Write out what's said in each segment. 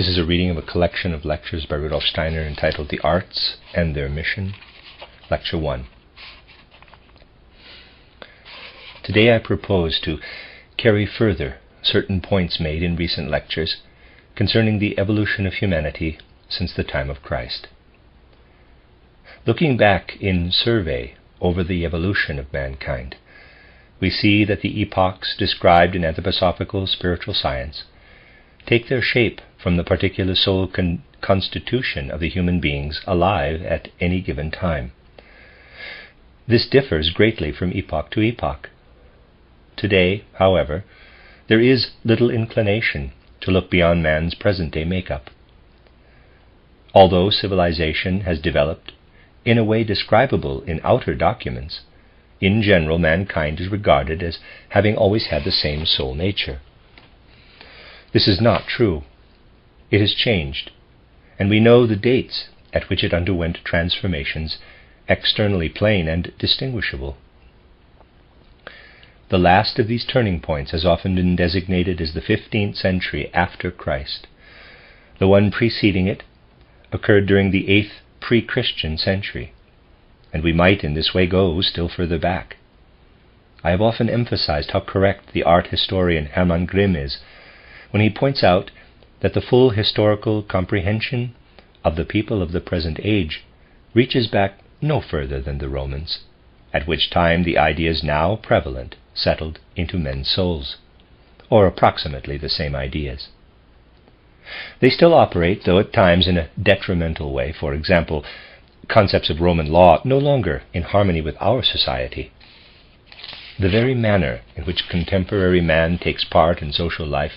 This is a reading of a collection of lectures by Rudolf Steiner entitled The Arts and Their Mission, Lecture 1. Today I propose to carry further certain points made in recent lectures concerning the evolution of humanity since the time of Christ. Looking back in survey over the evolution of mankind, we see that the epochs described in anthroposophical spiritual science take their shape from the particular soul constitution of the human beings alive at any given time. This differs greatly from epoch to epoch. Today, however, there is little inclination to look beyond man's present-day makeup. Although civilization has developed in a way describable in outer documents, in general mankind is regarded as having always had the same soul nature. This is not true. It has changed, and we know the dates at which it underwent transformations externally plain and distinguishable. The last of these turning points has often been designated as the 15th century after Christ. The one preceding it occurred during the 8th pre-Christian century, and we might in this way go still further back. I have often emphasized how correct the art historian Hermann Grimm is when he points out that the full historical comprehension of the people of the present age reaches back no further than the Romans, at which time the ideas now prevalent settled into men's souls, or approximately the same ideas. They still operate, though at times in a detrimental way. For example, concepts of Roman law no longer in harmony with our society. The very manner in which contemporary man takes part in social life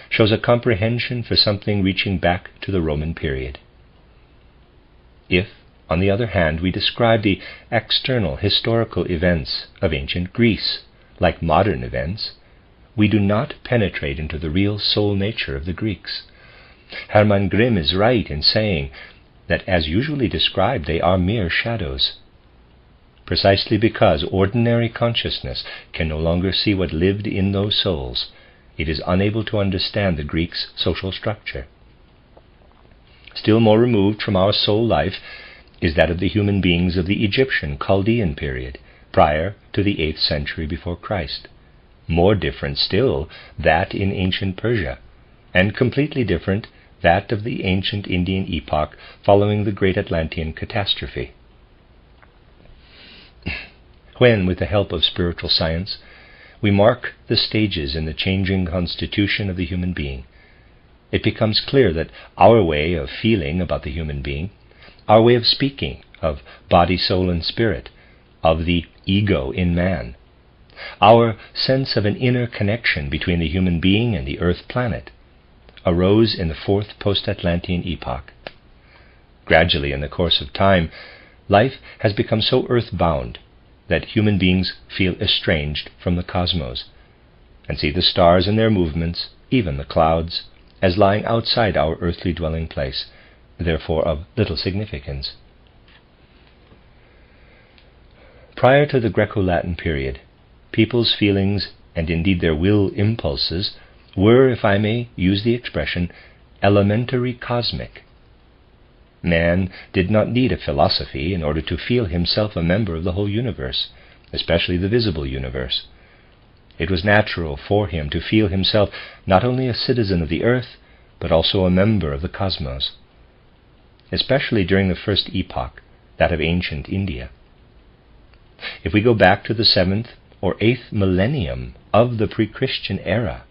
shows a comprehension for something reaching back to the Roman period. If, on the other hand, we describe the external historical events of ancient Greece like modern events, we do not penetrate into the real soul nature of the Greeks. Hermann Grimm is right in saying that, as usually described, they are mere shadows. Precisely because ordinary consciousness can no longer see what lived in those souls, it is unable to understand the Greeks' social structure. Still more removed from our soul life is that of the human beings of the Egyptian Chaldean period, prior to the 8th century before Christ. More different still, that in ancient Persia, and completely different that of the ancient Indian epoch following the great Atlantean catastrophe. When, with the help of spiritual science, we mark the stages in the changing constitution of the human being, it becomes clear that our way of feeling about the human being, our way of speaking of body, soul, and spirit, of the ego in man, our sense of an inner connection between the human being and the Earth planet, arose in the 4th post-Atlantean epoch. Gradually, in the course of time, life has become so earth-bound that human beings feel estranged from the cosmos, and see the stars and their movements, even the clouds, as lying outside our earthly dwelling place, therefore of little significance. Prior to the Greco-Latin period, people's feelings, and indeed their will impulses, were, if I may use the expression, elementary cosmic. Man did not need a philosophy in order to feel himself a member of the whole universe, especially the visible universe. It was natural for him to feel himself not only a citizen of the earth, but also a member of the cosmos, especially during the first epoch, that of ancient India. If we go back to the 7th or 8th millennium of the pre-Christian era,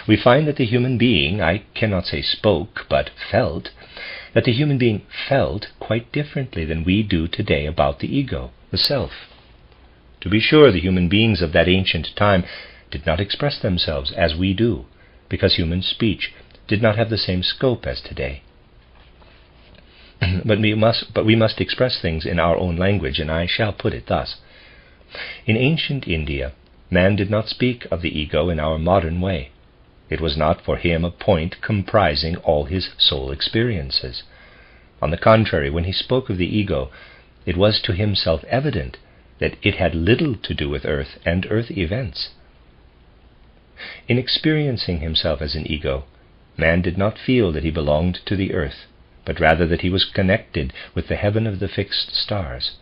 we find that the human being, I cannot say spoke, but felt, that the human being felt quite differently than we do today about the ego, the self. To be sure, the human beings of that ancient time did not express themselves as we do, because human speech did not have the same scope as today. But we must express things in our own language, and I shall put it thus. In ancient India, man did not speak of the ego in our modern way. It was not for him a point comprising all his soul experiences. On the contrary, when he spoke of the ego, it was to him self-evident that it had little to do with earth and earth events. In experiencing himself as an ego, man did not feel that he belonged to the earth, but rather that he was connected with the heaven of the fixed stars.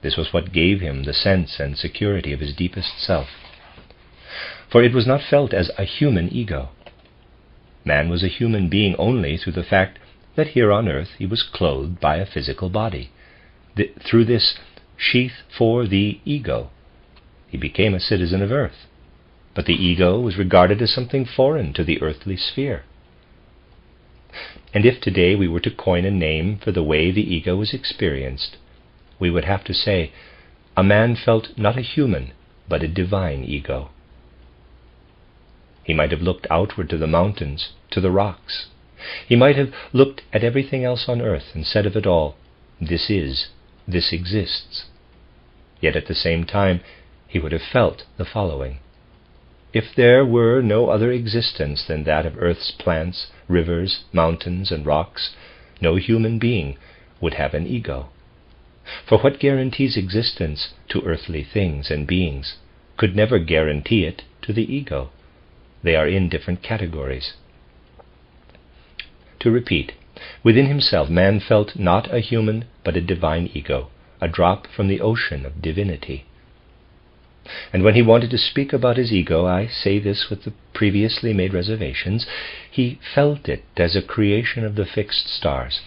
This was what gave him the sense and security of his deepest self. For it was not felt as a human ego. Man was a human being only through the fact that here on earth he was clothed by a physical body. Through this sheath for the ego, he became a citizen of earth. But the ego was regarded as something foreign to the earthly sphere. And if today we were to coin a name for the way the ego was experienced, we would have to say, a man felt not a human, but a divine ego. He might have looked outward to the mountains, to the rocks. He might have looked at everything else on earth and said of it all, this is, this exists. Yet at the same time, he would have felt the following. If there were no other existence than that of earth's plants, rivers, mountains, and rocks, no human being would have an ego. For what guarantees existence to earthly things and beings could never guarantee it to the ego. They are in different categories. To repeat, within himself man felt not a human but a divine ego, a drop from the ocean of divinity. And when he wanted to speak about his ego, I say this with the previously made reservations, he felt it as a creation of the fixed stars.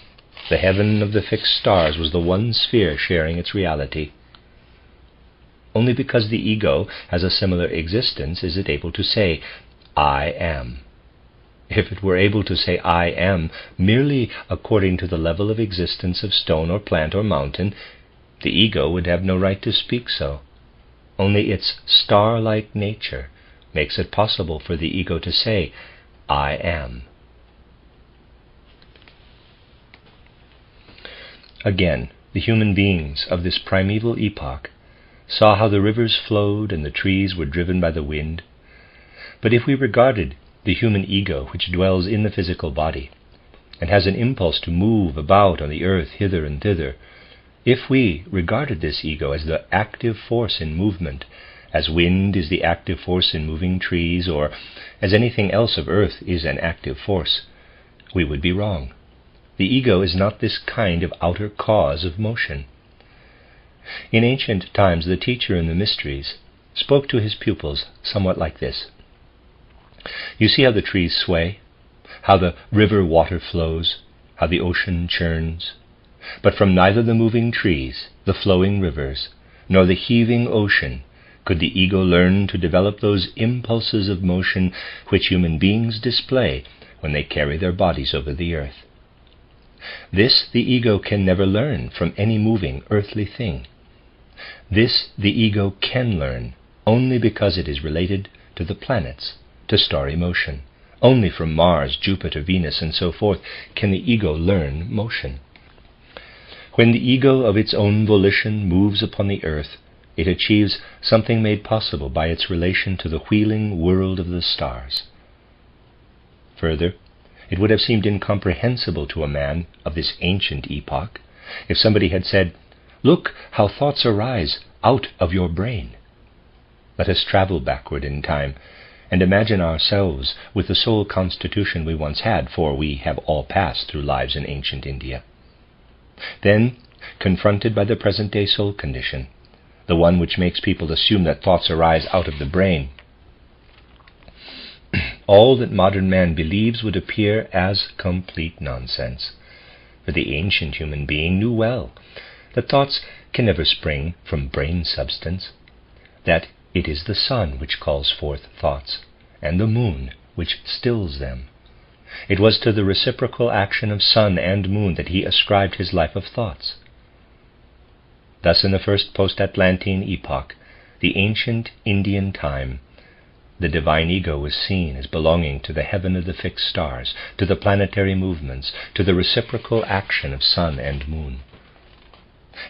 The heaven of the fixed stars was the one sphere sharing its reality. Only because the ego has a similar existence is it able to say, I am. If it were able to say I am merely according to the level of existence of stone or plant or mountain, the ego would have no right to speak so. Only its star-like nature makes it possible for the ego to say, I am. Again, the human beings of this primeval epoch saw how the rivers flowed and the trees were driven by the wind. But if we regarded the human ego which dwells in the physical body and has an impulse to move about on the earth hither and thither, if we regarded this ego as the active force in movement, as wind is the active force in moving trees, or as anything else of earth is an active force, we would be wrong. The ego is not this kind of outer cause of motion. In ancient times, the teacher in the mysteries spoke to his pupils somewhat like this. You see how the trees sway, how the river water flows, how the ocean churns. But from neither the moving trees, the flowing rivers, nor the heaving ocean could the ego learn to develop those impulses of motion which human beings display when they carry their bodies over the earth. This the ego can never learn from any moving earthly thing. This the ego can learn only because it is related to the planets, to starry motion. Only from Mars, Jupiter, Venus, and so forth can the ego learn motion. When the ego of its own volition moves upon the earth, it achieves something made possible by its relation to the wheeling world of the stars. Further, it would have seemed incomprehensible to a man of this ancient epoch if somebody had said, "Look how thoughts arise out of your brain." Let us travel backward in time and imagine ourselves with the soul constitution we once had, for we have all passed through lives in ancient India. Then, confronted by the present-day soul condition, the one which makes people assume that thoughts arise out of the brain, all that modern man believes would appear as complete nonsense. For the ancient human being knew well that thoughts can never spring from brain substance, that it is the sun which calls forth thoughts, and the moon which stills them. It was to the reciprocal action of sun and moon that he ascribed his life of thoughts. Thus in the first post-Atlantean epoch, the ancient Indian time, the divine ego was seen as belonging to the heaven of the fixed stars, to the planetary movements, to the reciprocal action of sun and moon.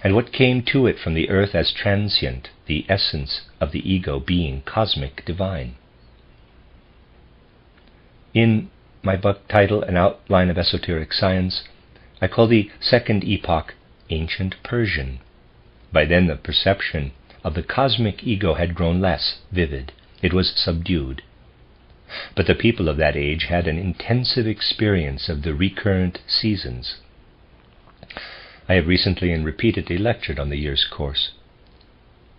And what came to it from the earth as transient, the essence of the ego being cosmic divine. In my book title, An Outline of Esoteric Science, I call the second epoch Ancient Persian. By then the perception of the cosmic ego had grown less vivid. It was subdued. but the people of that age had an intensive experience of the recurrent seasons. I have recently and repeatedly lectured on the year's course.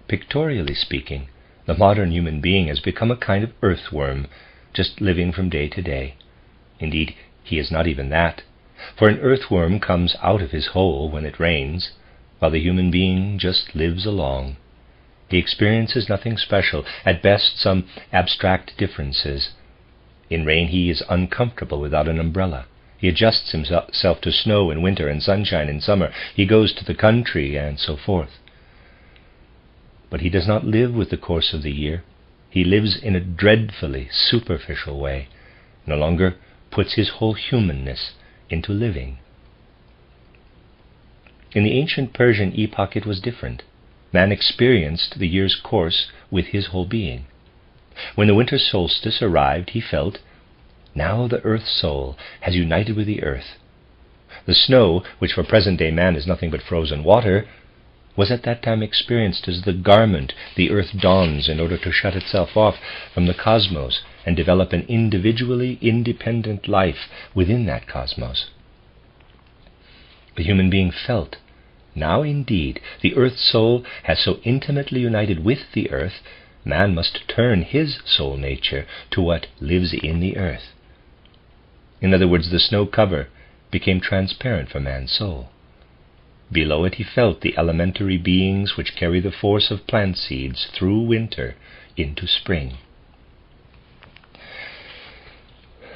Pictorially speaking, the modern human being has become a kind of earthworm, just living from day to day. Indeed, he is not even that, for an earthworm comes out of his hole when it rains, while the human being just lives along. He experiences nothing special, at best some abstract differences. In rain he is uncomfortable without an umbrella. He adjusts himself to snow in winter and sunshine in summer. He goes to the country and so forth. But he does not live with the course of the year. He lives in a dreadfully superficial way, no longer puts his whole humanness into living. In the ancient Persian epoch it was different. Man experienced the year's course with his whole being. When the winter solstice arrived, he felt, now the earth soul has united with the earth. The snow, which for present-day man is nothing but frozen water, was at that time experienced as the garment the earth dons in order to shut itself off from the cosmos and develop an individually independent life within that cosmos. The human being felt, now indeed the earth soul has so intimately united with the earth, man must turn his soul nature to what lives in the earth. In other words, the snow cover became transparent for man's soul. Below it he felt the elementary beings which carry the force of plant seeds through winter into spring.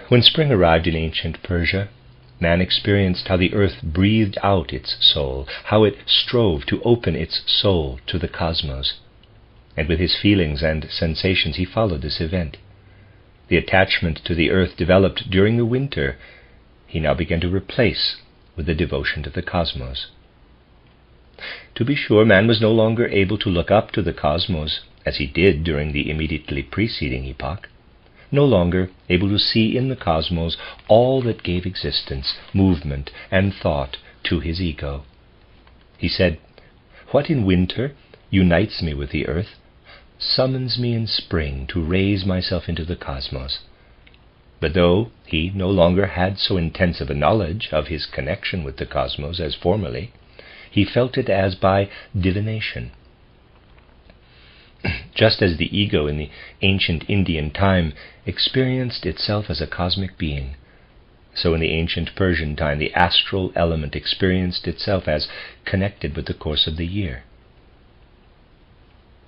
When spring arrived in ancient Persia, man experienced how the earth breathed out its soul, how it strove to open its soul to the cosmos. And with his feelings and sensations he followed this event. The attachment to the earth developed during the winter he now began to replace with the devotion to the cosmos. To be sure, man was no longer able to look up to the cosmos as he did during the immediately preceding epoch, no longer able to see in the cosmos all that gave existence, movement, and thought to his ego. He said, "What in winter unites me with the earth summons me in spring to raise myself into the cosmos." But though he no longer had so intensive a knowledge of his connection with the cosmos as formerly, he felt it as by divination. Just as the ego in the ancient Indian time experienced itself as a cosmic being, so in the ancient Persian time the astral element experienced itself as connected with the course of the year.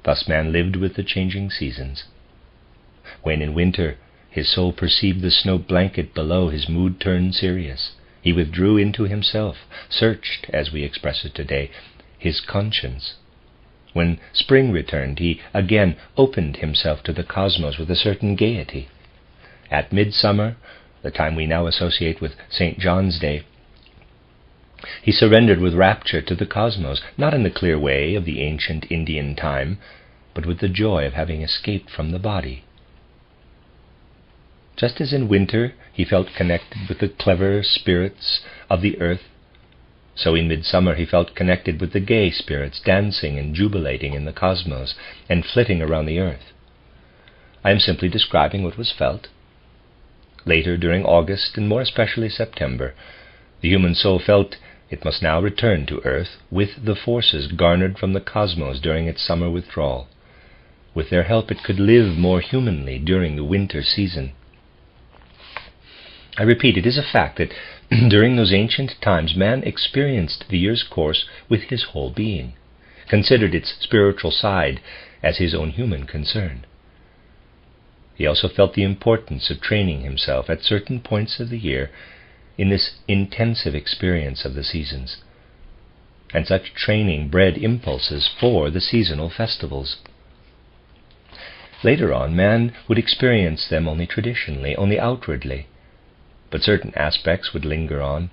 Thus man lived with the changing seasons. When in winter his soul perceived the snow blanket below, his mood turned serious. He withdrew into himself, searched, as we express it today, his conscience. When spring returned, he again opened himself to the cosmos with a certain gaiety. At midsummer, the time we now associate with St. John's Day, he surrendered with rapture to the cosmos, not in the clear way of the ancient Indian time, but with the joy of having escaped from the body. Just as in winter he felt connected with the clever spirits of the earth, so in midsummer he felt connected with the gay spirits dancing and jubilating in the cosmos and flitting around the earth. I am simply describing what was felt. Later, during August and more especially September, the human soul felt it must now return to earth with the forces garnered from the cosmos during its summer withdrawal. With their help it could live more humanly during the winter season. I repeat, it is a fact that during those ancient times man experienced the year's course with his whole being, considered its spiritual side as his own human concern. He also felt the importance of training himself at certain points of the year in this intensive experience of the seasons, and such training bred impulses for the seasonal festivals. Later on, man would experience them only traditionally, only outwardly, but certain aspects would linger on.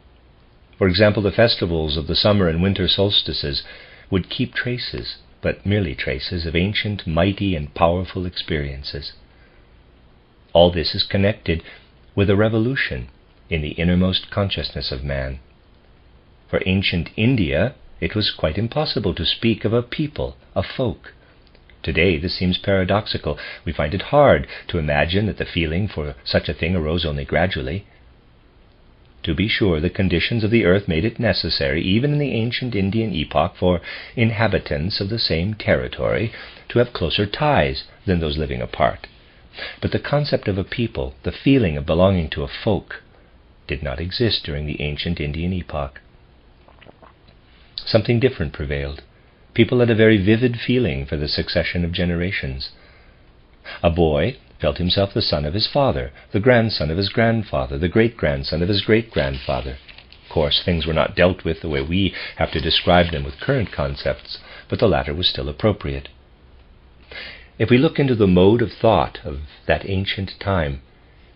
For example, the festivals of the summer and winter solstices would keep traces, but merely traces, of ancient, mighty, and powerful experiences. All this is connected with a revolution in the innermost consciousness of man. For ancient India, it was quite impossible to speak of a people, a folk. Today this seems paradoxical. We find it hard to imagine that the feeling for such a thing arose only gradually. To be sure, the conditions of the earth made it necessary, even in the ancient Indian epoch, for inhabitants of the same territory to have closer ties than those living apart. But the concept of a people, the feeling of belonging to a folk, did not exist during the ancient Indian epoch. Something different prevailed. People had a very vivid feeling for the succession of generations. A boy felt himself the son of his father, the grandson of his grandfather, the great-grandson of his great-grandfather. Of course, things were not dealt with the way we have to describe them with current concepts, but the latter was still appropriate. If we look into the mode of thought of that ancient time,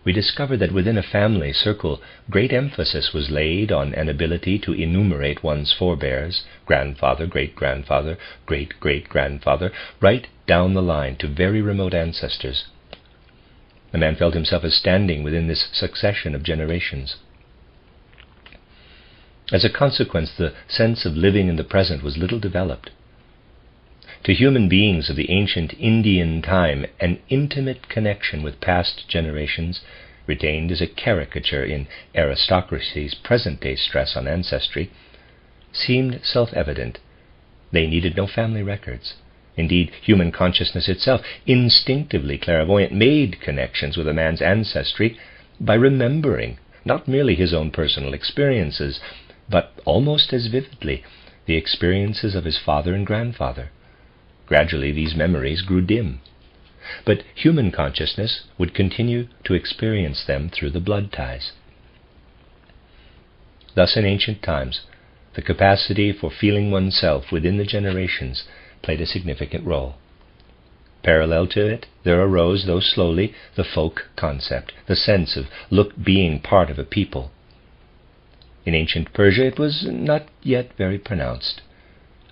we discover that within a family circle great emphasis was laid on an ability to enumerate one's forebears, grandfather, great-grandfather, great-great-grandfather, right down the line to very remote ancestors. The man felt himself as standing within this succession of generations. As a consequence, the sense of living in the present was little developed. To human beings of the ancient Indian time, an intimate connection with past generations, retained as a caricature in aristocracy's present-day stress on ancestry, seemed self-evident. They needed no family records. Indeed, human consciousness itself, instinctively clairvoyant, made connections with a man's ancestry by remembering not merely his own personal experiences, but almost as vividly the experiences of his father and grandfather. Gradually these memories grew dim, but human consciousness would continue to experience them through the blood ties. Thus in ancient times, the capacity for feeling oneself within the generations played a significant role. Parallel to it, there arose, though slowly, the folk concept, the sense of being part of a people. In ancient Persia it was not yet very pronounced.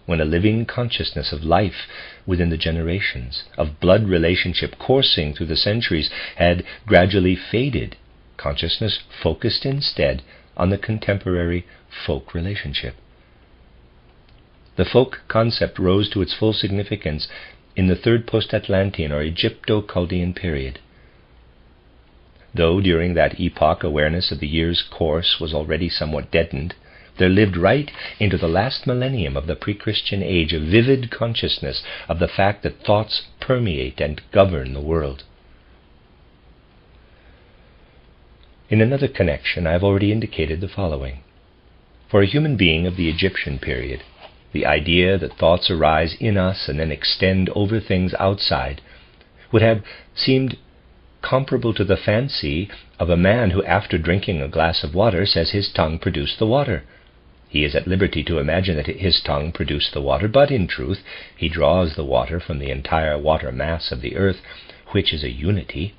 When a living consciousness of life within the generations, of blood relationship coursing through the centuries, had gradually faded, consciousness focused instead on the contemporary folk relationship. The folk concept rose to its full significance in the third post-Atlantean or Egypto-Chaldean period. Though during that epoch awareness of the year's course was already somewhat deadened, there lived right into the last millennium of the pre-Christian age a vivid consciousness of the fact that thoughts permeate and govern the world. In another connection, I have already indicated the following. For a human being of the Egyptian period, the idea that thoughts arise in us and then extend over things outside would have seemed comparable to the fancy of a man who, after drinking a glass of water, says his tongue produced the water. He is at liberty to imagine that his tongue produced the water, but in truth he draws the water from the entire water mass of the earth, which is a unity.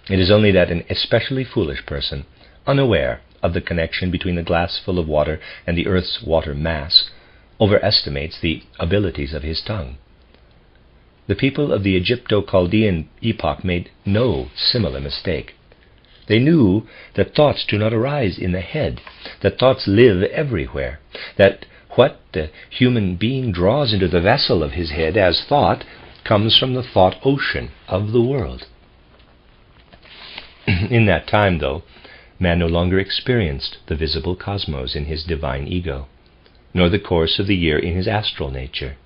It is only that an especially foolish person, unaware of the connection between the glass full of water and the earth's water mass, overestimates the abilities of his tongue. The people of the Egypto-Chaldean epoch made no similar mistake. They knew that thoughts do not arise in the head, that thoughts live everywhere, that what the human being draws into the vessel of his head as thought comes from the thought ocean of the world. In that time, though, man no longer experienced the visible cosmos in his divine ego, nor the course of the year in his astral nature.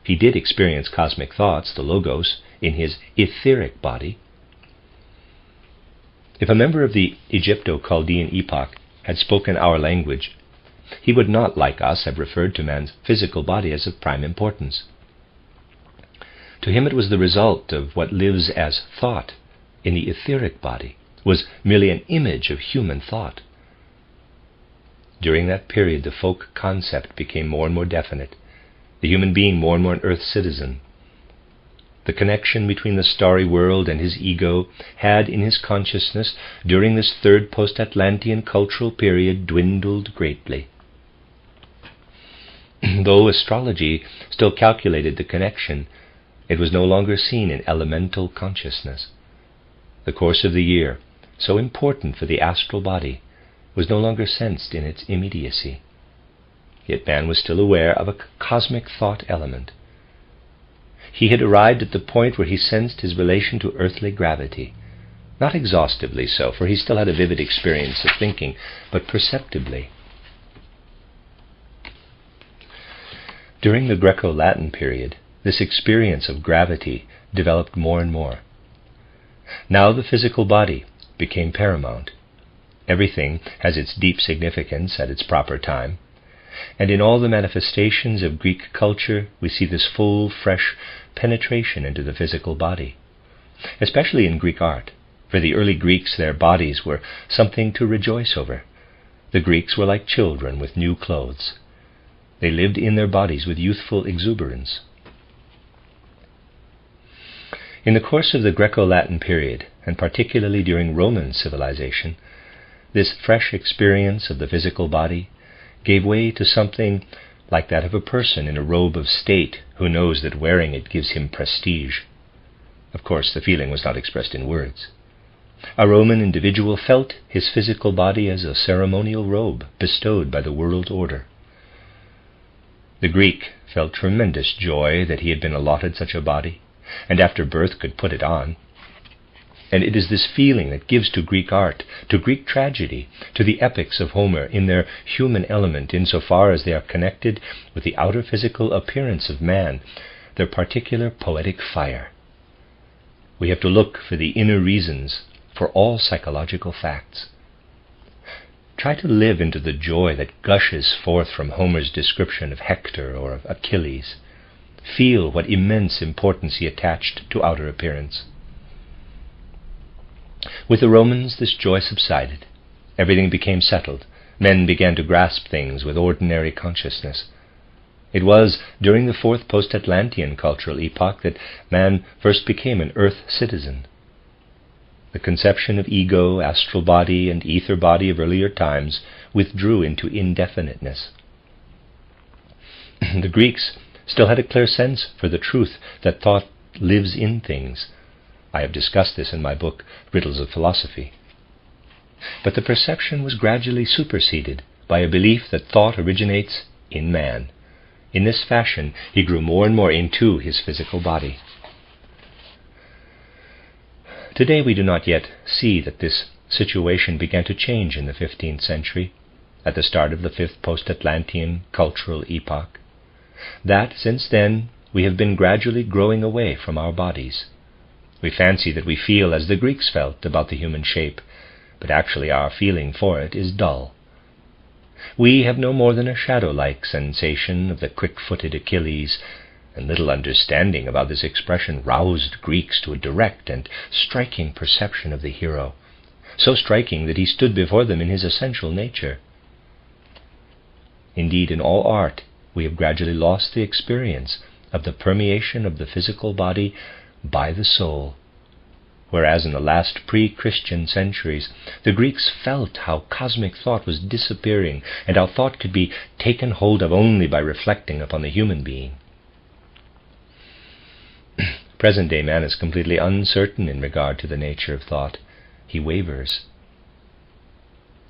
He did experience cosmic thoughts, the logos, in his etheric body. If a member of the Egypto-Chaldean epoch had spoken our language, he would not, like us, have referred to man's physical body as of prime importance. To him it was the result of what lives as thought in the etheric body, was merely an image of human thought. During that period, the folk concept became more and more definite, the human being more and more an earth citizen. The connection between the starry world and his ego had, in his consciousness, during this third post-Atlantean cultural period, dwindled greatly. Though astrology still calculated the connection, it was no longer seen in elemental consciousness. The course of the year, so important for the astral body, was no longer sensed in its immediacy. Yet man was still aware of a cosmic thought element. he had arrived at the point where he sensed his relation to earthly gravity. Not exhaustively so, for he still had a vivid experience of thinking, but perceptibly. During the Greco-Latin period, this experience of gravity developed more and more. Now the physical body became paramount. Everything has its deep significance at its proper time, and in all the manifestations of Greek culture we see this full, fresh penetration into the physical body, especially in Greek art. For the early Greeks, their bodies were something to rejoice over. The Greeks were like children with new clothes. They lived in their bodies with youthful exuberance. In the course of the Greco-Latin period, and particularly during Roman civilization, this fresh experience of the physical body gave way to something like that of a person in a robe of state who knows that wearing it gives him prestige. Of course, the feeling was not expressed in words. A Roman individual felt his physical body as a ceremonial robe bestowed by the world order. The Greek felt tremendous joy that he had been allotted such a body, and after birth could put it on. And it is this feeling that gives to Greek art, to Greek tragedy, to the epics of Homer in their human element insofar as they are connected with the outer physical appearance of man, their particular poetic fire. We have to look for the inner reasons for all psychological facts. Try to live into the joy that gushes forth from Homer's description of Hector or of Achilles. Feel what immense importance he attached to outer appearance. With the Romans, this joy subsided. Everything became settled. Men began to grasp things with ordinary consciousness. It was during the fourth post-Atlantean cultural epoch that man first became an earth citizen. The conception of ego, astral body, and ether body of earlier times withdrew into indefiniteness. The Greeks still had a clear sense for the truth that thought lives in things. I have discussed this in my book, Riddles of Philosophy. But the perception was gradually superseded by a belief that thought originates in man. In this fashion, he grew more and more into his physical body. Today we do not yet see that this situation began to change in the 15th century, at the start of the fifth post-Atlantean cultural epoch. That, since then, we have been gradually growing away from our bodies. We fancy that we feel as the Greeks felt about the human shape, but actually our feeling for it is dull. We have no more than a shadow-like sensation of the quick-footed Achilles, and little understanding about this expression roused Greeks to a direct and striking perception of the hero, so striking that he stood before them in his essential nature. Indeed, in all art, we have gradually lost the experience of the permeation of the physical body by the soul, whereas in the last pre-Christian centuries the Greeks felt how cosmic thought was disappearing and how thought could be taken hold of only by reflecting upon the human being. Present-day man is completely uncertain in regard to the nature of thought. He wavers.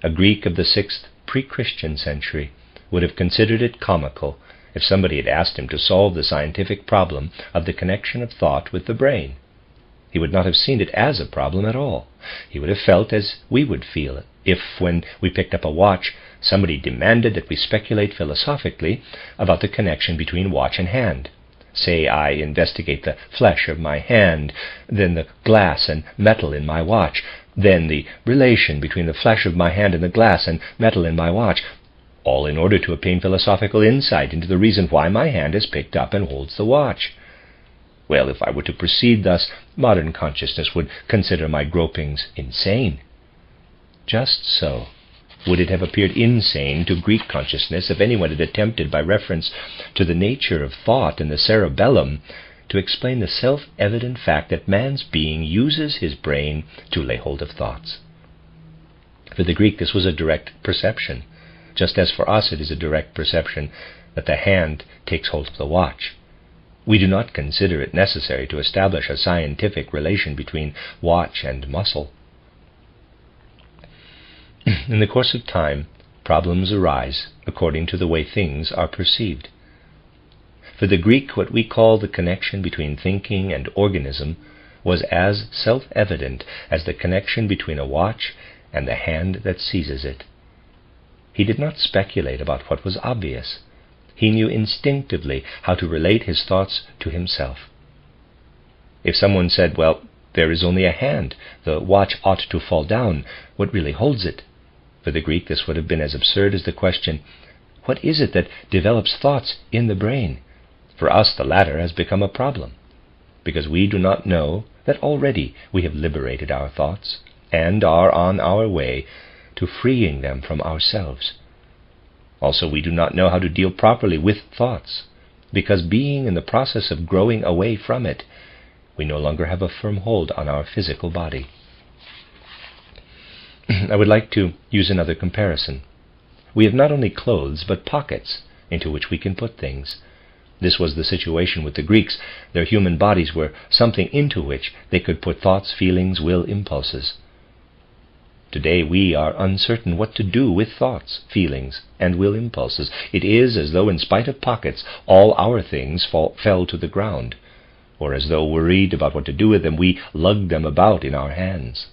A Greek of the 6th pre-Christian century would have considered it comical if somebody had asked him to solve the scientific problem of the connection of thought with the brain. He would not have seen it as a problem at all. He would have felt as we would feel if, when we picked up a watch, somebody demanded that we speculate philosophically about the connection between watch and hand. Say I investigate the flesh of my hand, then the glass and metal in my watch, then the relation between the flesh of my hand and the glass and metal in my watch, all in order to obtain philosophical insight into the reason why my hand has picked up and holds the watch. Well, if I were to proceed thus, modern consciousness would consider my gropings insane. Just so would it have appeared insane to Greek consciousness if anyone had attempted, by reference to the nature of thought in the cerebellum, to explain the self-evident fact that man's being uses his brain to lay hold of thoughts. For the Greek this was a direct perception, just as for us it is a direct perception that the hand takes hold of the watch. We do not consider it necessary to establish a scientific relation between watch and muscle. In the course of time, problems arise according to the way things are perceived. For For the Greek, what we call the connection between thinking and organism was as self-evident as the connection between a watch and the hand that seizes it. He did not speculate about what was obvious. He knew instinctively how to relate his thoughts to himself. If someone said, "Well, there is only a hand, the watch ought to fall down, what really holds it?" For the Greek, this would have been as absurd as the question, "What is it that develops thoughts in the brain?" For us, the latter has become a problem, because we do not know that already we have liberated our thoughts and are on our way to freeing them from ourselves. Also, we do not know how to deal properly with thoughts, because being in the process of growing away from it, we no longer have a firm hold on our physical body. I would like to use another comparison. We have not only clothes, but pockets into which we can put things. This was the situation with the Greeks. Their human bodies were something into which they could put thoughts, feelings, will, impulses. Today we are uncertain what to do with thoughts, feelings, and will impulses. It is as though in spite of pockets, all our things fell to the ground, or as though worried about what to do with them, we lugged them about in our hands.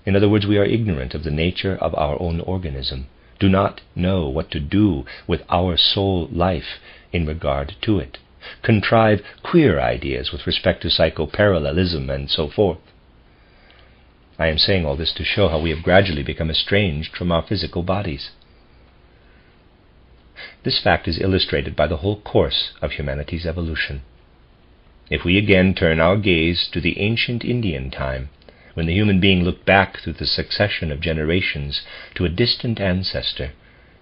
In other words, we are ignorant of the nature of our own organism, do not know what to do with our soul life in regard to it, contrive queer ideas with respect to psychoparallelism and so forth. I am saying all this to show how we have gradually become estranged from our physical bodies. This fact is illustrated by the whole course of humanity's evolution. If we again turn our gaze to the ancient Indian time, when the human being looked back through the succession of generations to a distant ancestor,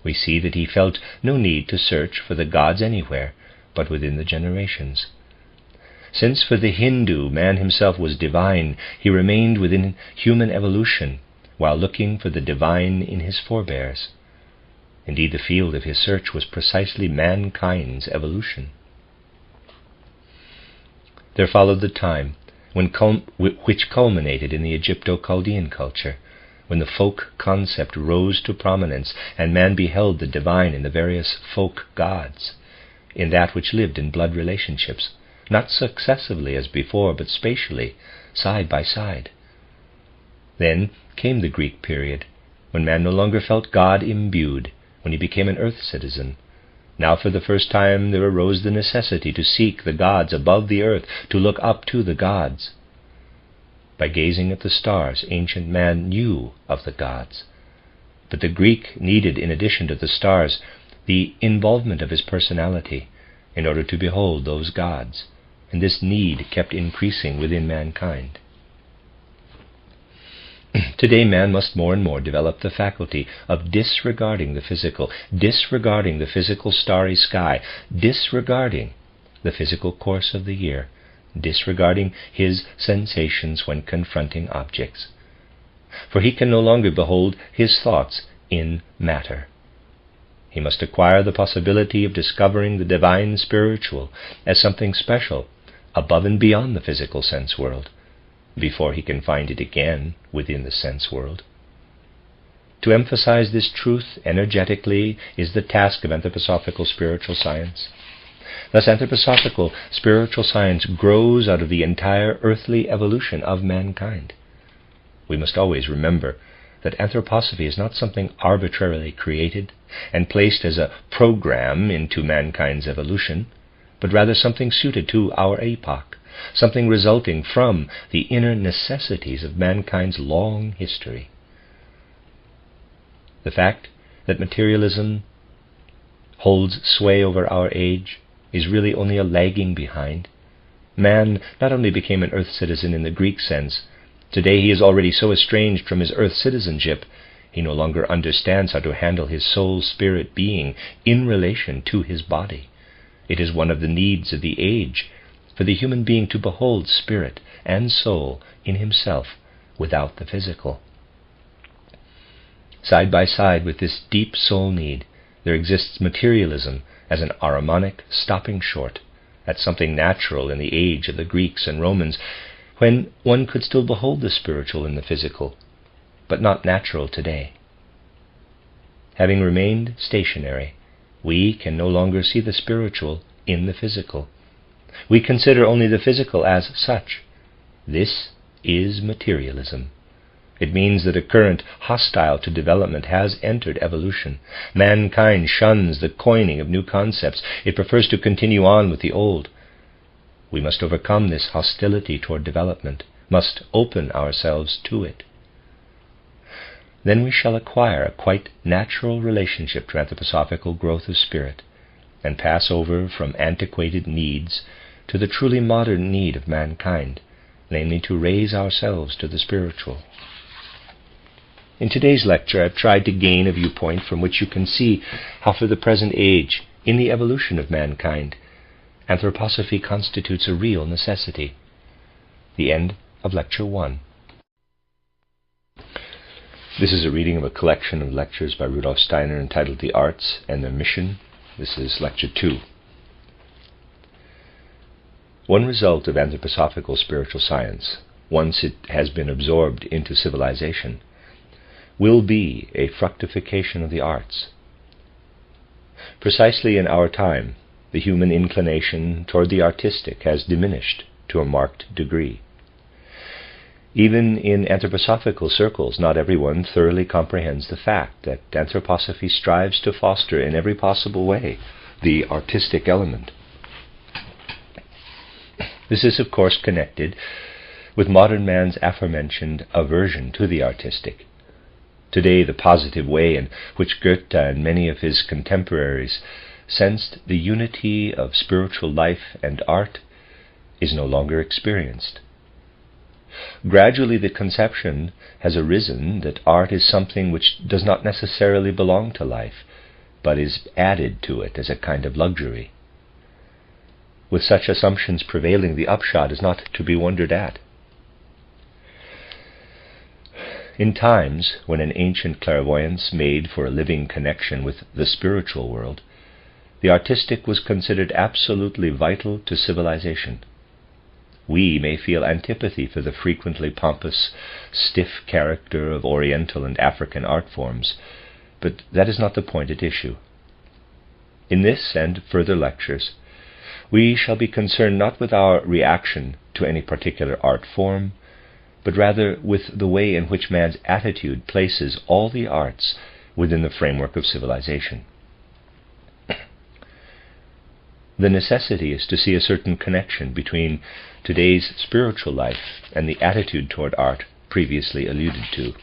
we see that he felt no need to search for the gods anywhere but within the generations. Since for the Hindu man himself was divine, he remained within human evolution while looking for the divine in his forebears. Indeed, the field of his search was precisely mankind's evolution. There followed the time which culminated in the Egypto-Chaldean culture, when the folk concept rose to prominence and man beheld the divine in the various folk gods, in that which lived in blood relationships, not successively as before, but spatially, side by side. Then came the Greek period, when man no longer felt God-imbued, when he became an earth citizen. Now for the first time there arose the necessity to seek the gods above the earth, to look up to the gods. By gazing at the stars, ancient man knew of the gods. But the Greek needed, in addition to the stars, the involvement of his personality in order to behold those gods, and this need kept increasing within mankind. Today man must more and more develop the faculty of disregarding the physical starry sky, disregarding the physical course of the year, disregarding his sensations when confronting objects. For he can no longer behold his thoughts in matter. He must acquire the possibility of discovering the divine spiritual as something special, above and beyond the physical sense world, before he can find it again within the sense world. To emphasize this truth energetically is the task of anthroposophical spiritual science. Thus, anthroposophical spiritual science grows out of the entire earthly evolution of mankind. We must always remember that anthroposophy is not something arbitrarily created and placed as a program into mankind's evolution, but rather something suited to our epoch, something resulting from the inner necessities of mankind's long history. The fact that materialism holds sway over our age is really only a lagging behind. Man not only became an earth citizen in the Greek sense, today he is already so estranged from his earth citizenship, he no longer understands how to handle his soul-spirit being in relation to his body. It is one of the needs of the age for the human being to behold spirit and soul in himself without the physical. Side by side with this deep soul need, there exists materialism as an harmonic stopping short at something natural in the age of the Greeks and Romans, when one could still behold the spiritual in the physical, but not natural today. Having remained stationary, We can no longer see the spiritual in the physical. We consider only the physical as such. This is materialism. It means that a current hostile to development has entered evolution. Mankind shuns the coining of new concepts. It prefers to continue on with the old. We must overcome this hostility toward development, must open ourselves to it. Then we shall acquire a quite natural relationship to anthroposophical growth of spirit, and pass over from antiquated needs to the truly modern need of mankind, namely to raise ourselves to the spiritual. In today's lecture, I've tried to gain a viewpoint from which you can see how for the present age, in the evolution of mankind, anthroposophy constitutes a real necessity. The end of Lecture 1. This is a reading of a collection of lectures by Rudolf Steiner entitled The Arts and Their Mission. This is Lecture 2. One result of anthroposophical spiritual science, once it has been absorbed into civilization, will be a fructification of the arts. Precisely in our time, the human inclination toward the artistic has diminished to a marked degree. Even in anthroposophical circles, not everyone thoroughly comprehends the fact that anthroposophy strives to foster in every possible way the artistic element. This is, of course, connected with modern man's aforementioned aversion to the artistic. Today, the positive way in which Goethe and many of his contemporaries sensed the unity of spiritual life and art is no longer experienced. Gradually, the conception has arisen that art is something which does not necessarily belong to life, but is added to it as a kind of luxury. With such assumptions prevailing, the upshot is not to be wondered at. In times when an ancient clairvoyance made for a living connection with the spiritual world, the artistic was considered absolutely vital to civilization. We may feel antipathy for the frequently pompous, stiff character of Oriental and African art forms, but that is not the point at issue. In this and further lectures, we shall be concerned not with our reaction to any particular art form, but rather with the way in which man's attitude places all the arts within the framework of civilization. The necessity is to see a certain connection between today's spiritual life and the attitude toward art previously alluded to.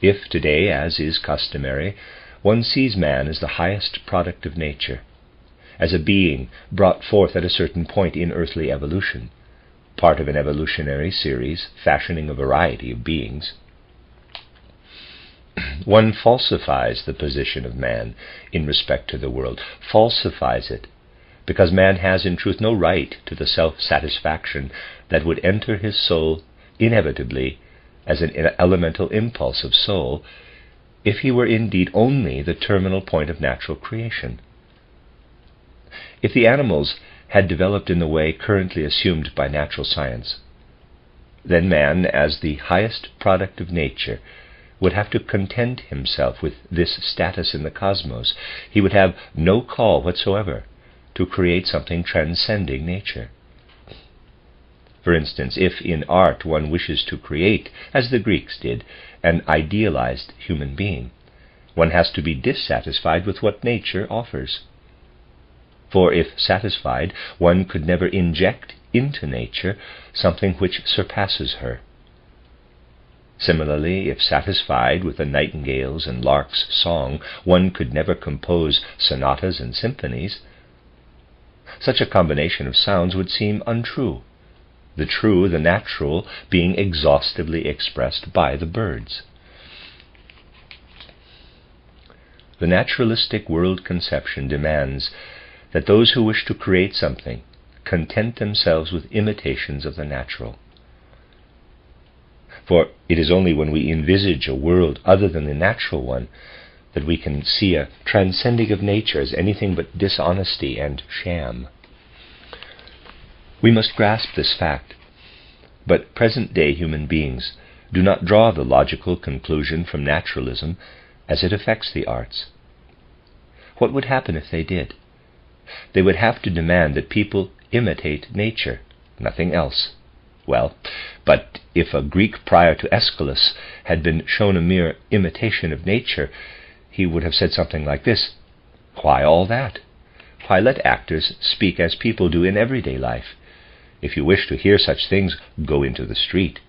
If today, as is customary, one sees man as the highest product of nature, as a being brought forth at a certain point in earthly evolution, part of an evolutionary series fashioning a variety of beings, one falsifies the position of man in respect to the world, falsifies it, because man has in truth no right to the self-satisfaction that would enter his soul inevitably as an elemental impulse of soul if he were indeed only the terminal point of natural creation. If the animals had developed in the way currently assumed by natural science, then man, as the highest product of nature, would have to content himself with this status in the cosmos. He would have no call whatsoever to create something transcending nature. For instance, if in art one wishes to create, as the Greeks did, an idealized human being, one has to be dissatisfied with what nature offers. For if satisfied, one could never inject into nature something which surpasses her. Similarly, if satisfied with the nightingale's and lark's song, one could never compose sonatas and symphonies. Such a combination of sounds would seem untrue, the true, the natural, being exhaustively expressed by the birds. The naturalistic world conception demands that those who wish to create something content themselves with imitations of the natural. For it is only when we envisage a world other than the natural one that we can see a transcending of nature as anything but dishonesty and sham. We must grasp this fact, but present-day human beings do not draw the logical conclusion from naturalism as it affects the arts. What would happen if they did? They would have to demand that people imitate nature, nothing else. Well, but if a Greek prior to Aeschylus had been shown a mere imitation of nature, he would have said something like this: why all that? Why, let actors speak as people do in everyday life. If you wish to hear such things, go into the street.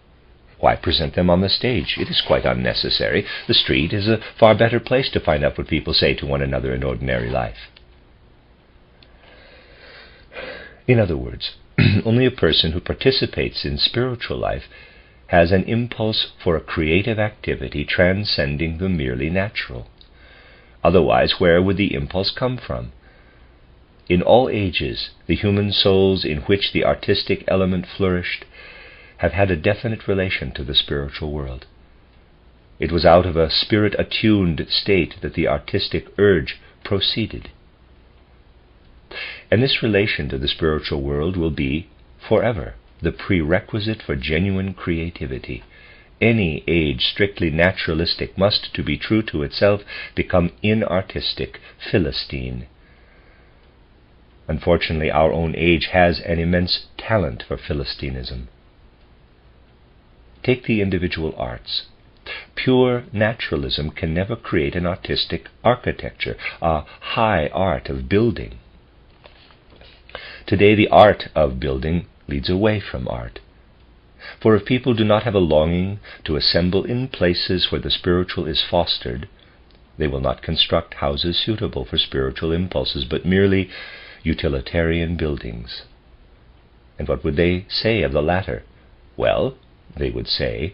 Why present them on the stage? It is quite unnecessary. The street is a far better place to find out what people say to one another in ordinary life. In other words, only a person who participates in spiritual life has an impulse for a creative activity transcending the merely natural. Otherwise, where would the impulse come from? In all ages, the human souls in which the artistic element flourished have had a definite relation to the spiritual world. It was out of a spirit-attuned state that the artistic urge proceeded. And this relation to the spiritual world will be, forever, the prerequisite for genuine creativity. Any age strictly naturalistic must, to be true to itself, become inartistic, Philistine. Unfortunately, our own age has an immense talent for Philistinism. Take the individual arts. Pure naturalism can never create an artistic architecture, a high art of building. Today, the art of building leads away from art. For if people do not have a longing to assemble in places where the spiritual is fostered, they will not construct houses suitable for spiritual impulses, but merely utilitarian buildings. And what would they say of the latter? Well, they would say,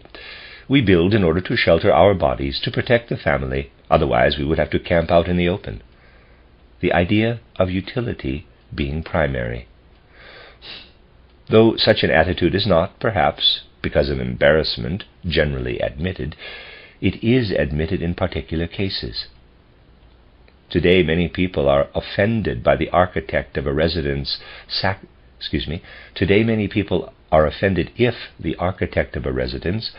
we build in order to shelter our bodies, to protect the family, otherwise we would have to camp out in the open. The idea of utility being primary. Though such an attitude is not, perhaps, because of embarrassment, generally admitted, it is admitted in particular cases. Today many people are offended by the architect of a residence Today many people are offended if the architect of a residence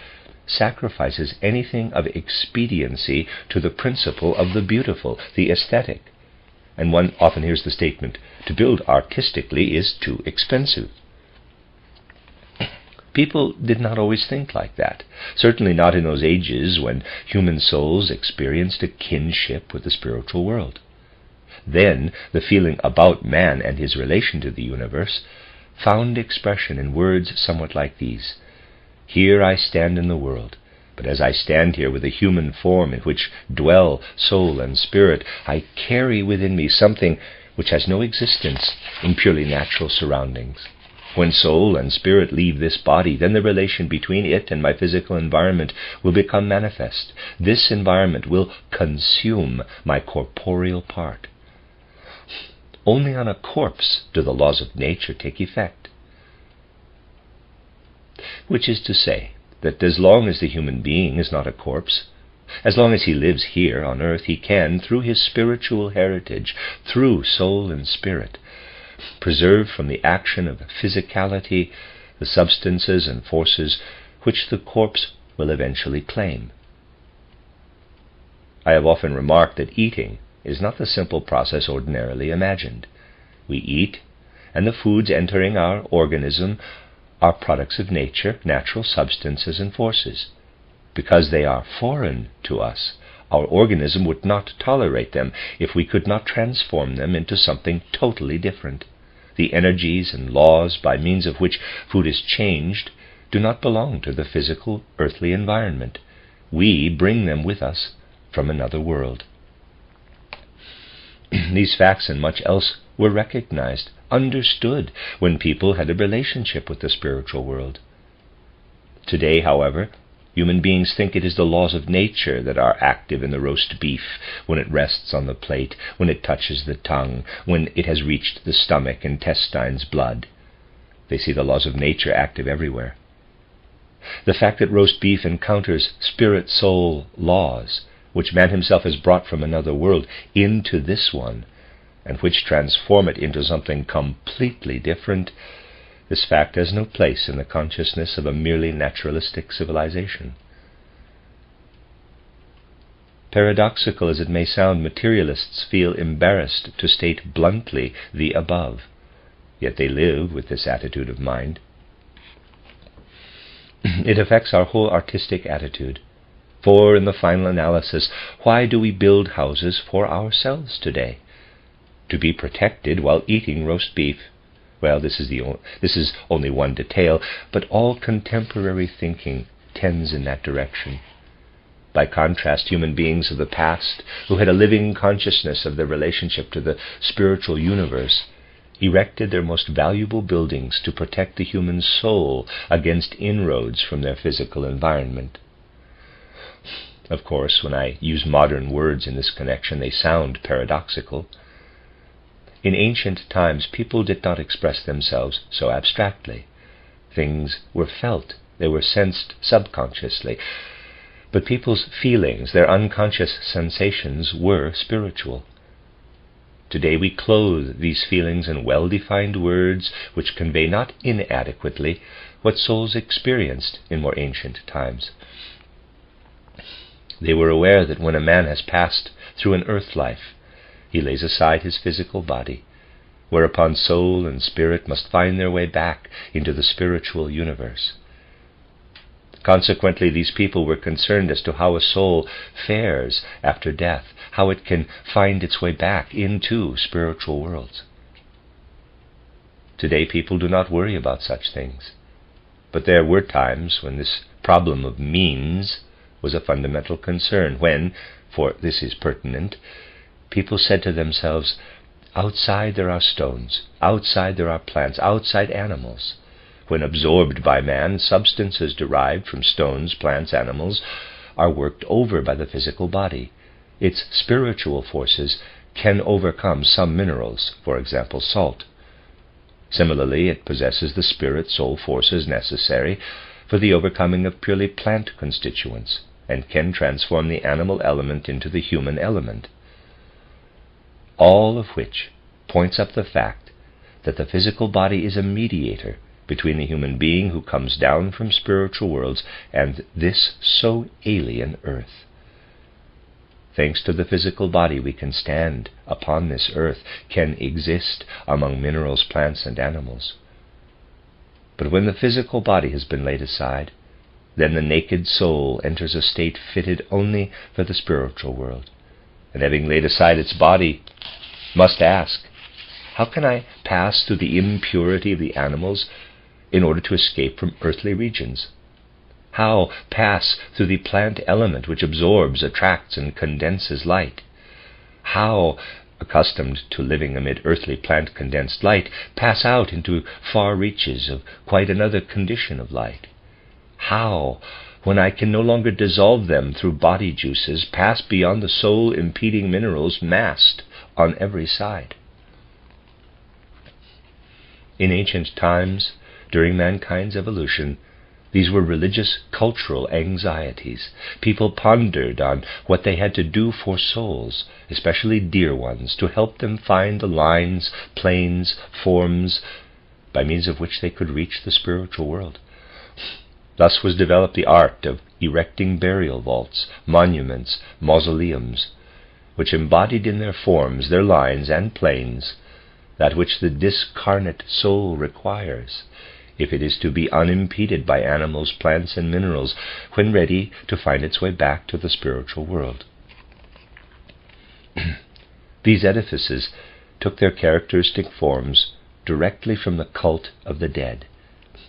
sacrifices anything of expediency to the principle of the beautiful, the aesthetic. And one often hears the statement, to build artistically is too expensive. People did not always think like that, certainly not in those ages when human souls experienced a kinship with the spiritual world. Then the feeling about man and his relation to the universe found expression in words somewhat like these: here I stand in the world, but as I stand here with a human form in which dwell soul and spirit, I carry within me something which has no existence in purely natural surroundings. When soul and spirit leave this body, then the relation between it and my physical environment will become manifest. This environment will consume my corporeal part. Only on a corpse do the laws of nature take effect. Which is to say, that as long as the human being is not a corpse, as long as he lives here on earth, he can, through his spiritual heritage, through soul and spirit, preserve from the action of physicality the substances and forces which the corpse will eventually claim. I have often remarked that eating is not the simple process ordinarily imagined. We eat, and the foods entering our organism are products of nature, natural substances and forces. Because they are foreign to us, our organism would not tolerate them if we could not transform them into something totally different. The energies and laws by means of which food is changed do not belong to the physical earthly environment. We bring them with us from another world. These facts and much else were recognized, understood, when people had a relationship with the spiritual world. Today, however, human beings think it is the laws of nature that are active in the roast beef, when it rests on the plate, when it touches the tongue, when it has reached the stomach, intestines, blood. They see the laws of nature active everywhere. The fact that roast beef encounters spirit-soul laws, which man himself has brought from another world into this one, and which transform it into something completely different, this fact has no place in the consciousness of a merely naturalistic civilization. Paradoxical as it may sound, materialists feel embarrassed to state bluntly the above, yet they live with this attitude of mind. It affects our whole artistic attitude. For, in the final analysis, why do we build houses for ourselves today? To be protected while eating roast beef. Well, this is only one detail, but all contemporary thinking tends in that direction. By contrast, human beings of the past, who had a living consciousness of their relationship to the spiritual universe, erected their most valuable buildings to protect the human soul against inroads from their physical environment. Of course, when I use modern words in this connection, they sound paradoxical. In ancient times, people did not express themselves so abstractly. Things were felt, they were sensed subconsciously. But people's feelings, their unconscious sensations, were spiritual. Today we clothe these feelings in well-defined words which convey not inadequately what souls experienced in more ancient times. They were aware that when a man has passed through an earth life, he lays aside his physical body, whereupon soul and spirit must find their way back into the spiritual universe. Consequently, these people were concerned as to how a soul fares after death, how it can find its way back into spiritual worlds. Today, people do not worry about such things, but there were times when this problem of means was a fundamental concern, when, for this is pertinent, people said to themselves, outside there are stones, outside there are plants, outside animals. When absorbed by man, substances derived from stones, plants, animals are worked over by the physical body. Its spiritual forces can overcome some minerals, for example, salt. Similarly, it possesses the spirit-soul forces necessary for the overcoming of purely plant constituents, and can transform the animal element into the human element. All of which points up the fact that the physical body is a mediator between the human being who comes down from spiritual worlds and this so alien earth. Thanks to the physical body, we can stand upon this earth, can exist among minerals, plants, and animals. But when the physical body has been laid aside, then the naked soul enters a state fitted only for the spiritual world, and having laid aside its body, must ask, how can I pass through the impurity of the animals in order to escape from earthly regions? How pass through the plant element which absorbs, attracts, and condenses light? How, accustomed to living amid earthly plant condensed light, pass out into far reaches of quite another condition of light? How, when I can no longer dissolve them through body juices, pass beyond the soul-impeding minerals massed on every side? In ancient times, during mankind's evolution, these were religious, cultural anxieties. People pondered on what they had to do for souls, especially dear ones, to help them find the lines, planes, forms, by means of which they could reach the spiritual world. Thus was developed the art of erecting burial vaults, monuments, mausoleums, which embodied in their forms, their lines and planes, that which the discarnate soul requires, if it is to be unimpeded by animals, plants, and minerals, when ready to find its way back to the spiritual world. These edifices took their characteristic forms directly from the cult of the dead,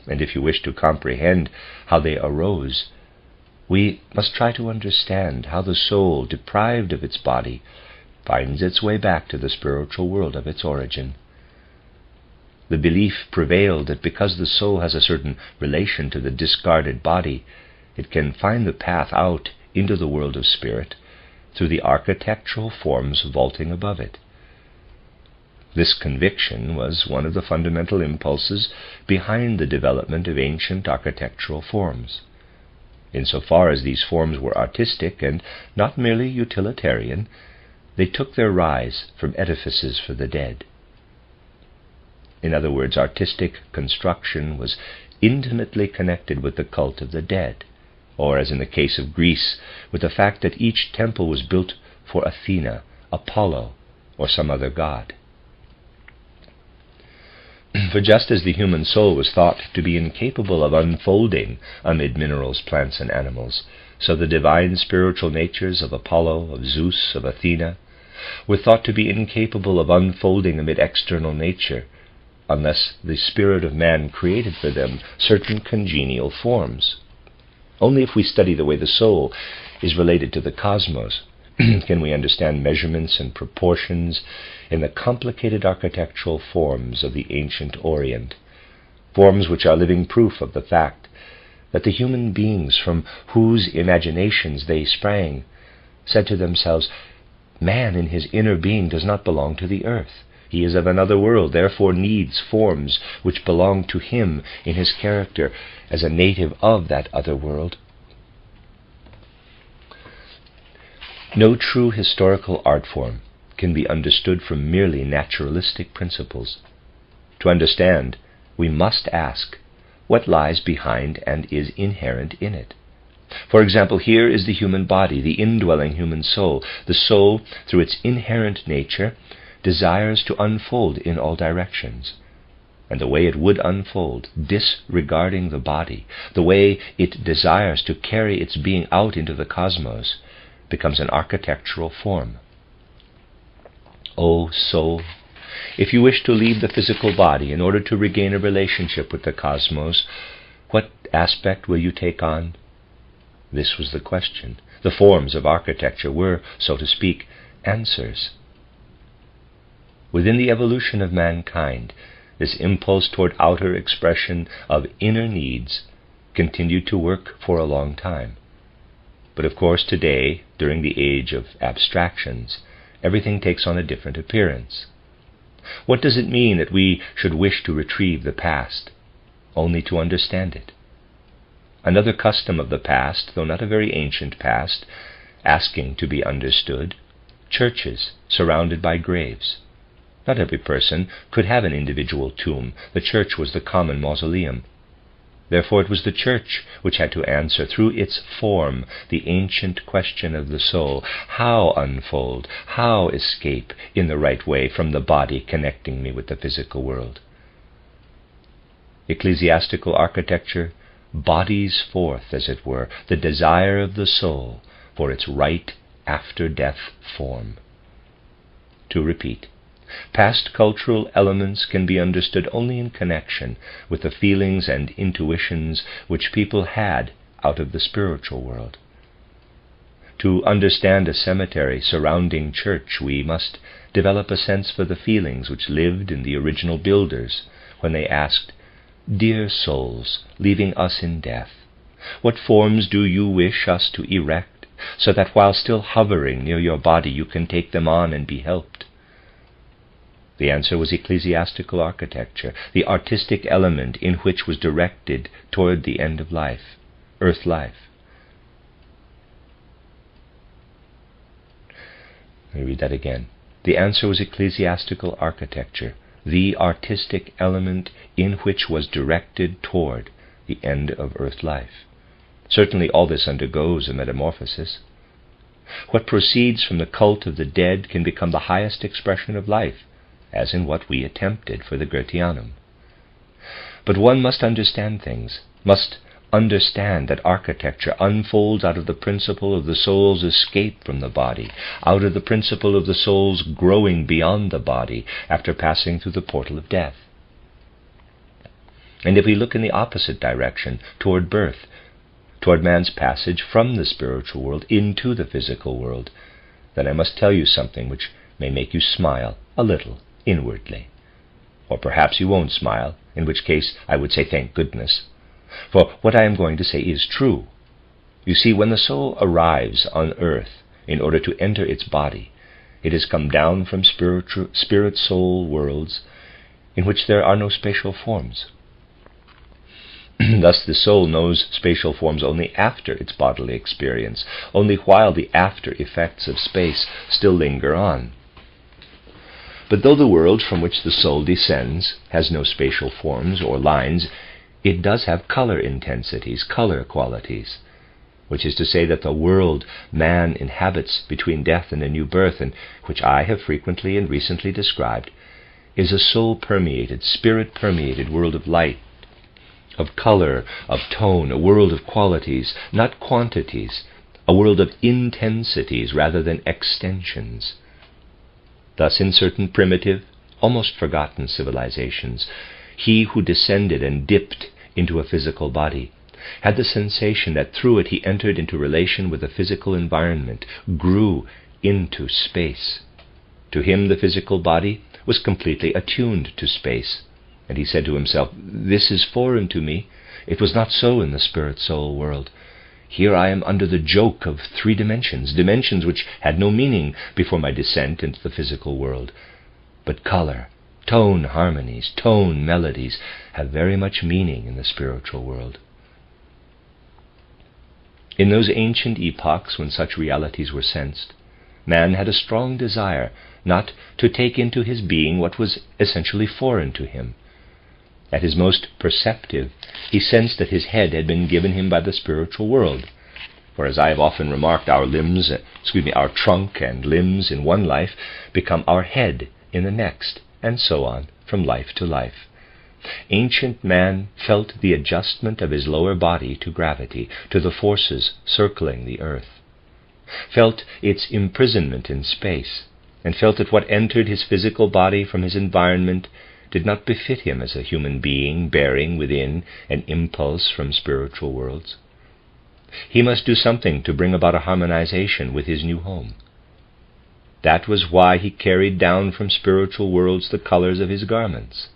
and if you wish to comprehend how they arose, we must try to understand how the soul, deprived of its body, finds its way back to the spiritual world of its origin. The belief prevailed that because the soul has a certain relation to the discarded body, it can find the path out into the world of spirit through the architectural forms vaulting above it. This conviction was one of the fundamental impulses behind the development of ancient architectural forms. Insofar as these forms were artistic and not merely utilitarian, they took their rise from edifices for the dead. In other words, artistic construction was intimately connected with the cult of the dead, or as in the case of Greece, with the fact that each temple was built for Athena, Apollo, or some other god. For just as the human soul was thought to be incapable of unfolding amid minerals, plants, and animals, so the divine spiritual natures of Apollo, of Zeus, of Athena, were thought to be incapable of unfolding amid external nature, unless the spirit of man created for them certain congenial forms. Only if we study the way the soul is related to the cosmos can we understand measurements and proportions in the complicated architectural forms of the ancient Orient, forms which are living proof of the fact that the human beings from whose imaginations they sprang said to themselves, "Man in his inner being does not belong to the earth. He is of another world, therefore needs forms which belong to him in his character as a native of that other world." No true historical art form can be understood from merely naturalistic principles. To understand, we must ask, what lies behind and is inherent in it? For example, here is the human body, the indwelling human soul. The soul, through its inherent nature, desires to unfold in all directions. And the way it would unfold, disregarding the body, the way it desires to carry its being out into the cosmos, becomes an architectural form. O soul, if you wish to leave the physical body in order to regain a relationship with the cosmos, what aspect will you take on? This was the question. The forms of architecture were, so to speak, answers. Within the evolution of mankind, this impulse toward outer expression of inner needs continued to work for a long time. But of course today, during the age of abstractions, everything takes on a different appearance. What does it mean that we should wish to retrieve the past, only to understand it? Another custom of the past, though not a very ancient past, asking to be understood, churches surrounded by graves. Not every person could have an individual tomb. The church was the common mausoleum. Therefore it was the church which had to answer through its form the ancient question of the soul: how unfold, how escape in the right way from the body connecting me with the physical world? Ecclesiastical architecture bodies forth, as it were, the desire of the soul for its right after-death form. To repeat, past cultural elements can be understood only in connection with the feelings and intuitions which people had out of the spiritual world. To understand a cemetery surrounding church, we must develop a sense for the feelings which lived in the original builders when they asked, "Dear souls, leaving us in death, what forms do you wish us to erect, so that while still hovering near your body you can take them on and be helped?" The answer was ecclesiastical architecture, the artistic element in which was directed toward the end of life, earth life. Let me read that again. The answer was ecclesiastical architecture, the artistic element in which was directed toward the end of earth life. Certainly all this undergoes a metamorphosis. What proceeds from the cult of the dead can become the highest expression of life, as in what we attempted for the Goetheanum. But one must understand things, must understand that architecture unfolds out of the principle of the soul's escape from the body, out of the principle of the soul's growing beyond the body after passing through the portal of death. And if we look in the opposite direction, toward birth, toward man's passage from the spiritual world into the physical world, then I must tell you something which may make you smile a little inwardly. Or perhaps you won't smile, in which case I would say thank goodness. For what I am going to say is true. You see, when the soul arrives on earth in order to enter its body, it has come down from spirit-soul worlds in which there are no spatial forms. Thus the soul knows spatial forms only after its bodily experience, only while the after effects of space still linger on. But though the world from which the soul descends has no spatial forms or lines, it does have color intensities, color qualities. which is to say that the world man inhabits between death and a new birth, and which I have frequently and recently described, is a soul-permeated, spirit-permeated world of light, of color, of tone, a world of qualities, not quantities, a world of intensities rather than extensions. Thus, in certain primitive, almost forgotten civilizations, he who descended and dipped into a physical body had the sensation that through it he entered into relation with the physical environment, grew into space. To him the physical body was completely attuned to space, and he said to himself, "This is foreign to me. It was not so in the spirit-soul world. Here I am under the joke of 3 dimensions, dimensions which had no meaning before my descent into the physical world. But color, tone harmonies, tone melodies have very much meaning in the spiritual world." In those ancient epochs when such realities were sensed, man had a strong desire not to take into his being what was essentially foreign to him. At his most perceptive, he sensed that his head had been given him by the spiritual world. For as I have often remarked, our trunk and limbs in one life become our head in the next, and so on, from life to life. Ancient man felt the adjustment of his lower body to gravity, to the forces circling the earth, felt its imprisonment in space, and felt that what entered his physical body from his environment did not befit him as a human being bearing within an impulse from spiritual worlds. He must do something to bring about a harmonization with his new home. That was why he carried down from spiritual worlds the colors of his garments.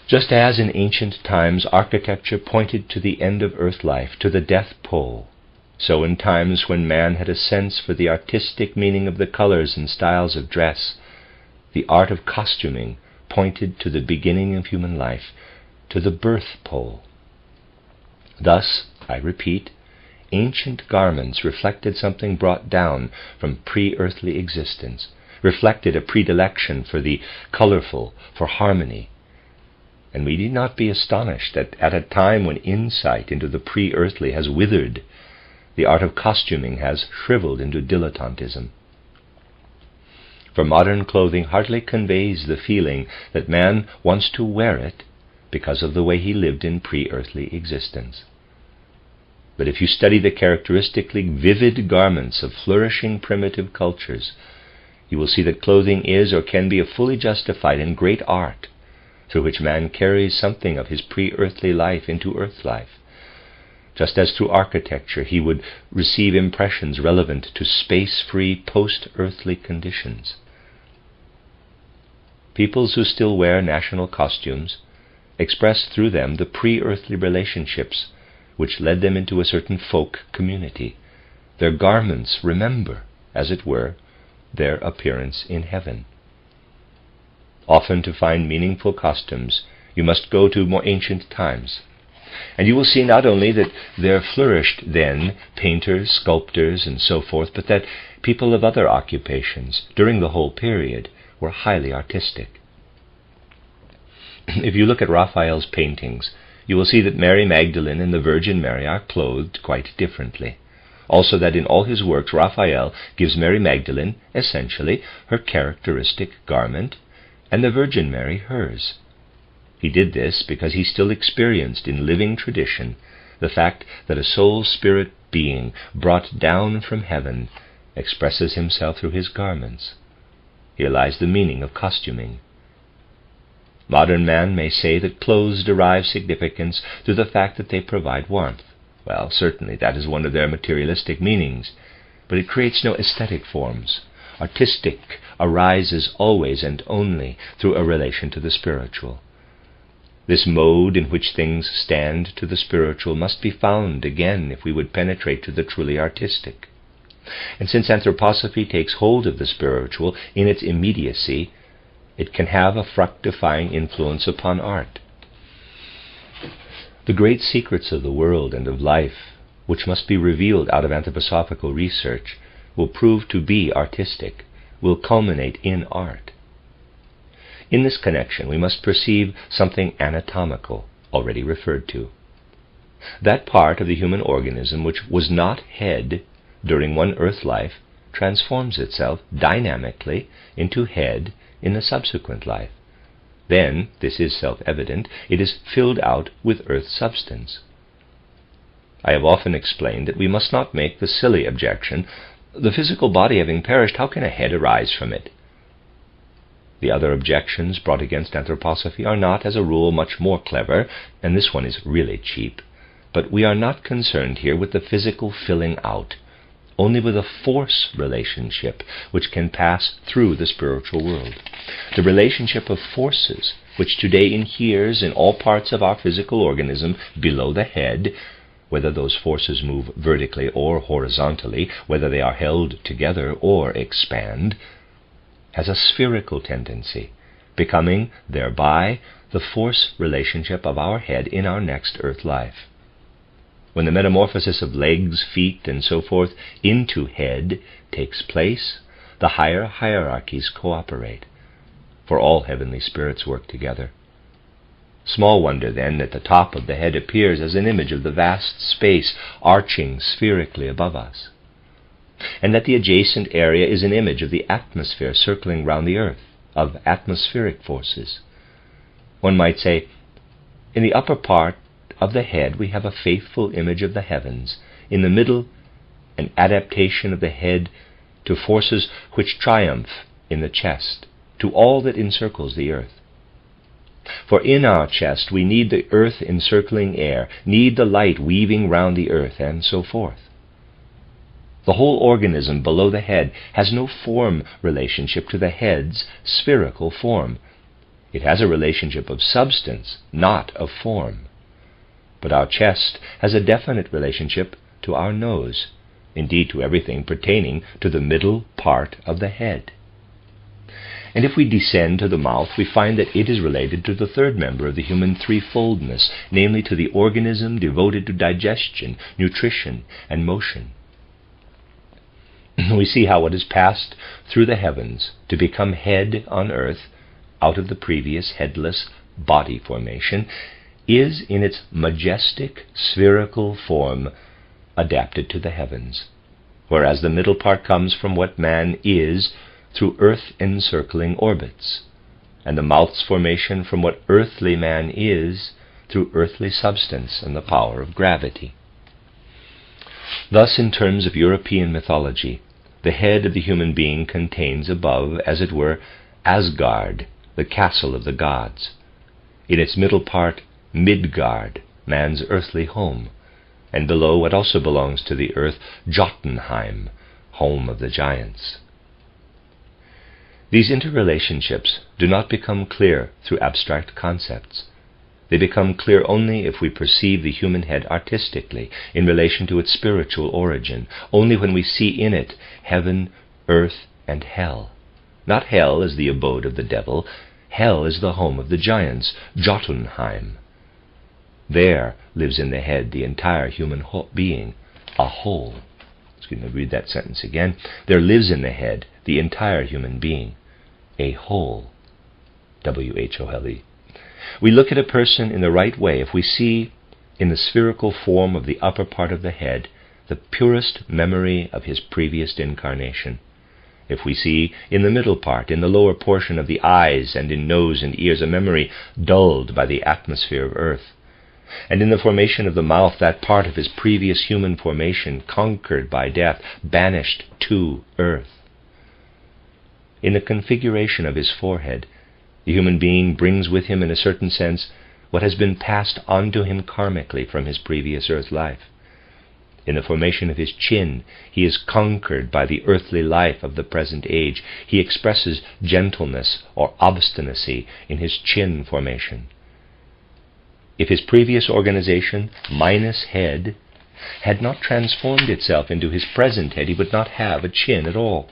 Just as in ancient times architecture pointed to the end of earth life, to the death pole, so in times when man had a sense for the artistic meaning of the colors and styles of dress, the art of costuming pointed to the beginning of human life, to the birth pole. Thus, I repeat, ancient garments reflected something brought down from pre-earthly existence, reflected a predilection for the colorful, for harmony. And we need not be astonished that at a time when insight into the pre-earthly has withered, the art of costuming has shriveled into dilettantism. For modern clothing hardly conveys the feeling that man wants to wear it because of the way he lived in pre-earthly existence. But if you study the characteristically vivid garments of flourishing primitive cultures, you will see that clothing is or can be a fully justified and great art through which man carries something of his pre-earthly life into earth life, just as through architecture he would receive impressions relevant to space-free post-earthly conditions. Peoples who still wear national costumes express through them the pre-earthly relationships which led them into a certain folk community. Their garments remember, as it were, their appearance in heaven. Often to find meaningful costumes, you must go to more ancient times, and you will see not only that there flourished then painters, sculptors, and so forth, but that people of other occupations during the whole period were highly artistic. If you look at Raphael's paintings, you will see that Mary Magdalene and the Virgin Mary are clothed quite differently. Also that in all his works Raphael gives Mary Magdalene, essentially, her characteristic garment, and the Virgin Mary hers. He did this because he still experienced in living tradition the fact that a soul-spirit being brought down from heaven expresses himself through his garments. Here lies the meaning of costuming. Modern man may say that clothes derive significance through the fact that they provide warmth. Well, certainly that is one of their materialistic meanings, but it creates no aesthetic forms. Artistic arises always and only through a relation to the spiritual. This mode in which things stand to the spiritual must be found again if we would penetrate to the truly artistic. And since anthroposophy takes hold of the spiritual in its immediacy, it can have a fructifying influence upon art. The great secrets of the world and of life, which must be revealed out of anthroposophical research, will prove to be artistic, will culminate in art. In this connection, we must perceive something anatomical, already referred to. That part of the human organism which was not head during one earth life transforms itself dynamically into head in the subsequent life. Then, this is self-evident, it is filled out with earth substance. I have often explained that we must not make the silly objection, the physical body having perished, how can a head arise from it? The other objections brought against anthroposophy are not, as a rule, much more clever, and this one is really cheap. But we are not concerned here with the physical filling out, only with a force relationship which can pass through the spiritual world. The relationship of forces which today inheres in all parts of our physical organism below the head, whether those forces move vertically or horizontally, whether they are held together or expand, has a spherical tendency, becoming thereby the force relationship of our head in our next earth life. When the metamorphosis of legs, feet, and so forth into head takes place, the higher hierarchies cooperate, for all heavenly spirits work together. Small wonder, then, that the top of the head appears as an image of the vast space arching spherically above us, and that the adjacent area is an image of the atmosphere circling round the earth, of atmospheric forces. One might say, in the upper part of the head we have a faithful image of the heavens, in the middle an adaptation of the head to forces which triumph in the chest, to all that encircles the earth. For in our chest we need the earth encircling air, need the light weaving round the earth, and so forth. The whole organism below the head has no form relationship to the head's spherical form. It has a relationship of substance, not of form. But our chest has a definite relationship to our nose, indeed to everything pertaining to the middle part of the head. And if we descend to the mouth, we find that it is related to the third member of the human threefoldness, namely to the organism devoted to digestion, nutrition, and motion. We see how it has passed through the heavens to become head on earth out of the previous headless body formation, is in its majestic spherical form adapted to the heavens, whereas the middle part comes from what man is through earth-encircling orbits, and the mouth's formation from what earthly man is through earthly substance and the power of gravity. Thus, in terms of European mythology, the head of the human being contains above, as it were, Asgard, the castle of the gods. In its middle part, Midgard, man's earthly home, and below what also belongs to the earth, Jotunheim, home of the giants. These interrelationships do not become clear through abstract concepts. They become clear only if we perceive the human head artistically in relation to its spiritual origin, only when we see in it heaven, earth, and hell. Not hell as the abode of the devil, hell is the home of the giants, Jotunheim. There lives in the head the entire human being, a whole. Excuse me, read that sentence again. There lives in the head the entire human being, a whole. W-H-O-L-E. We look at a person in the right way if we see in the spherical form of the upper part of the head the purest memory of his previous incarnation. If we see in the middle part, in the lower portion of the eyes and in nose and ears, a memory dulled by the atmosphere of earth, and in the formation of the mouth, that part of his previous human formation conquered by death, banished to earth. In the configuration of his forehead, the human being brings with him, in a certain sense, what has been passed on to him karmically from his previous earth life. In the formation of his chin, he is conquered by the earthly life of the present age. He expresses gentleness or obstinacy in his chin formation. If his previous organization, minus head, had not transformed itself into his present head, he would not have a chin at all.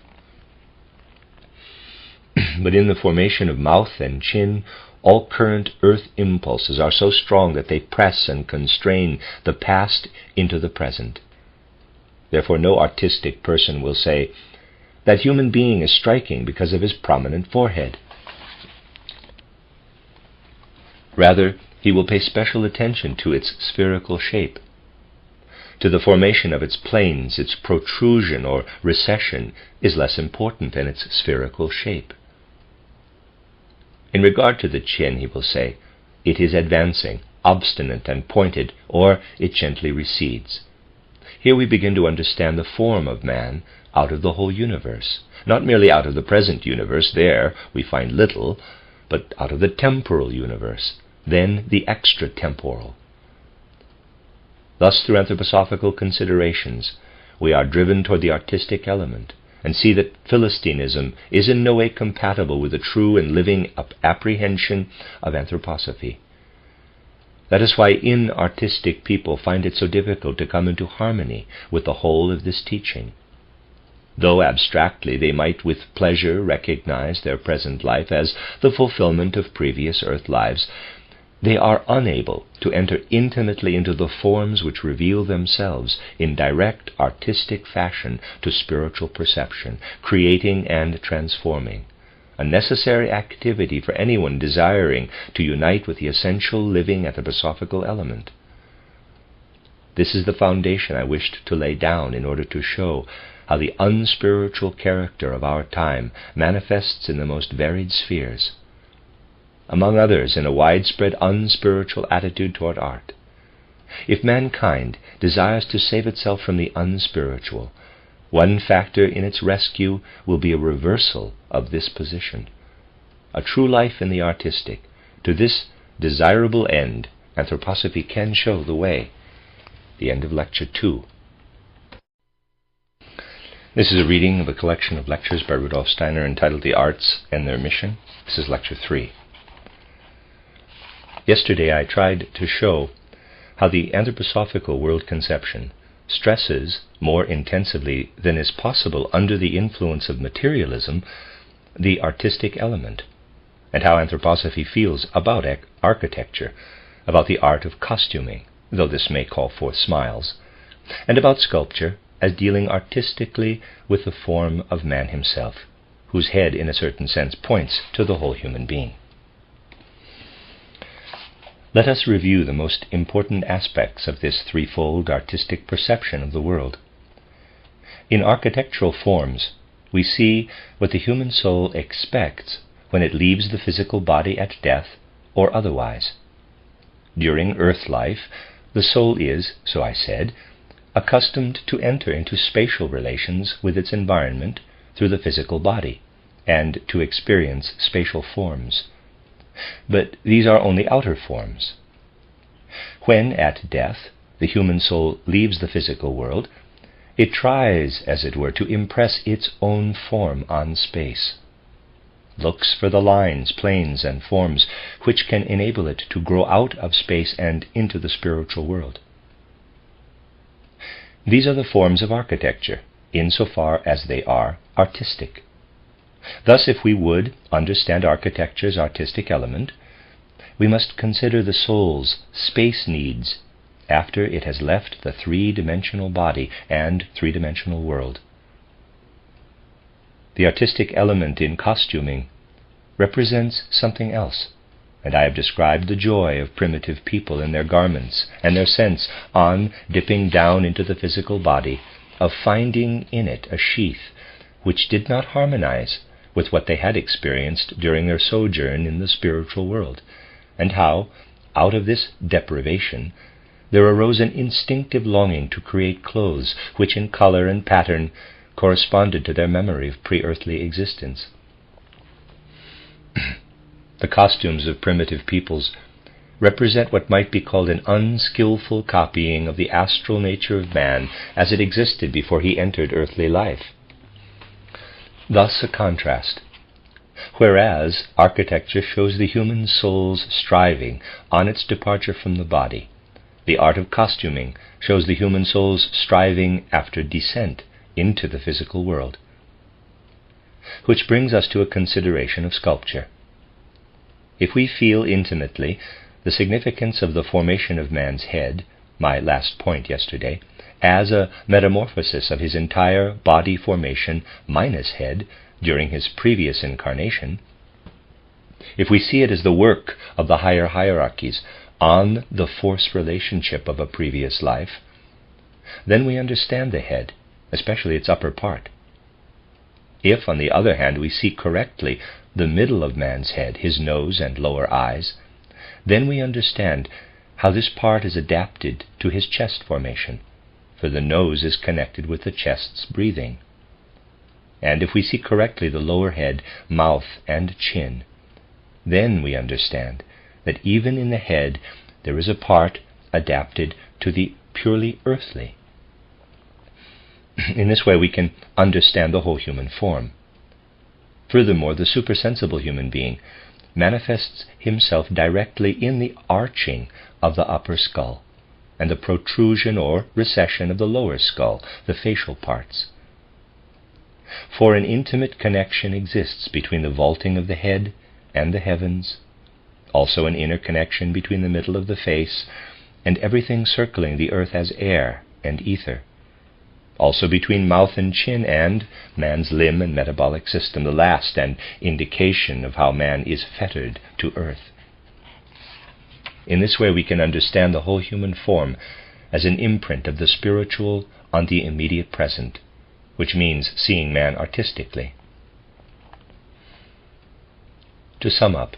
But in the formation of mouth and chin, all current earth impulses are so strong that they press and constrain the past into the present. Therefore no artistic person will say, that human being is striking because of his prominent forehead. Rather, he will pay special attention to its spherical shape. To the formation of its planes, its protrusion or recession is less important than its spherical shape. In regard to the chin, he will say, it is advancing, obstinate and pointed, or it gently recedes. Here we begin to understand the form of man out of the whole universe, not merely out of the present universe, there we find little, but out of the temporal universe, then the extra-temporal. Thus, through anthroposophical considerations, we are driven toward the artistic element, and see that Philistinism is in no way compatible with the true and living apprehension of anthroposophy. That is why inartistic people find it so difficult to come into harmony with the whole of this teaching. Though abstractly they might with pleasure recognize their present life as the fulfillment of previous earth lives, they are unable to enter intimately into the forms which reveal themselves in direct artistic fashion to spiritual perception, creating and transforming, a necessary activity for anyone desiring to unite with the essential living anthroposophical element. This is the foundation I wished to lay down in order to show how the unspiritual character of our time manifests in the most varied spheres, among others in a widespread unspiritual attitude toward art. If mankind desires to save itself from the unspiritual, one factor in its rescue will be a reversal of this position. A true life in the artistic. To this desirable end, anthroposophy can show the way. The end of Lecture 2. This is a reading of a collection of lectures by Rudolf Steiner entitled The Arts and Their Mission. This is Lecture 3. Yesterday I tried to show how the anthroposophical world conception stresses more intensively than is possible under the influence of materialism the artistic element, and how anthroposophy feels about architecture, about the art of costuming, though this may call forth smiles, and about sculpture as dealing artistically with the form of man himself, whose head in a certain sense points to the whole human being. Let us review the most important aspects of this threefold artistic perception of the world. In architectural forms, we see what the human soul expects when it leaves the physical body at death or otherwise. During earth life, the soul is, so I said, accustomed to enter into spatial relations with its environment through the physical body, and to experience spatial forms. But these are only outer forms. When, at death, the human soul leaves the physical world, it tries, as it were, to impress its own form on space, looks for the lines, planes, and forms which can enable it to grow out of space and into the spiritual world. These are the forms of architecture, insofar as they are artistic. Thus, if we would understand architecture's artistic element, we must consider the soul's space needs after it has left the three-dimensional body and three-dimensional world. The artistic element in costuming represents something else, and I have described the joy of primitive people in their garments and their sense, on dipping down into the physical body, of finding in it a sheath which did not harmonize with what they had experienced during their sojourn in the spiritual world, and how, out of this deprivation, there arose an instinctive longing to create clothes which in color and pattern corresponded to their memory of pre-earthly existence. The costumes of primitive peoples represent what might be called an unskillful copying of the astral nature of man as it existed before he entered earthly life. Thus a contrast. Whereas architecture shows the human soul's striving on its departure from the body, the art of costuming shows the human soul's striving after descent into the physical world. Which brings us to a consideration of sculpture. If we feel intimately the significance of the formation of man's head, my last point yesterday, as a metamorphosis of his entire body formation minus head during his previous incarnation, if we see it as the work of the higher hierarchies, on the force relationship of a previous life, then we understand the head, especially its upper part. If, on the other hand, we see correctly the middle of man's head, his nose and lower eyes, then we understand how this part is adapted to his chest formation, for the nose is connected with the chest's breathing. And if we see correctly the lower head, mouth, and chin, then we understand that even in the head there is a part adapted to the purely earthly. In this way we can understand the whole human form. Furthermore, the supersensible human being manifests himself directly in the arching of the upper skull and the protrusion or recession of the lower skull, the facial parts. For an intimate connection exists between the vaulting of the head and the heavens, also an inner connection between the middle of the face and everything circling the earth as air and ether, also between mouth and chin and man's limb and metabolic system, the last an indication of how man is fettered to earth. In this way we can understand the whole human form as an imprint of the spiritual on the immediate present, which means seeing man artistically. To sum up,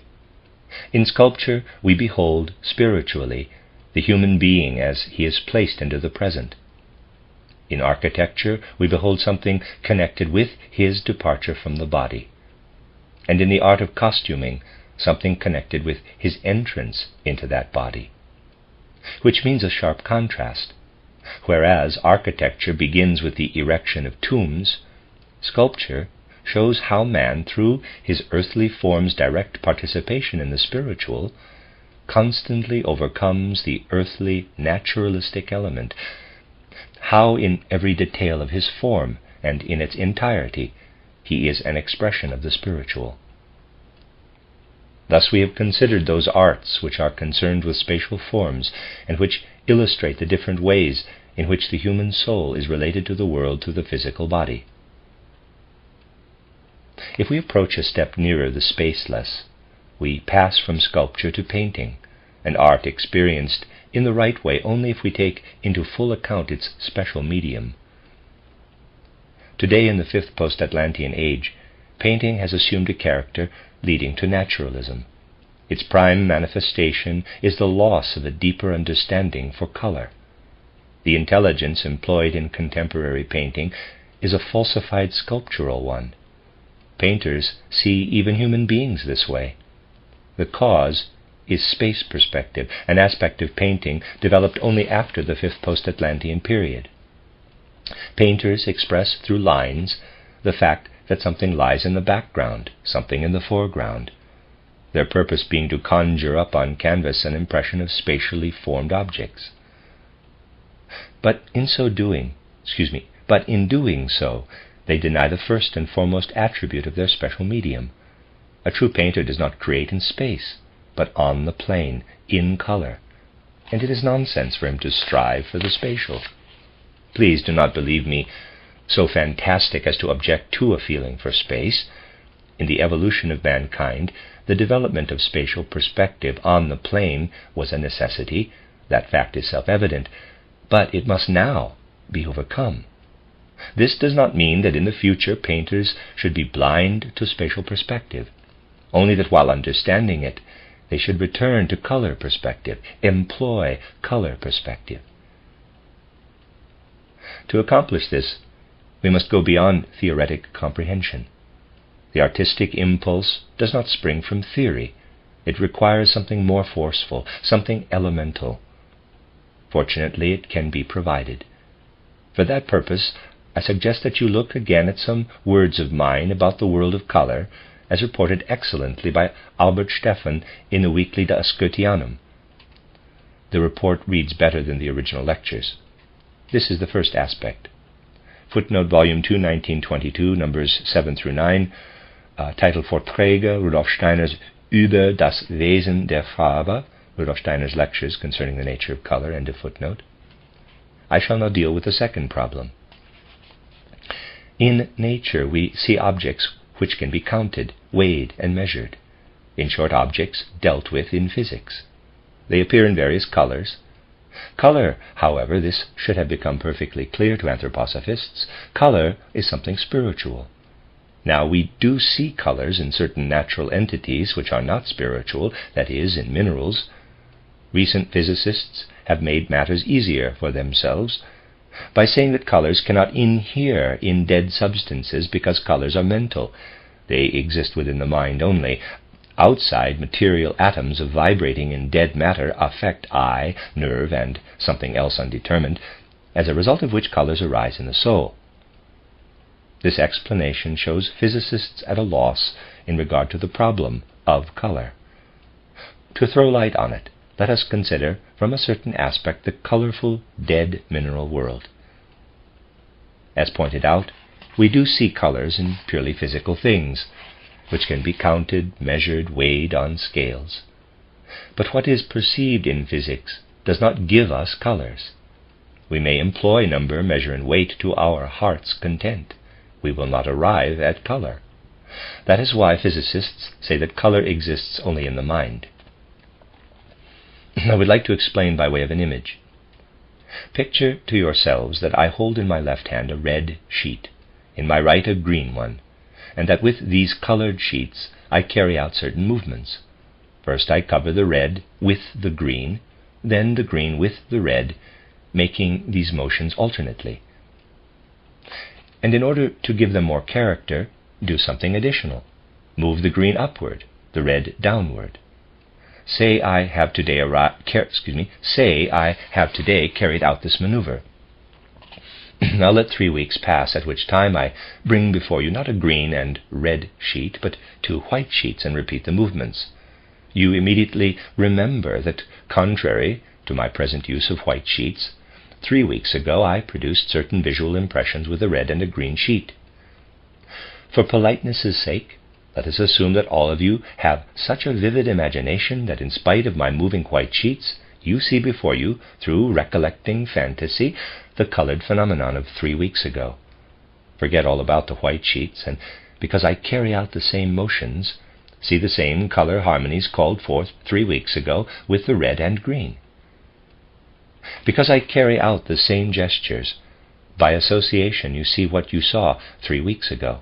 in sculpture we behold spiritually the human being as he is placed into the present. In architecture we behold something connected with his departure from the body, and in the art of costuming something connected with his entrance into that body, which means a sharp contrast. Whereas architecture begins with the erection of tombs, sculpture shows how man, through his earthly form's direct participation in the spiritual, constantly overcomes the earthly naturalistic element, how in every detail of his form and in its entirety he is an expression of the spiritual. Thus we have considered those arts which are concerned with spatial forms and which illustrate the different ways in which the human soul is related to the world through the physical body. If we approach a step nearer the spaceless, we pass from sculpture to painting, an art experienced in the right way only if we take into full account its special medium. Today, in the fifth post-Atlantean age, painting has assumed a character leading to naturalism. Its prime manifestation is the loss of a deeper understanding for color. The intelligence employed in contemporary painting is a falsified sculptural one. Painters see even human beings this way. The cause is space perspective, an aspect of painting developed only after the fifth post-Atlantean period. Painters express through lines the fact that something lies in the background, something in the foreground, their purpose being to conjure up on canvas an impression of spatially formed objects. But in doing so, they deny the first and foremost attribute of their special medium. A true painter does not create in space, but on the plane, in color, and it is nonsense for him to strive for the spatial. Please do not believe me so fantastic as to object to a feeling for space. In the evolution of mankind, the development of spatial perspective on the plane was a necessity. That fact is self-evident, but it must now be overcome. This does not mean that in the future painters should be blind to spatial perspective, only that while understanding it, they should return to color perspective, employ color perspective. To accomplish this, we must go beyond theoretic comprehension. The artistic impulse does not spring from theory. It requires something more forceful, something elemental. Fortunately, it can be provided. For that purpose, I suggest that you look again at some words of mine about the world of color, as reported excellently by Albert Stephan in the weekly Das Goetheanum. The report reads better than the original lectures. This is the first aspect. Footnote Volume 2, 1922, numbers 7 through 9, title Vorträge Rudolf Steiners über das Wesen der Farbe, Rudolf Steiner's lectures concerning the nature of color, end of footnote. I shall now deal with the second problem. In nature we see objects which can be counted, weighed, and measured. In short, objects dealt with in physics. They appear in various colors. Color, however, this should have become perfectly clear to anthroposophists, color is something spiritual. Now, we do see colors in certain natural entities which are not spiritual, that is, in minerals. Recent physicists have made matters easier for themselves by saying that colors cannot inhere in dead substances because colors are mental. They exist within the mind only. Outside material atoms of vibrating in dead matter affect eye, nerve, and something else undetermined, as a result of which colors arise in the soul. This explanation shows physicists at a loss in regard to the problem of color. To throw light on it, let us consider from a certain aspect the colorful, dead mineral world. As pointed out, we do see colors in purely physical things, which can be counted, measured, weighed on scales. But what is perceived in physics does not give us colors. We may employ number, measure, and weight to our heart's content. We will not arrive at color. That is why physicists say that color exists only in the mind. I would like to explain by way of an image. Picture to yourselves that I hold in my left hand a red sheet, in my right a green one, and that with these colored sheets I carry out certain movements. First I cover the red with the green, then the green with the red, making these motions alternately. And in order to give them more character, do something additional. Move the green upward, the red downward. Say I have today carried out this maneuver. Now let 3 weeks pass, at which time I bring before you not a green and red sheet, but 2 white sheets, and repeat the movements. You immediately remember that, contrary to my present use of white sheets, 3 weeks ago I produced certain visual impressions with a red and a green sheet. For politeness' sake, let us assume that all of you have such a vivid imagination that in spite of my moving white sheets, you see before you, through recollecting fantasy, the colored phenomenon of 3 weeks ago. Forget all about the white sheets, and because I carry out the same motions, see the same color harmonies called forth 3 weeks ago with the red and green. Because I carry out the same gestures, by association you see what you saw 3 weeks ago.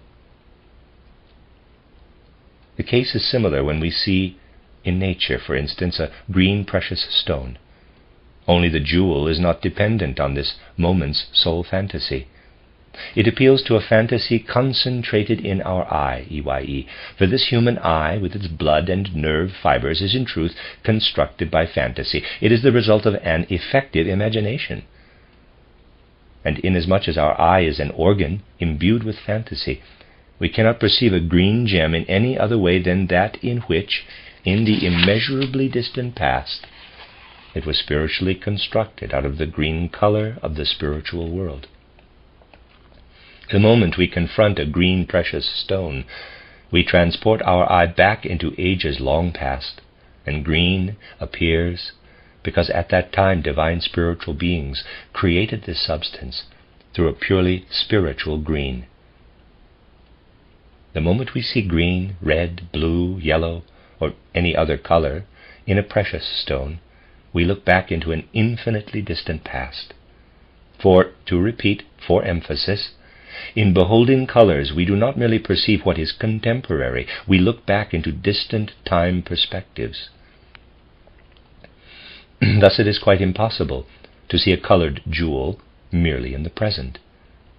The case is similar when we see in nature, for instance, a green precious stone. Only the jewel is not dependent on this moment's soul fantasy. It appeals to a fantasy concentrated in our eye, EYE, for this human eye, with its blood and nerve fibers, is in truth constructed by fantasy. It is the result of an effective imagination. And inasmuch as our eye is an organ imbued with fantasy, we cannot perceive a green gem in any other way than that in which, in the immeasurably distant past, it was spiritually constructed out of the green color of the spiritual world. The moment we confront a green precious stone, we transport our eye back into ages long past, and green appears because at that time divine spiritual beings created this substance through a purely spiritual green. The moment we see green, red, blue, yellow, or any other color in a precious stone, we look back into an infinitely distant past. For, to repeat, for emphasis, in beholding colors we do not merely perceive what is contemporary, we look back into distant time perspectives. Thus it is quite impossible to see a colored jewel merely in the present,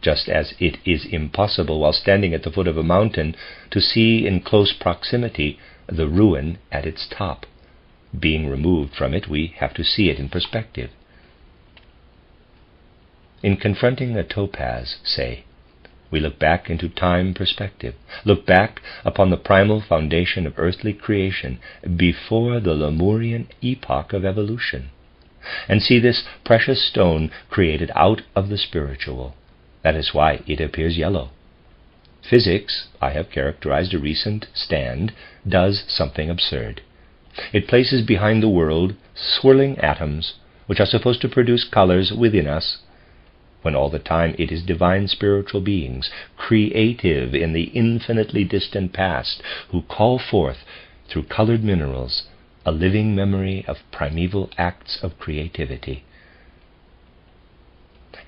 just as it is impossible while standing at the foot of a mountain to see in close proximity the ruin at its top. Being removed from it, we have to see it in perspective. In confronting a topaz, say, we look back into time perspective, look back upon the primal foundation of earthly creation before the Lemurian epoch of evolution, and see this precious stone created out of the spiritual. That is why it appears yellow. Physics, I have characterized a recent stand, does something absurd. It places behind the world swirling atoms which are supposed to produce colors within us, when all the time it is divine spiritual beings, creative in the infinitely distant past, who call forth, through colored minerals, a living memory of primeval acts of creativity.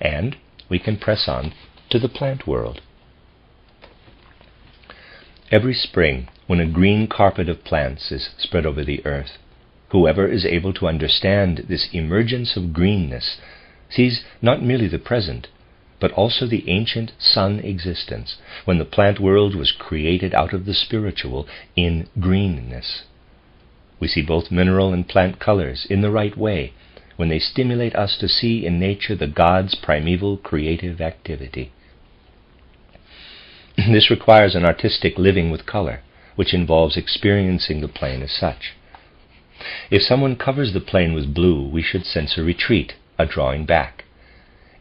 And we can press on to the plant world. Every spring, when a green carpet of plants is spread over the earth, whoever is able to understand this emergence of greenness sees not merely the present, but also the ancient sun existence, when the plant world was created out of the spiritual in greenness. We see both mineral and plant colors in the right way, when they stimulate us to see in nature the God's primeval creative activity. This requires an artistic living with color, which involves experiencing the plane as such. If someone covers the plane with blue, we should sense a retreat, a drawing back.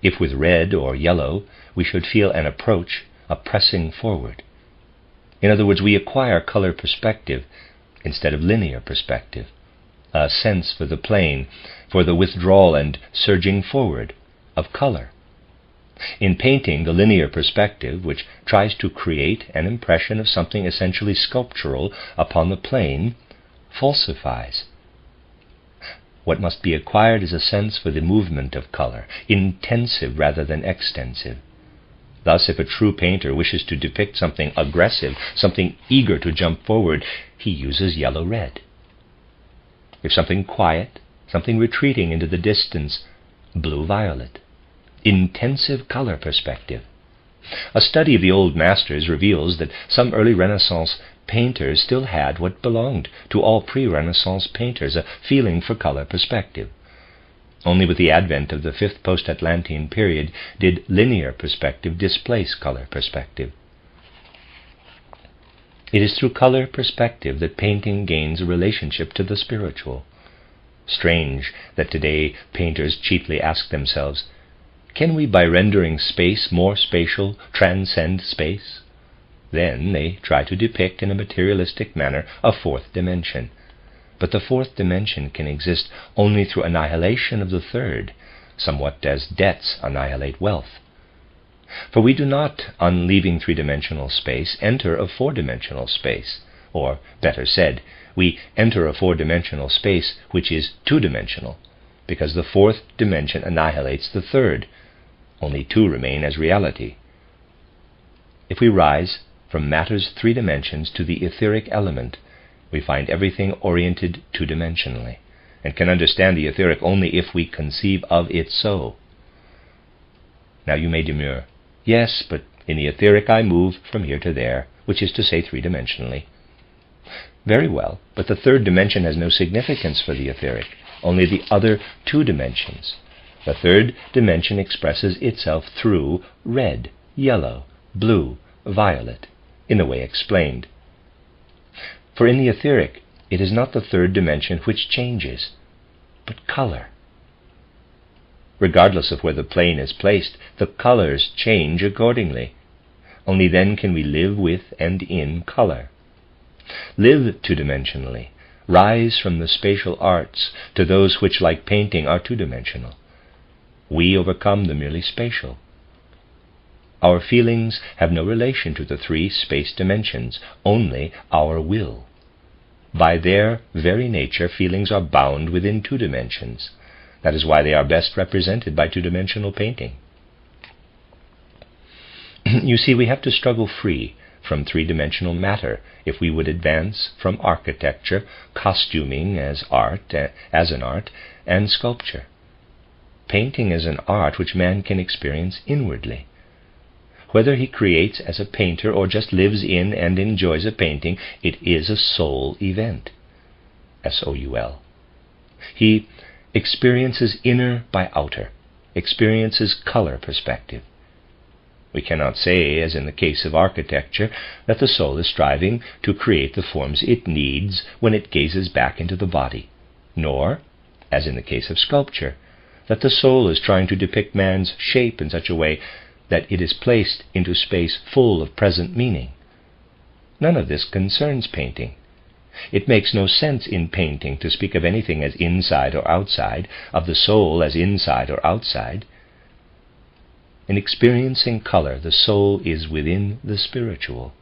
If with red or yellow, we should feel an approach, a pressing forward. In other words, we acquire color perspective instead of linear perspective, a sense for the plane, for the withdrawal and surging forward of color. In painting, the linear perspective, which tries to create an impression of something essentially sculptural upon the plane, falsifies. What must be acquired is a sense for the movement of color, intensive rather than extensive. Thus, if a true painter wishes to depict something aggressive, something eager to jump forward, he uses yellow-red. If something quiet, something retreating into the distance, blue-violet. Intensive color perspective. A study of the old masters reveals that some early Renaissance painters still had what belonged to all pre-Renaissance painters, a feeling for color perspective. Only with the advent of the fifth post-Atlantean period did linear perspective displace color perspective. It is through color perspective that painting gains a relationship to the spiritual. Strange that today painters chiefly ask themselves, can we, by rendering space more spatial, transcend space? Then they try to depict in a materialistic manner a fourth dimension. But the fourth dimension can exist only through annihilation of the third, somewhat as debts annihilate wealth. For we do not, on leaving three-dimensional space, enter a four-dimensional space, or, better said, we enter a four-dimensional space which is two-dimensional, because the fourth dimension annihilates the third. Only two remain as reality. If we rise from matter's three dimensions to the etheric element, we find everything oriented two-dimensionally, and can understand the etheric only if we conceive of it so. Now you may demur, yes, but in the etheric I move from here to there, which is to say three-dimensionally. Very well, but the third dimension has no significance for the etheric, only the other two dimensions. The third dimension expresses itself through red, yellow, blue, violet, in the way explained. For in the etheric, it is not the third dimension which changes, but color. Regardless of where the plane is placed, the colors change accordingly. Only then can we live with and in color. Live two-dimensionally, rise from the spatial arts to those which, like painting, are two-dimensional. We overcome the merely spatial. Our feelings have no relation to the three space dimensions, only our will. By their very nature, feelings are bound within two dimensions. That is why they are best represented by two-dimensional painting. You see, we have to struggle free from three-dimensional matter if we would advance from architecture, costuming as an art, and sculpture. Painting is an art which man can experience inwardly. Whether he creates as a painter or just lives in and enjoys a painting, it is a soul event. S-O-U-L. He experiences inner by outer, experiences color perspective. We cannot say, as in the case of architecture, that the soul is striving to create the forms it needs when it gazes back into the body, nor, as in the case of sculpture, that the soul is trying to depict man's shape in such a way that it is placed into space full of present meaning. None of this concerns painting. It makes no sense in painting to speak of anything as inside or outside, of the soul as inside or outside. In experiencing color, the soul is within the spiritual.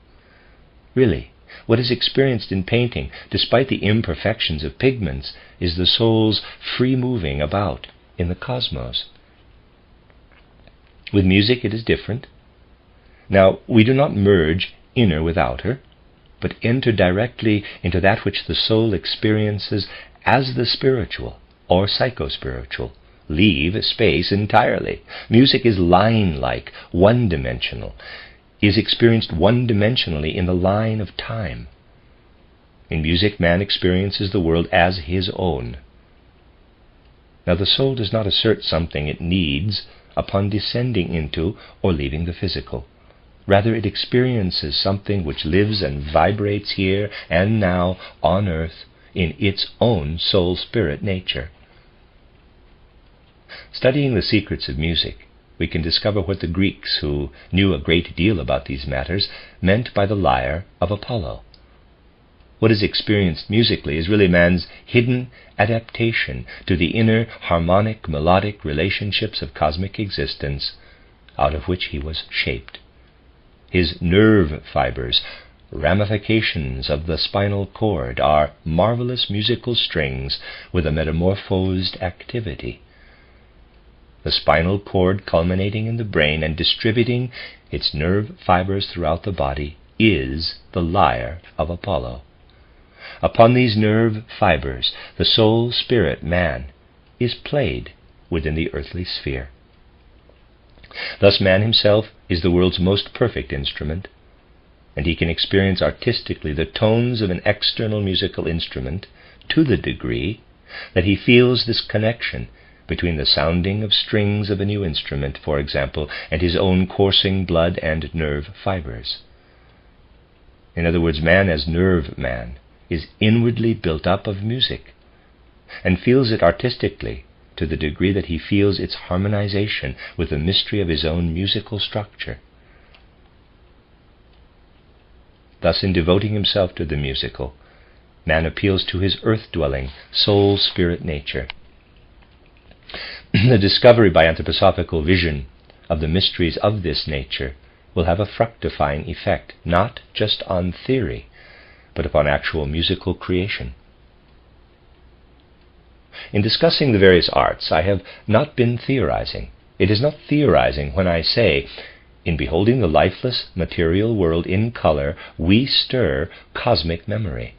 Really, What is experienced in painting, despite the imperfections of pigments, is the soul's free moving about in the cosmos. With music it is different. Now, we do not merge inner with outer, but enter directly into that which the soul experiences as the spiritual or psychospiritual. Leave space entirely. Music is line-like, one-dimensional, is experienced one-dimensionally in the line of time. In music, man experiences the world as his own. Now, the soul does not assert something it needs upon descending into or leaving the physical. Rather, it experiences something which lives and vibrates here and now on earth in its own soul-spirit nature. Studying the secrets of music, we can discover what the Greeks, who knew a great deal about these matters, meant by the lyre of Apollo. What is experienced musically is really man's hidden adaptation to the inner harmonic, melodic relationships of cosmic existence out of which he was shaped. His nerve fibers, ramifications of the spinal cord, are marvelous musical strings with a metamorphosed activity. The spinal cord culminating in the brain and distributing its nerve fibers throughout the body is the lyre of Apollo. Upon these nerve fibers, the soul, spirit, man, is played within the earthly sphere. Thus man himself is the world's most perfect instrument, and he can experience artistically the tones of an external musical instrument to the degree that he feels this connection between the sounding of strings of a new instrument, for example, and his own coursing blood and nerve fibers. In other words, man as nerve man is inwardly built up of music, and feels it artistically to the degree that he feels its harmonization with the mystery of his own musical structure. Thus, in devoting himself to the musical, man appeals to his earth-dwelling, soul-spirit nature. The discovery by anthroposophical vision of the mysteries of this nature will have a fructifying effect, not just on theory, but upon actual musical creation. In discussing the various arts, I have not been theorizing. It is not theorizing when I say, in beholding the lifeless material world in color, we stir cosmic memory.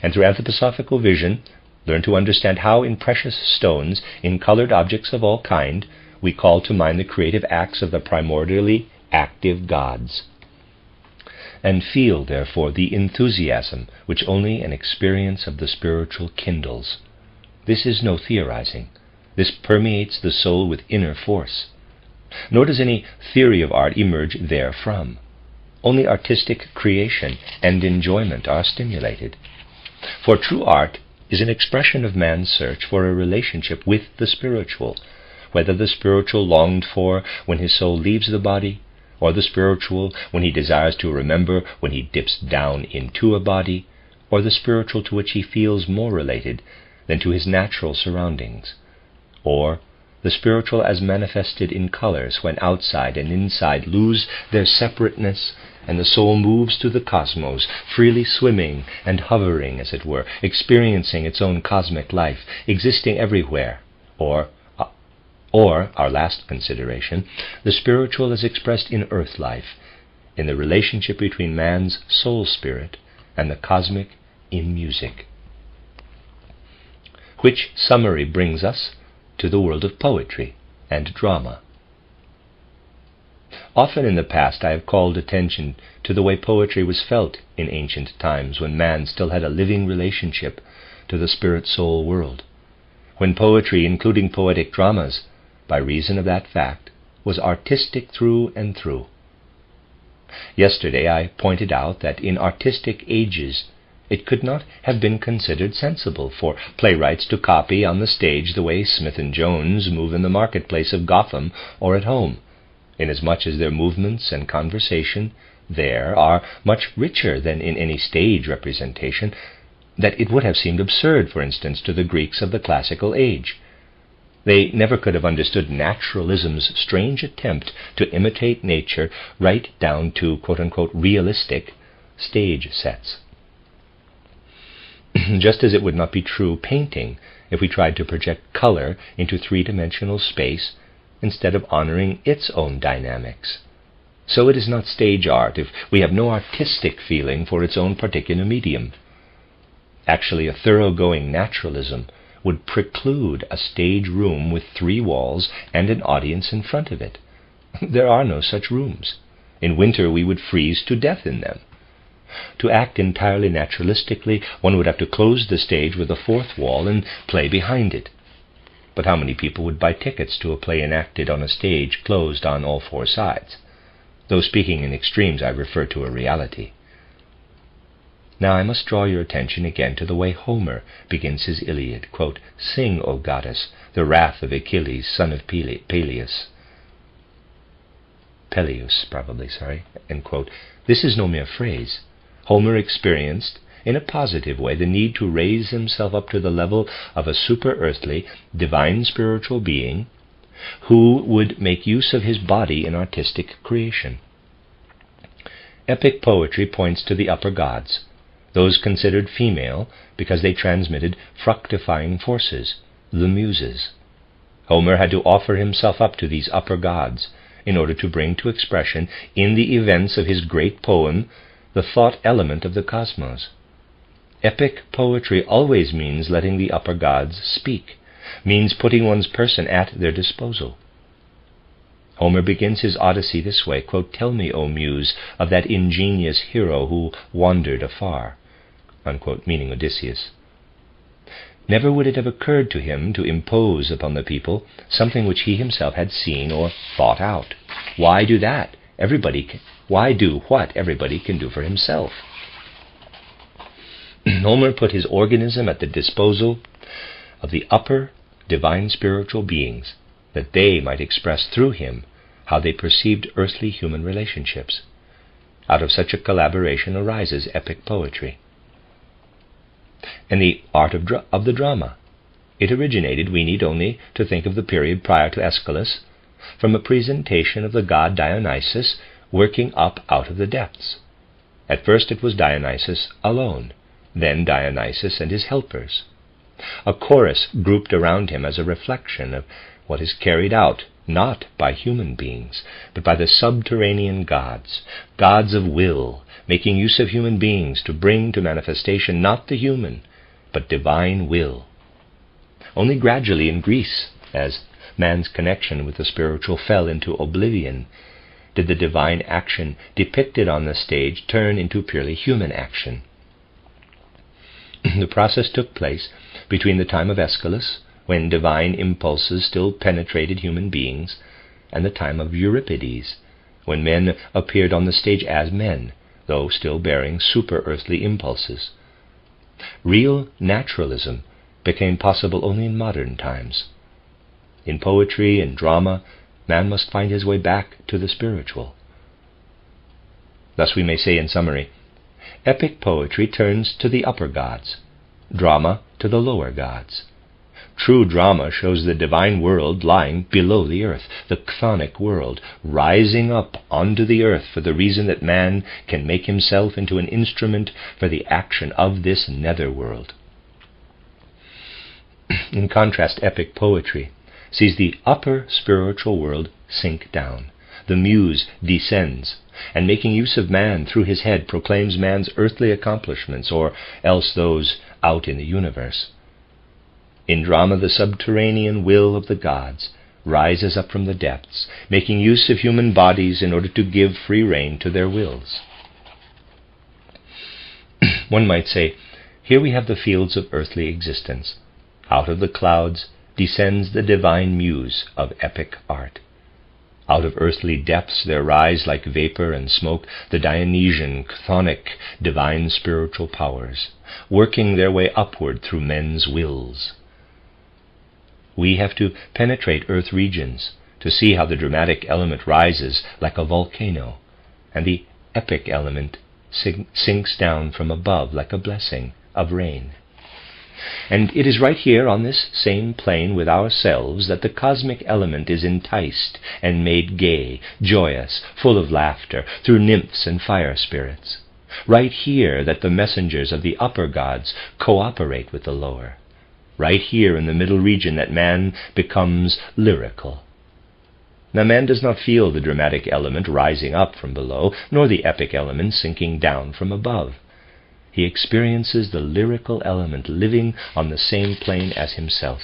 And through anthroposophical vision, learn to understand how in precious stones, in colored objects of all kind, we call to mind the creative acts of the primordially active gods. And feel, therefore, the enthusiasm which only an experience of the spiritual kindles. This is no theorizing. This permeates the soul with inner force. Nor does any theory of art emerge therefrom. Only artistic creation and enjoyment are stimulated. For true art is an expression of man's search for a relationship with the spiritual, whether the spiritual longed for when his soul leaves the body, or the spiritual when he desires to remember when he dips down into a body, or the spiritual to which he feels more related than to his natural surroundings, or the spiritual as manifested in colors when outside and inside lose their separateness and the soul moves to the cosmos, freely swimming and hovering, as it were, experiencing its own cosmic life, existing everywhere, or our last consideration, the spiritual is expressed in earth life, in the relationship between man's soul spirit and the cosmic in music. Which summary brings us to the world of poetry and drama. Often in the past I have called attention to the way poetry was felt in ancient times, when man still had a living relationship to the spirit-soul world, when poetry, including poetic dramas, by reason of that fact, was artistic through and through. Yesterday I pointed out that in artistic ages it could not have been considered sensible for playwrights to copy on the stage the way Smith and Jones move in the marketplace of Gotham or at home, inasmuch as their movements and conversation there are much richer than in any stage representation, that it would have seemed absurd, for instance, to the Greeks of the classical age. They never could have understood naturalism's strange attempt to imitate nature right down to quote-unquote realistic, stage sets. Just as it would not be true painting if we tried to project color into three-dimensional space instead of honoring its own dynamics. So it is not stage art if we have no artistic feeling for its own particular medium. Actually, a thoroughgoing naturalism would preclude a stage room with 3 walls and an audience in front of it. There are no such rooms. In winter we would freeze to death in them. To act entirely naturalistically, one would have to close the stage with a 4th wall and play behind it. But how many people would buy tickets to a play enacted on a stage closed on all 4 sides? Though speaking in extremes, I refer to a reality. Now I must draw your attention again to the way Homer begins his Iliad. Quote, "Sing, O goddess, the wrath of Achilles, son of Peleus." End quote. This is no mere phrase. Homer experienced, in a positive way, the need to raise himself up to the level of a super-earthly, divine spiritual being who would make use of his body in artistic creation. Epic poetry points to the upper gods, those considered female because they transmitted fructifying forces, the Muses. Homer had to offer himself up to these upper gods in order to bring to expression in the events of his great poem the thought element of the cosmos. Epic poetry always means letting the upper gods speak, means putting one's person at their disposal. Homer begins his Odyssey this way, quote, "Tell me, O Muse, of that ingenious hero who wandered afar," unquote, meaning Odysseus. Never would it have occurred to him to impose upon the people something which he himself had seen or thought out. Why do that? Why do what everybody can do for himself? Homer put his organism at the disposal of the upper divine spiritual beings, that they might express through him how they perceived earthly human relationships. Out of such a collaboration arises epic poetry. And the art of the drama. It originated, we need only to think of the period prior to Aeschylus, from a presentation of the god Dionysus working up out of the depths. At first it was Dionysus alone, then Dionysus and his helpers. A chorus grouped around him as a reflection of what is carried out not by human beings, but by the subterranean gods, gods of will, making use of human beings to bring to manifestation not the human, but divine will. Only gradually in Greece, as man's connection with the spiritual fell into oblivion, did the divine action depicted on the stage turn into purely human action. The process took place between the time of Aeschylus, when divine impulses still penetrated human beings, and the time of Euripides, when men appeared on the stage as men, though still bearing super-earthly impulses. Real naturalism became possible only in modern times. In poetry and drama, man must find his way back to the spiritual. Thus we may say in summary, epic poetry turns to the upper gods, drama to the lower gods. True drama shows the divine world lying below the earth, the chthonic world, rising up onto the earth for the reason that man can make himself into an instrument for the action of this nether world. In contrast, epic poetry sees the upper spiritual world sink down. The muse descends, and making use of man through his head proclaims man's earthly accomplishments, or else those out in the universe. In drama, the subterranean will of the gods rises up from the depths, making use of human bodies in order to give free rein to their wills. One might say, here we have the fields of earthly existence. Out of the clouds descends the divine muse of epic art. Out of earthly depths there rise like vapor and smoke the Dionysian, chthonic, divine spiritual powers, working their way upward through men's wills. We have to penetrate earth regions to see how the dramatic element rises like a volcano, and the epic element sinks down from above like a blessing of rain. And it is right here on this same plane with ourselves that the cosmic element is enticed and made gay, joyous, full of laughter, through nymphs and fire spirits. Right here that the messengers of the upper gods cooperate with the lower. Right here in the middle region that man becomes lyrical. Now man does not feel the dramatic element rising up from below, nor the epic element sinking down from above. He experiences the lyrical element living on the same plane as himself,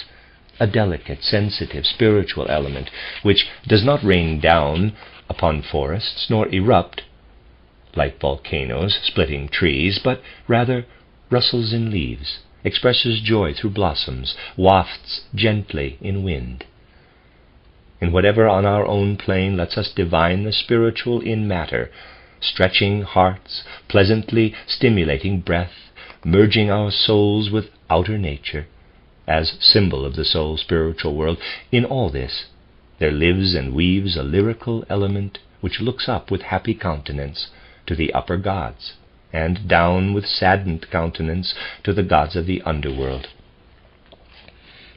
a delicate, sensitive, spiritual element which does not rain down upon forests nor erupt like volcanoes splitting trees, but rather rustles in leaves, expresses joy through blossoms, wafts gently in wind. In whatever on our own plane lets us divine the spiritual in matter, stretching hearts, pleasantly stimulating breath, merging our souls with outer nature, as symbol of the soul spiritual world. In all this there lives and weaves a lyrical element which looks up with happy countenance to the upper gods, and down with saddened countenance to the gods of the underworld.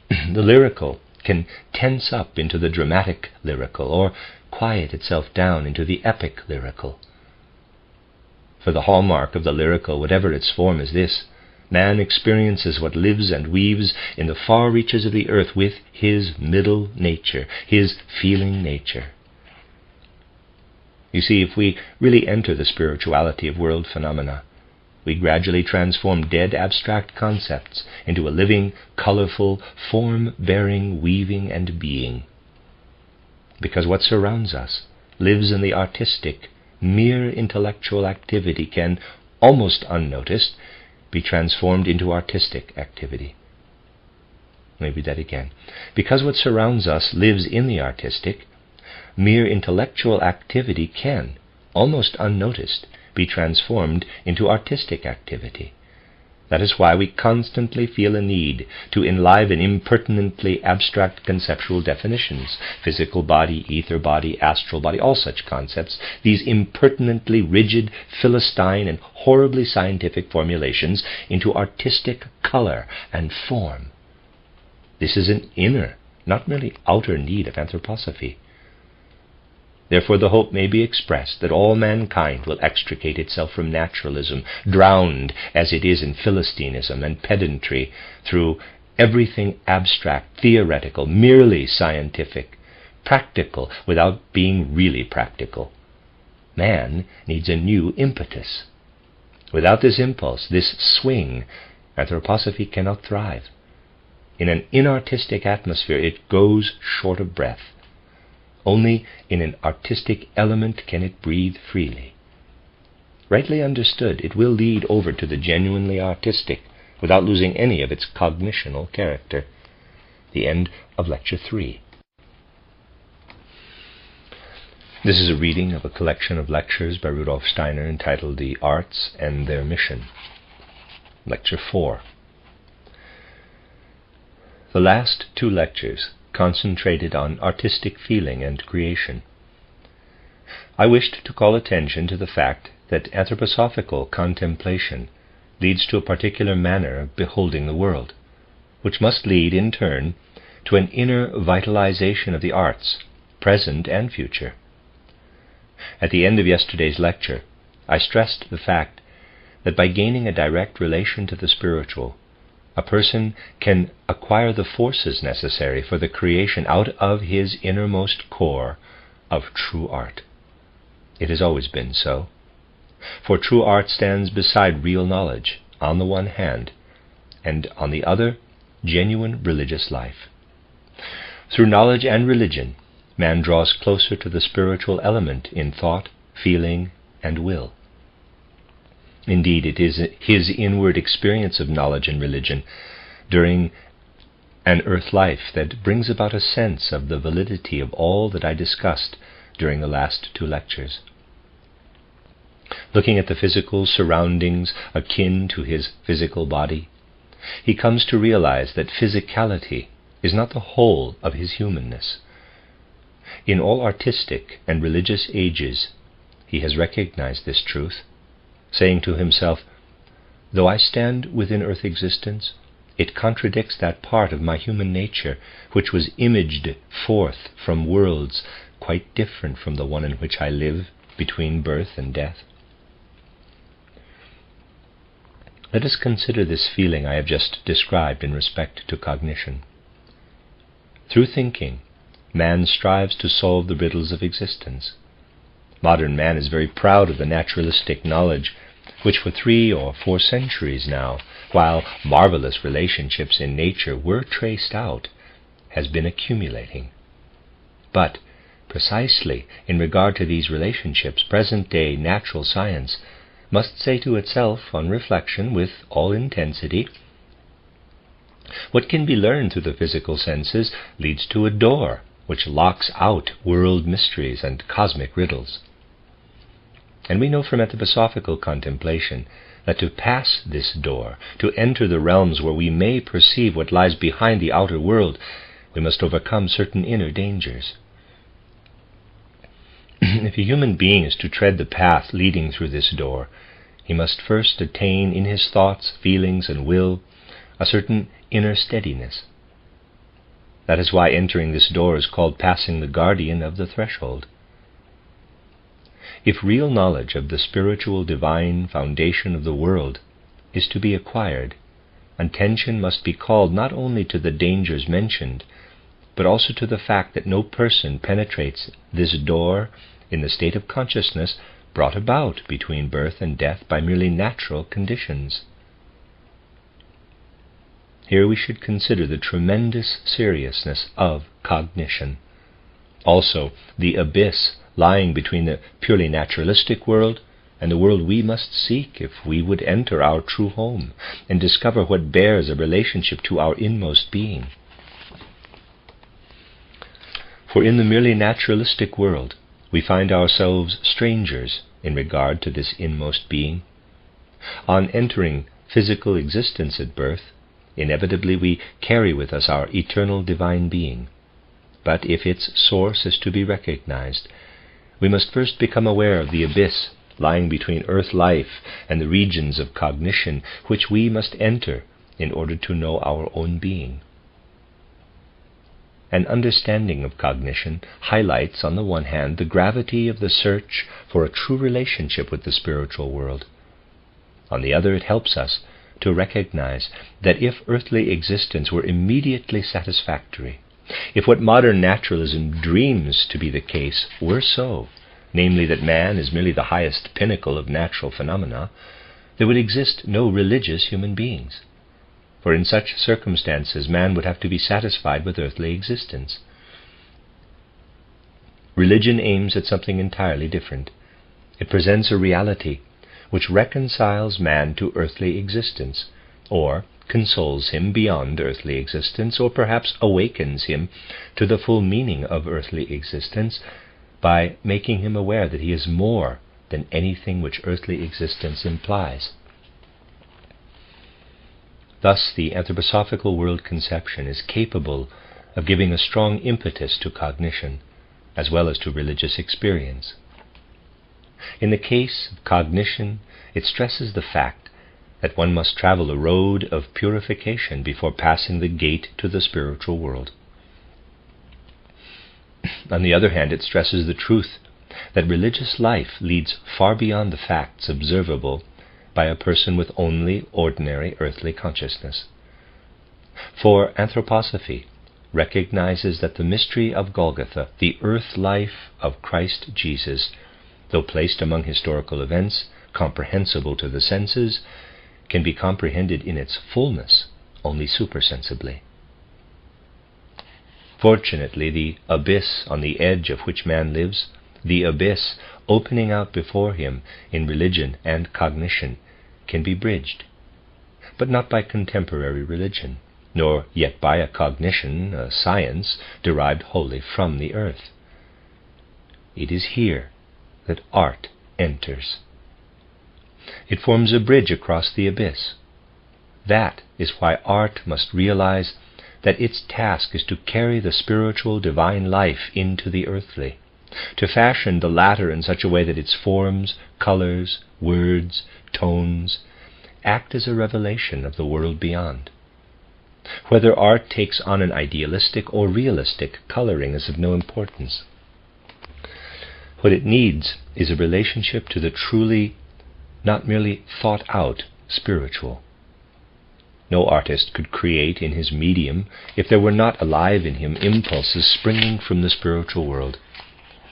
The lyrical can tense up into the dramatic lyrical, or quiet itself down into the epic lyrical. For the hallmark of the lyrical, whatever its form, is this: man experiences what lives and weaves in the far reaches of the earth with his middle nature, his feeling nature. You see, if we really enter the spirituality of world phenomena, we gradually transform dead abstract concepts into a living, colorful, form-bearing weaving and being. Because what surrounds us lives in the artistic, mere intellectual activity can, almost unnoticed, be transformed into artistic activity. Let me read that again. Because what surrounds us lives in the artistic, mere intellectual activity can, almost unnoticed, be transformed into artistic activity. That is why we constantly feel a need to enliven impertinently abstract conceptual definitions, physical body, ether body, astral body, all such concepts, these impertinently rigid, philistine, and horribly scientific formulations into artistic color and form. This is an inner, not merely outer need of anthroposophy. Therefore the hope may be expressed that all mankind will extricate itself from naturalism, drowned as it is in philistinism and pedantry, through everything abstract, theoretical, merely scientific, practical without being really practical. Man needs a new impetus. Without this impulse, this swing, anthroposophy cannot thrive. In an inartistic atmosphere it goes short of breath. Only in an artistic element can it breathe freely. Rightly understood, it will lead over to the genuinely artistic without losing any of its cognitional character. The end of Lecture 3. This is a reading of a collection of lectures by Rudolf Steiner entitled The Arts and Their Mission. Lecture 4. The last 2 lectures concentrated on artistic feeling and creation. I wished to call attention to the fact that anthroposophical contemplation leads to a particular manner of beholding the world, which must lead, in turn, to an inner vitalization of the arts, present and future. At the end of yesterday's lecture, I stressed the fact that by gaining a direct relation to the spiritual, a person can acquire the forces necessary for the creation out of his innermost core of true art. It has always been so. For true art stands beside real knowledge, on the one hand, and on the other, genuine religious life. Through knowledge and religion, man draws closer to the spiritual element in thought, feeling, and will. Indeed, it is his inward experience of knowledge and religion during an earth life that brings about a sense of the validity of all that I discussed during the last 2 lectures. Looking at the physical surroundings akin to his physical body, he comes to realize that physicality is not the whole of his humanness. In all artistic and religious ages, he has recognized this truth, saying to himself, "Though I stand within earth existence, it contradicts that part of my human nature which was imaged forth from worlds quite different from the one in which I live between birth and death." Let us consider this feeling I have just described in respect to cognition. Through thinking, man strives to solve the riddles of existence. Modern man is very proud of the naturalistic knowledge which for 3 or 4 centuries now, while marvelous relationships in nature were traced out, has been accumulating. But precisely in regard to these relationships, present-day natural science must say to itself on reflection with all intensity, what can be learned through the physical senses leads to a door which locks out world mysteries and cosmic riddles. And we know from anthroposophical contemplation that to pass this door, to enter the realms where we may perceive what lies behind the outer world, we must overcome certain inner dangers. If a human being is to tread the path leading through this door, he must first attain in his thoughts, feelings, and will a certain inner steadiness. That is why entering this door is called passing the guardian of the threshold. If real knowledge of the spiritual divine foundation of the world is to be acquired, attention must be called not only to the dangers mentioned, but also to the fact that no person penetrates this door in the state of consciousness brought about between birth and death by merely natural conditions. Here we should consider the tremendous seriousness of cognition. Also, the abyss lying between the purely naturalistic world and the world we must seek if we would enter our true home and discover what bears a relationship to our inmost being. For in the merely naturalistic world, we find ourselves strangers in regard to this inmost being. On entering physical existence at birth, inevitably we carry with us our eternal divine being. But if its source is to be recognized, we must first become aware of the abyss lying between earth life and the regions of cognition which we must enter in order to know our own being. An understanding of cognition highlights, on the one hand, the gravity of the search for a true relationship with the spiritual world. On the other, it helps us to recognize that if earthly existence were immediately satisfactory, if what modern naturalism dreams to be the case were so, namely that man is merely the highest pinnacle of natural phenomena, there would exist no religious human beings. For in such circumstances man would have to be satisfied with earthly existence. Religion aims at something entirely different. It presents a reality which reconciles man to earthly existence, or consoles him beyond earthly existence, or perhaps awakens him to the full meaning of earthly existence by making him aware that he is more than anything which earthly existence implies. Thus, the anthroposophical world conception is capable of giving a strong impetus to cognition, as well as to religious experience. In the case of cognition, it stresses the fact that one must travel a road of purification before passing the gate to the spiritual world. On the other hand, it stresses the truth that religious life leads far beyond the facts observable by a person with only ordinary earthly consciousness. For anthroposophy recognizes that the mystery of Golgotha, the earth life of Christ Jesus, though placed among historical events, comprehensible to the senses, can be comprehended in its fullness only supersensibly. Fortunately, the abyss on the edge of which man lives, the abyss opening out before him in religion and cognition, can be bridged, but not by contemporary religion, nor yet by a cognition, a science derived wholly from the earth. It is here that art enters. It forms a bridge across the abyss. That is why art must realize that its task is to carry the spiritual divine life into the earthly, to fashion the latter in such a way that its forms, colors, words, tones act as a revelation of the world beyond. Whether art takes on an idealistic or realistic coloring is of no importance. What it needs is a relationship to the truly, not merely thought out, spiritual. No artist could create in his medium if there were not alive in him impulses springing from the spiritual world.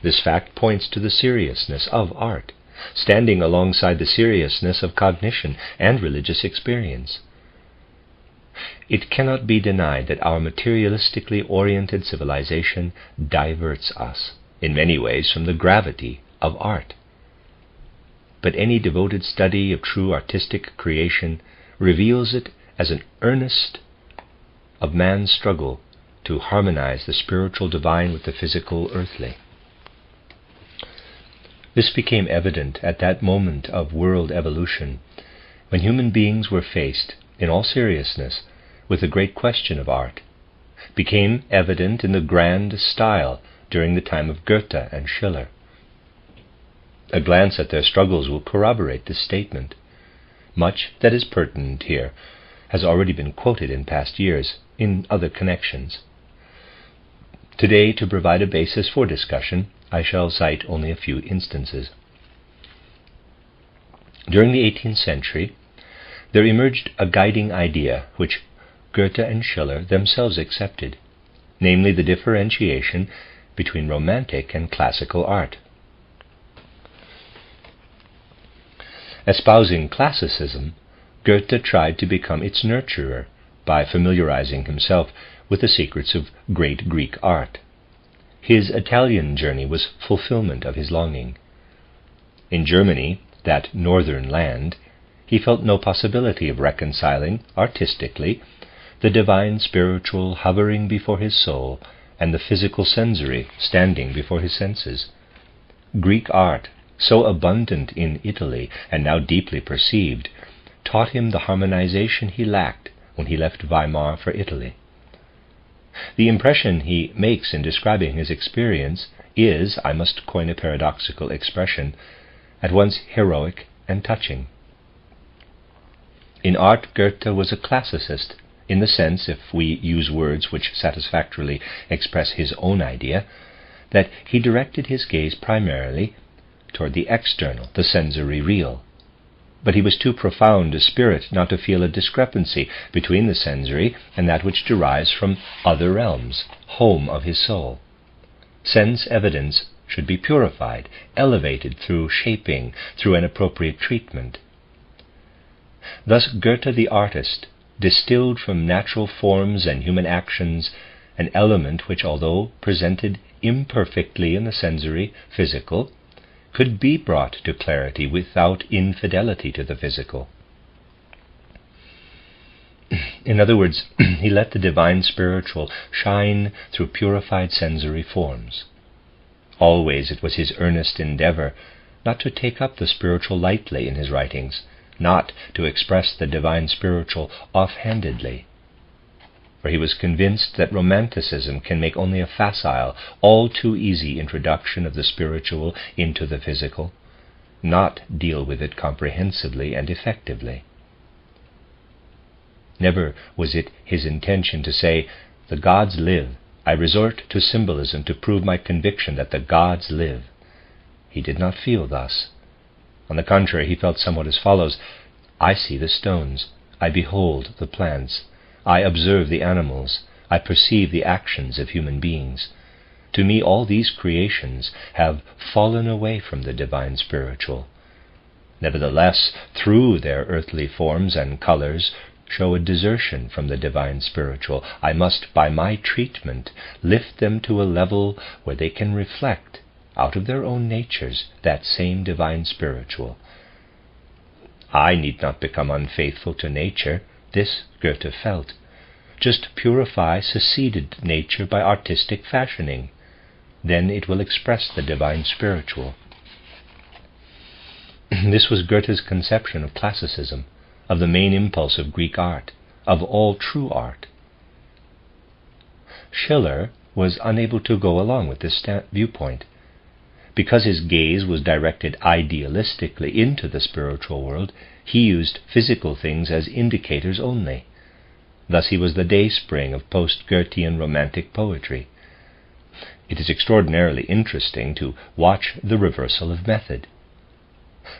This fact points to the seriousness of art, standing alongside the seriousness of cognition and religious experience. It cannot be denied that our materialistically oriented civilization diverts us, in many ways, from the gravity of art. But any devoted study of true artistic creation reveals it as an earnest of man's struggle to harmonize the spiritual divine with the physical earthly. This became evident at that moment of world evolution, when human beings were faced, in all seriousness, with the great question of art, became evident in the grand style during the time of Goethe and Schiller. A glance at their struggles will corroborate this statement. Much that is pertinent here has already been quoted in past years in other connections. Today, to provide a basis for discussion, I shall cite only a few instances. During the 18th century, there emerged a guiding idea which Goethe and Schiller themselves accepted, namely the differentiation between romantic and classical art. Espousing classicism, Goethe tried to become its nurturer by familiarizing himself with the secrets of great Greek art. His Italian journey was fulfillment of his longing. In Germany, that northern land, he felt no possibility of reconciling, artistically, the divine spiritual hovering before his soul and the physical sensory standing before his senses. Greek art, so abundant in Italy and now deeply perceived, taught him the harmonization he lacked when he left Weimar for Italy. The impression he makes in describing his experience is, I must coin a paradoxical expression, at once heroic and touching. In art, Goethe was a classicist, in the sense, if we use words which satisfactorily express his own idea, that he directed his gaze primarily toward the external, the sensory real. But he was too profound a spirit not to feel a discrepancy between the sensory and that which derives from other realms, home of his soul. Sense evidence should be purified, elevated through shaping, through an appropriate treatment. Thus Goethe the artist distilled from natural forms and human actions an element which, although presented imperfectly in the sensory, physical, could be brought to clarity without infidelity to the physical. In other words, he let the divine spiritual shine through purified sensory forms. Always it was his earnest endeavor not to take up the spiritual lightly in his writings, not to express the divine spiritual offhandedly. For he was convinced that romanticism can make only a facile, all too easy introduction of the spiritual into the physical, not deal with it comprehensively and effectively. Never was it his intention to say, "The gods live. I resort to symbolism to prove my conviction that the gods live." He did not feel thus. On the contrary, he felt somewhat as follows: "I see the stones. I behold the plants. I observe the animals. I perceive the actions of human beings. To me, all these creations have fallen away from the divine spiritual. Nevertheless, through their earthly forms and colors, show a desertion from the divine spiritual. I must, by my treatment, lift them to a level where they can reflect, out of their own natures, that same divine spiritual. I need not become unfaithful to nature." This Goethe felt. Just purify seceded nature by artistic fashioning. Then it will express the divine spiritual. This was Goethe's conception of classicism, of the main impulse of Greek art, of all true art. Schiller was unable to go along with this viewpoint. Because his gaze was directed idealistically into the spiritual world, he used physical things as indicators only. Thus he was the dayspring of post-Goethean romantic poetry. It is extraordinarily interesting to watch the reversal of method.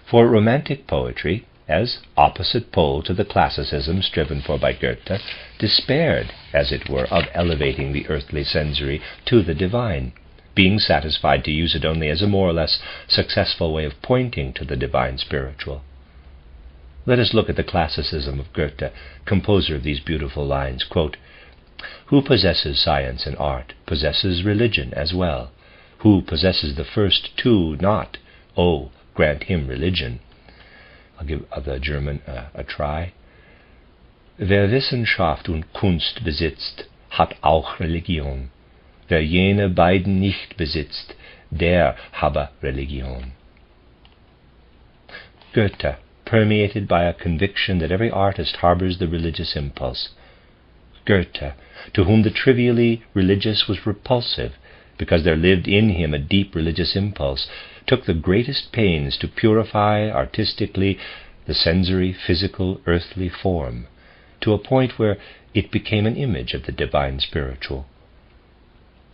For romantic poetry, as opposite pole to the classicism striven for by Goethe, despaired, as it were, of elevating the earthly sensory to the divine, being satisfied to use it only as a more or less successful way of pointing to the divine spiritual. Let us look at the classicism of Goethe, composer of these beautiful lines, quote, "Who possesses science and art possesses religion as well. Who possesses the first two not, oh, grant him religion." I'll give the German a try. "Wer Wissenschaft und Kunst besitzt, hat auch Religion. Wer jene beiden nicht besitzt, der habe Religion." Goethe, permeated by a conviction that every artist harbors the religious impulse. Goethe, to whom the trivially religious was repulsive, because there lived in him a deep religious impulse, took the greatest pains to purify artistically the sensory, physical, earthly form, to a point where it became an image of the divine spiritual.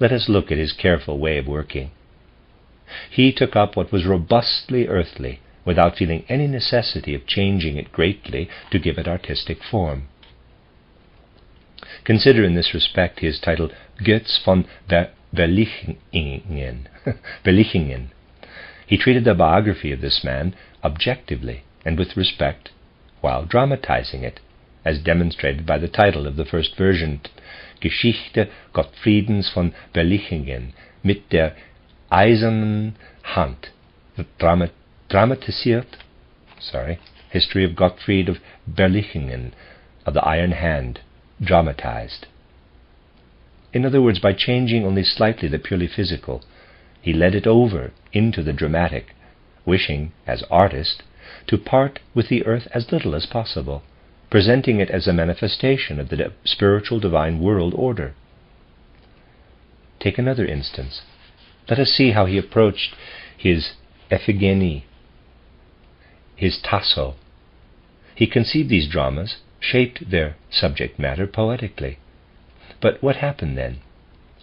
Let us look at his careful way of working. He took up what was robustly earthly, without feeling any necessity of changing it greatly to give it artistic form. Consider in this respect his title Götz von Berlichingen. He treated the biography of this man objectively and with respect, while dramatizing it, as demonstrated by the title of the first version, Geschichte Gottfriedens von Berlichingen mit der eisernen Hand, History of Gottfried of Berlichingen, of the iron hand, dramatized. In other words, by changing only slightly the purely physical, he led it over into the dramatic, wishing, as artist, to part with the earth as little as possible, presenting it as a manifestation of the spiritual divine world order. Take another instance. Let us see how he approached his Iphigenie, his Tasso. He conceived these dramas, shaped their subject matter poetically. But what happened then?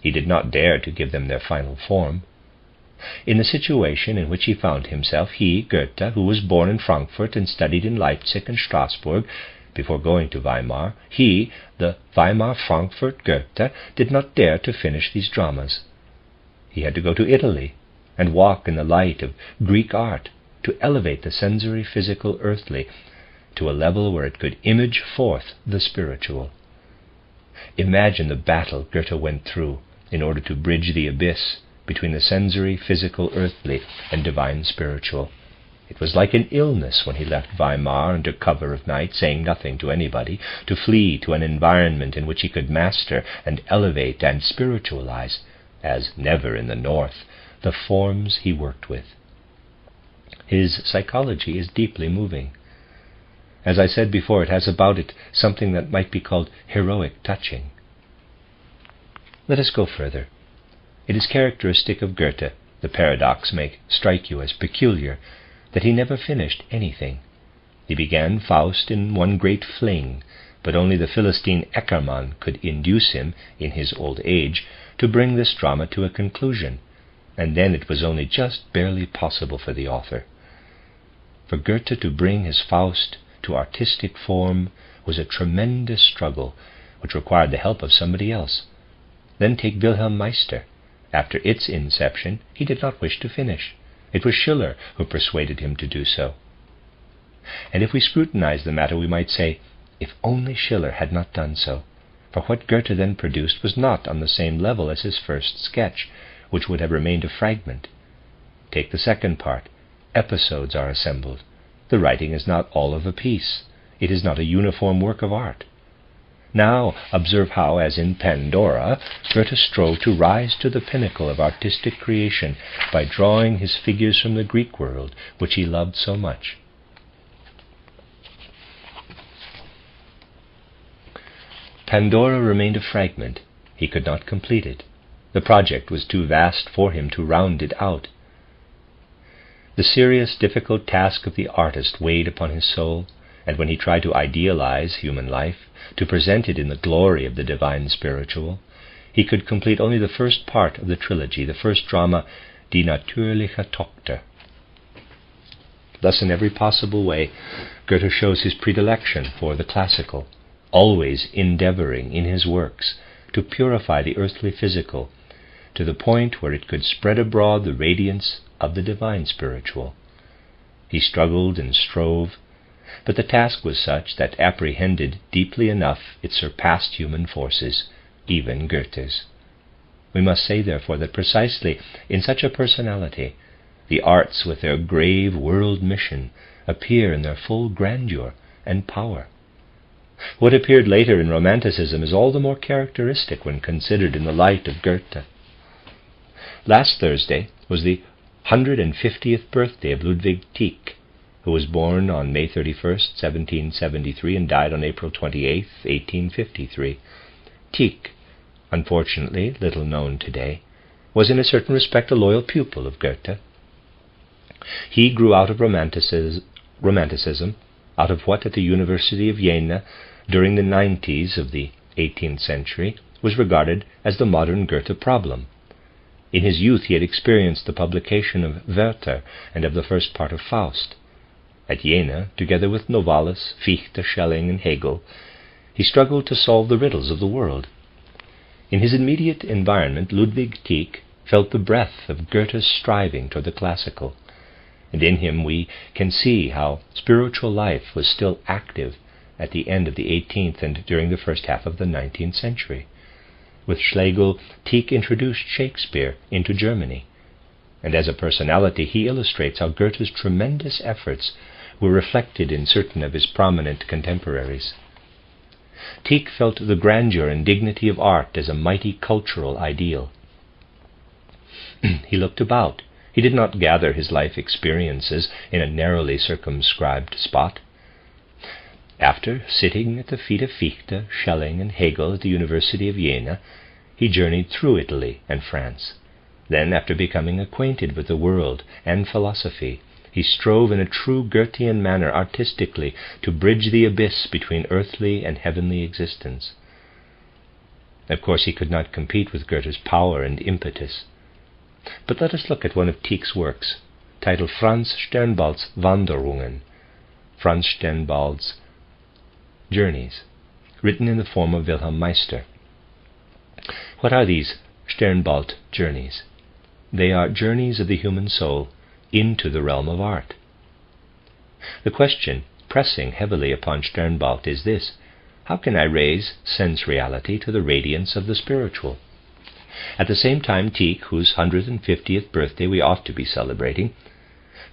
He did not dare to give them their final form. In the situation in which he found himself, he, Goethe, who was born in Frankfurt and studied in Leipzig and Strasbourg, before going to Weimar, he, the Weimar-Frankfurt Goethe, did not dare to finish these dramas. He had to go to Italy and walk in the light of Greek art, to elevate the sensory, physical, earthly, to a level where it could image forth the spiritual. Imagine the battle Goethe went through in order to bridge the abyss between the sensory, physical, earthly, and divine spiritual. It was like an illness when he left Weimar under cover of night, saying nothing to anybody, to flee to an environment in which he could master and elevate and spiritualize, as never in the North, the forms he worked with. His psychology is deeply moving. As I said before, it has about it something that might be called heroic touching. Let us go further. It is characteristic of Goethe, the paradox may strike you as peculiar, that he never finished anything. He began Faust in one great fling, but only the Philistine Eckermann could induce him, in his old age, to bring this drama to a conclusion, and then it was only just barely possible for the author. For Goethe to bring his Faust to artistic form was a tremendous struggle, which required the help of somebody else. Then take Wilhelm Meister. After its inception, he did not wish to finish. It was Schiller who persuaded him to do so. And if we scrutinize the matter, we might say, if only Schiller had not done so, for what Goethe then produced was not on the same level as his first sketch, which would have remained a fragment. Take the second part. Episodes are assembled. The writing is not all of a piece. It is not a uniform work of art. Now observe how, as in Pandora, Goethe strove to rise to the pinnacle of artistic creation by drawing his figures from the Greek world, which he loved so much. Pandora remained a fragment. He could not complete it. The project was too vast for him to round it out. The serious, difficult task of the artist weighed upon his soul, and when he tried to idealize human life, to present it in the glory of the divine spiritual, he could complete only the first part of the trilogy, the first drama, Die natürliche Tochter. Thus, in every possible way, Goethe shows his predilection for the classical, always endeavoring in his works to purify the earthly physical to the point where it could spread abroad the radiance of the divine spiritual. He struggled and strove, but the task was such that apprehended deeply enough it surpassed human forces, even Goethe's. We must say, therefore, that precisely in such a personality, the arts with their grave world mission appear in their full grandeur and power. What appeared later in Romanticism is all the more characteristic when considered in the light of Goethe. Last Thursday was the 150th birthday of Ludwig Tieck, who was born on May 31st, 1773, and died on April 28th, 1853. Tieck, unfortunately little known today, was in a certain respect a loyal pupil of Goethe. He grew out of Romanticism, out of what at the University of Jena during the 90s of the 18th century was regarded as the modern Goethe problem. In his youth he had experienced the publication of Werther and of the first part of Faust. At Jena, together with Novalis, Fichte, Schelling, and Hegel, he struggled to solve the riddles of the world. In his immediate environment, Ludwig Tieck felt the breath of Goethe's striving toward the classical, and in him we can see how spiritual life was still active at the end of the 18th and during the first half of the 19th century. With Schlegel, Tieck introduced Shakespeare into Germany, and as a personality he illustrates how Goethe's tremendous efforts were reflected in certain of his prominent contemporaries. Tieck felt the grandeur and dignity of art as a mighty cultural ideal. He looked about. He did not gather his life experiences in a narrowly circumscribed spot. After sitting at the feet of Fichte, Schelling, and Hegel at the University of Jena, he journeyed through Italy and France. Then, after becoming acquainted with the world and philosophy, he strove in a true Goethean manner artistically to bridge the abyss between earthly and heavenly existence. Of course, he could not compete with Goethe's power and impetus. But let us look at one of Tieck's works, titled Franz Sternbald's Wanderungen, Franz Sternbald's Journeys, written in the form of Wilhelm Meister. What are these Sternbald journeys? They are journeys of the human soul into the realm of art. The question pressing heavily upon Sternbald is this: how can I raise sense reality to the radiance of the spiritual? At the same time, Tieck, whose 150th birthday we ought to be celebrating,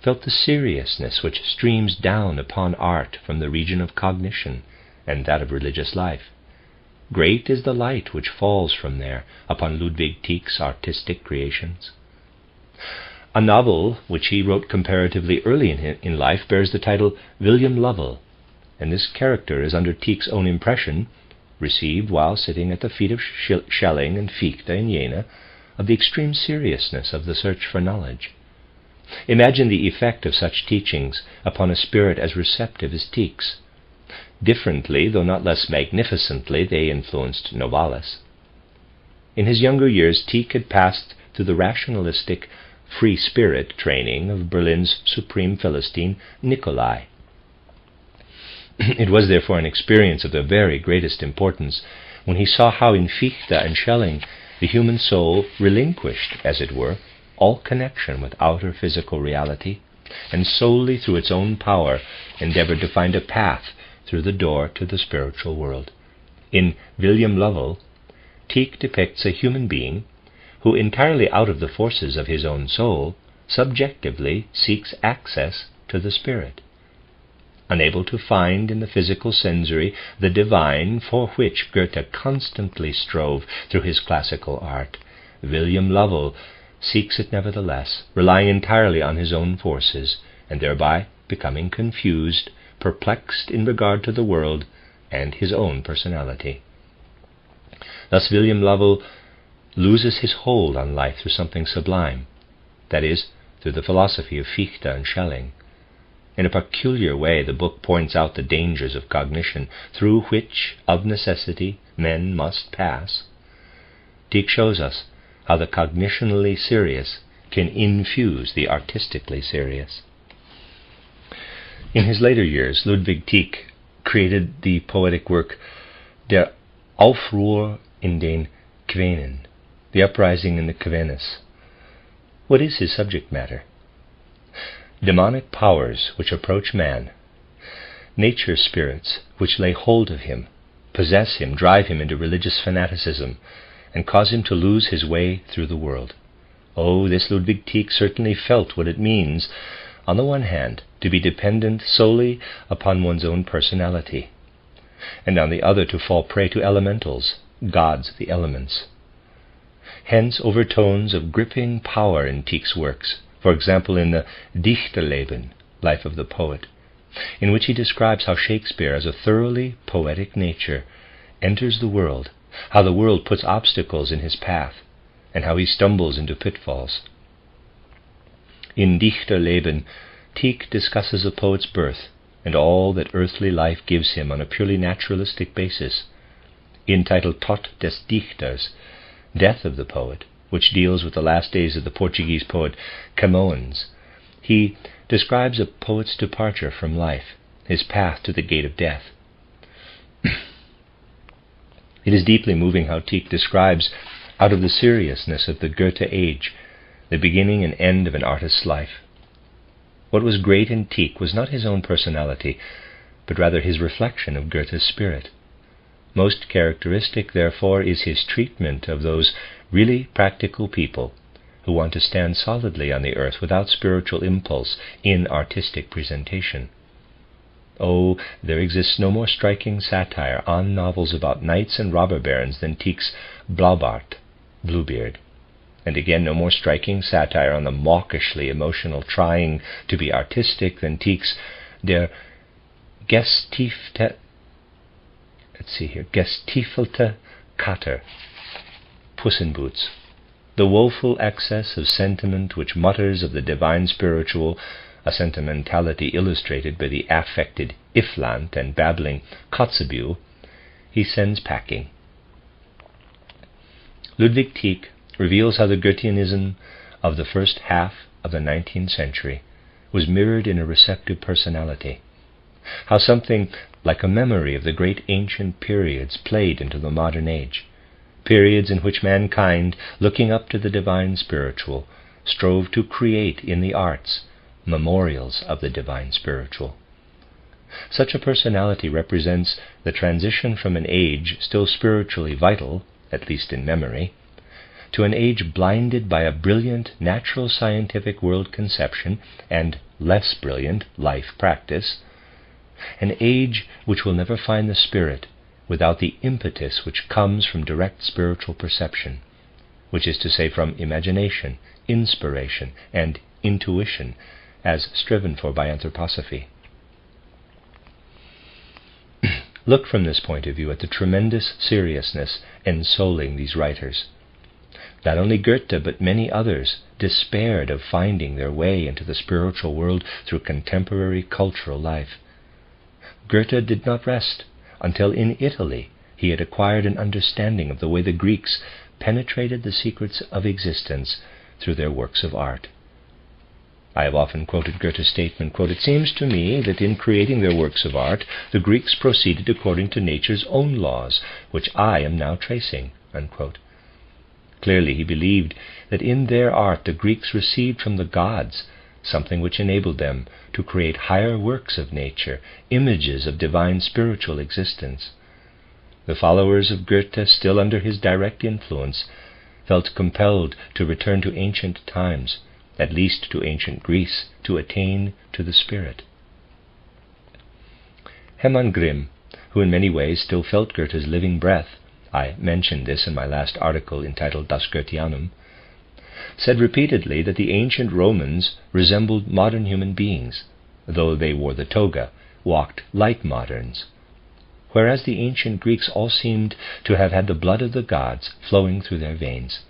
felt the seriousness which streams down upon art from the region of cognition and that of religious life. Great is the light which falls from there upon Ludwig Tieck's artistic creations. A novel which he wrote comparatively early in life bears the title William Lovell, and this character is under Tieck's own impression, received while sitting at the feet of Schelling and Fichte in Jena, of the extreme seriousness of the search for knowledge. Imagine the effect of such teachings upon a spirit as receptive as Tieck's. Differently, though not less magnificently, they influenced Novalis. In his younger years, Tieck had passed through the rationalistic free spirit training of Berlin's supreme Philistine Nicolai. It was therefore an experience of the very greatest importance when he saw how in Fichte and Schelling the human soul relinquished, as it were, all connection with outer physical reality, and solely through its own power endeavored to find a path through the door to the spiritual world. In William Lovell, Tieck depicts a human being who, entirely out of the forces of his own soul, subjectively seeks access to the spirit. Unable to find in the physical sensory the divine for which Goethe constantly strove through his classical art, William Lovell seeks it nevertheless, relying entirely on his own forces, and thereby becoming confused, perplexed in regard to the world and his own personality. Thus William Lovell loses his hold on life through something sublime, that is, through the philosophy of Fichte and Schelling. In a peculiar way, the book points out the dangers of cognition, through which, of necessity, men must pass. Tieck shows us how the cognitionally serious can infuse the artistically serious. In his later years, Ludwig Tieck created the poetic work Der Aufruhr in den Quenen, the uprising in the Quenes. What is his subject matter? Demonic powers which approach man, nature spirits which lay hold of him, possess him, drive him into religious fanaticism, and cause him to lose his way through the world. Oh, this Ludwig Tieck certainly felt what it means, on the one hand, to be dependent solely upon one's own personality, and on the other to fall prey to elementals, gods of the elements. Hence overtones of gripping power in Tieck's works, for example in the Dichterleben, Life of the Poet, in which he describes how Shakespeare, as a thoroughly poetic nature, enters the world, how the world puts obstacles in his path, and how he stumbles into pitfalls. In Dichterleben, Tieck discusses a poet's birth and all that earthly life gives him on a purely naturalistic basis. Entitled Tod des Dichters, Death of the Poet, which deals with the last days of the Portuguese poet Camões, he describes a poet's departure from life, his path to the gate of death. It is deeply moving how Tieck describes, out of the seriousness of the Goethe age, the beginning and end of an artist's life. What was great in Tieck was not his own personality, but rather his reflection of Goethe's spirit. Most characteristic, therefore, is his treatment of those really practical people who want to stand solidly on the earth without spiritual impulse in artistic presentation. Oh, there exists no more striking satire on novels about knights and robber barons than Tieck's Blaubart, Bluebeard, and again no more striking satire on the mawkishly emotional trying to be artistic than Tieck's Der Gestiefelte Kater, Puss in Boots, the woeful excess of sentiment which mutters of the divine spiritual, a sentimentality illustrated by the affected Iffland and babbling Kotzebue, he sends packing. Ludwig Tieck reveals how the Goetheanism of the first half of the 19th century was mirrored in a receptive personality, how something like a memory of the great ancient periods played into the modern age, periods in which mankind, looking up to the divine spiritual, strove to create in the arts memorials of the divine spiritual. Such a personality represents the transition from an age still spiritually vital, at least in memory, to an age blinded by a brilliant natural scientific world conception and less brilliant life practice, an age which will never find the spirit without the impetus which comes from direct spiritual perception, which is to say from imagination, inspiration, and intuition, as striven for by anthroposophy. Look from this point of view at the tremendous seriousness ensouling these writers. Not only Goethe, but many others despaired of finding their way into the spiritual world through contemporary cultural life. Goethe did not rest until in Italy he had acquired an understanding of the way the Greeks penetrated the secrets of existence through their works of art. I have often quoted Goethe's statement, quote, "It seems to me that in creating their works of art, the Greeks proceeded according to nature's own laws, which I am now tracing," unquote. Clearly he believed that in their art the Greeks received from the gods something which enabled them to create higher works of nature, images of divine spiritual existence. The followers of Goethe, still under his direct influence, felt compelled to return to ancient times, at least to ancient Greece, to attain to the spirit. Hermann Grimm, who in many ways still felt Goethe's living breath, I mentioned this in my last article entitled Das Goetheanum, said repeatedly that the ancient Romans resembled modern human beings, though they wore the toga, walked like moderns, whereas the ancient Greeks all seemed to have had the blood of the gods flowing through their veins.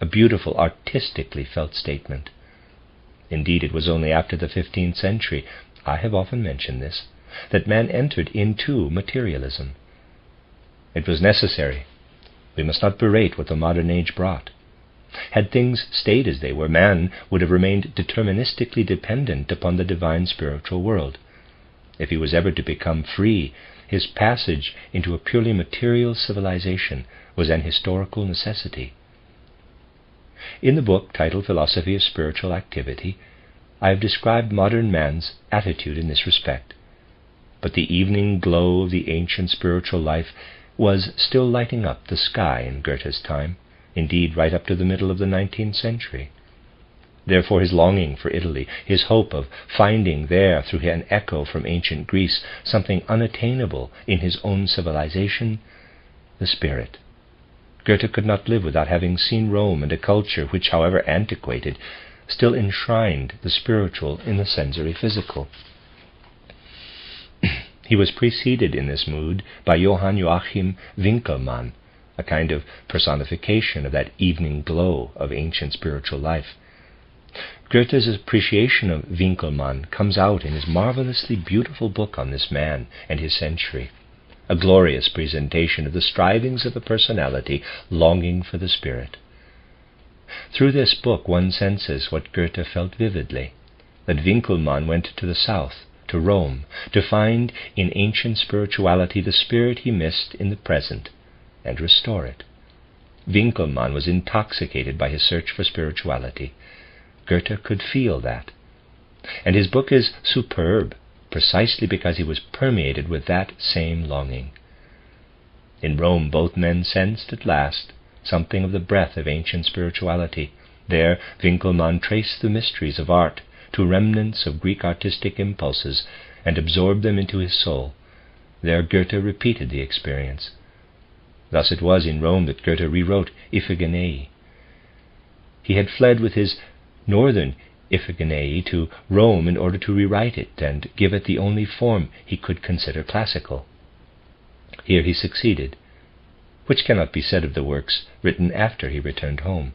A beautiful, artistically felt statement. Indeed, it was only after the 15th century, I have often mentioned this, that man entered into materialism. It was necessary. We must not berate what the modern age brought. Had things stayed as they were, man would have remained deterministically dependent upon the divine spiritual world. if he was ever to become free, his passage into a purely material civilization was an historical necessity. In the book titled Philosophy of Spiritual Activity, I have described modern man's attitude in this respect. But the evening glow of the ancient spiritual life was still lighting up the sky in Goethe's time, indeed right up to the middle of the 19th century. Therefore his longing for Italy, his hope of finding there, through an echo from ancient Greece, something unattainable in his own civilization, the spirit. Goethe could not live without having seen Rome and a culture which, however antiquated, still enshrined the spiritual in the sensory physical. He was preceded in this mood by Johann Joachim Winckelmann, a kind of personification of that evening glow of ancient spiritual life. Goethe's appreciation of Winckelmann comes out in his marvelously beautiful book on this man and his century, a glorious presentation of the strivings of a personality longing for the spirit. Through this book one senses what Goethe felt vividly, that Winckelmann went to the south, to Rome, to find in ancient spirituality the spirit he missed in the present, and restore it. Winckelmann was intoxicated by his search for spirituality. Goethe could feel that. And his book is superb, precisely because he was permeated with that same longing. In Rome both men sensed at last something of the breath of ancient spirituality. There Winckelmann traced the mysteries of art to remnants of Greek artistic impulses and absorbed them into his soul. There Goethe repeated the experience. Thus it was in Rome that Goethe rewrote Iphigenie. He had fled with his northern Iphigenie to Rome in order to rewrite it and give it the only form he could consider classical. Here he succeeded, which cannot be said of the works written after he returned home.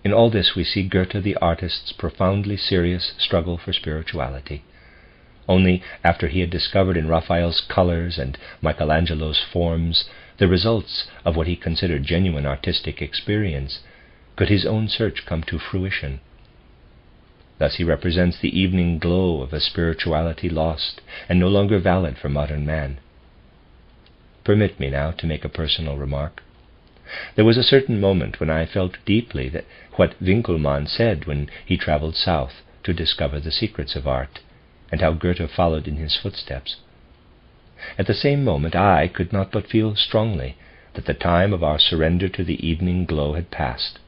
In all this we see Goethe the artist's profoundly serious struggle for spirituality. Only after he had discovered in Raphael's colors and Michelangelo's forms the results of what he considered genuine artistic experience, could his own search come to fruition. Thus he represents the evening glow of a spirituality lost and no longer valid for modern man. Permit me now to make a personal remark. There was a certain moment when I felt deeply that what Winckelmann said when he travelled south to discover the secrets of art, and how Goethe followed in his footsteps. At the same moment I could not but feel strongly that the time of our surrender to the evening glow had passed.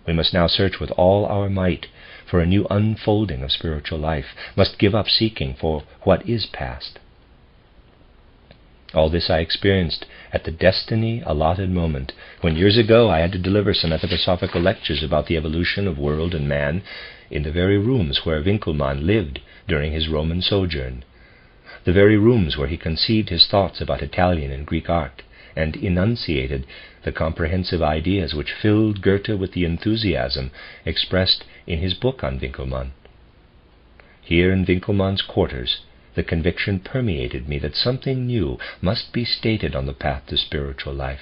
We must now search with all our might for a new unfolding of spiritual life, must give up seeking for what is past. All this I experienced at the destiny-allotted moment, when years ago I had to deliver some anthroposophical lectures about the evolution of world and man in the very rooms where Winckelmann lived during his Roman sojourn, the very rooms where he conceived his thoughts about Italian and Greek art, and enunciated the comprehensive ideas which filled Goethe with the enthusiasm expressed in his book on Winckelmann. Here in Winckelmann's quarters, the conviction permeated me that something new must be stated on the path to spiritual life,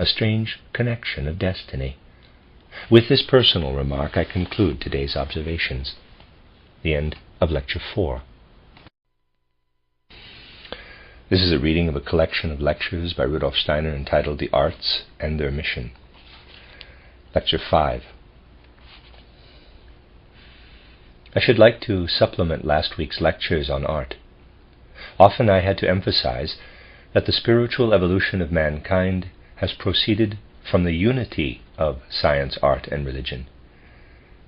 a strange connection of destiny. With this personal remark I conclude today's observations. The end of Lecture 4. This is a reading of a collection of lectures by Rudolf Steiner entitled The Arts and Their Mission. Lecture 5. I should like to supplement last week's lectures on art. Often I had to emphasize that the spiritual evolution of mankind has proceeded from the unity of science, art, and religion.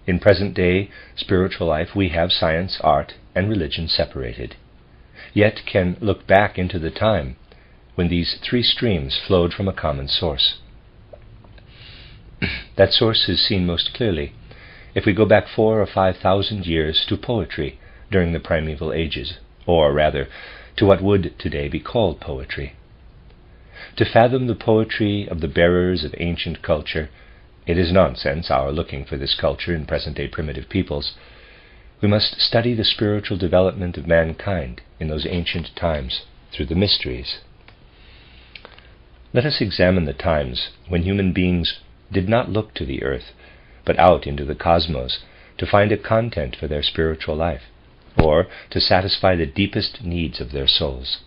In present-day spiritual life we have science, art, and religion separated, yet can look back into the time when these three streams flowed from a common source. That source is seen most clearly if we go back 4,000 or 5,000 years to poetry during the primeval ages, or rather, to what would today be called poetry. To fathom the poetry of the bearers of ancient culture, it is nonsense our looking for this culture in present-day primitive peoples. We must study the spiritual development of mankind in those ancient times through the mysteries. Let us examine the times when human beings did not look to the earth, but out into the cosmos to find a content for their spiritual life. or to satisfy the deepest needs of their souls.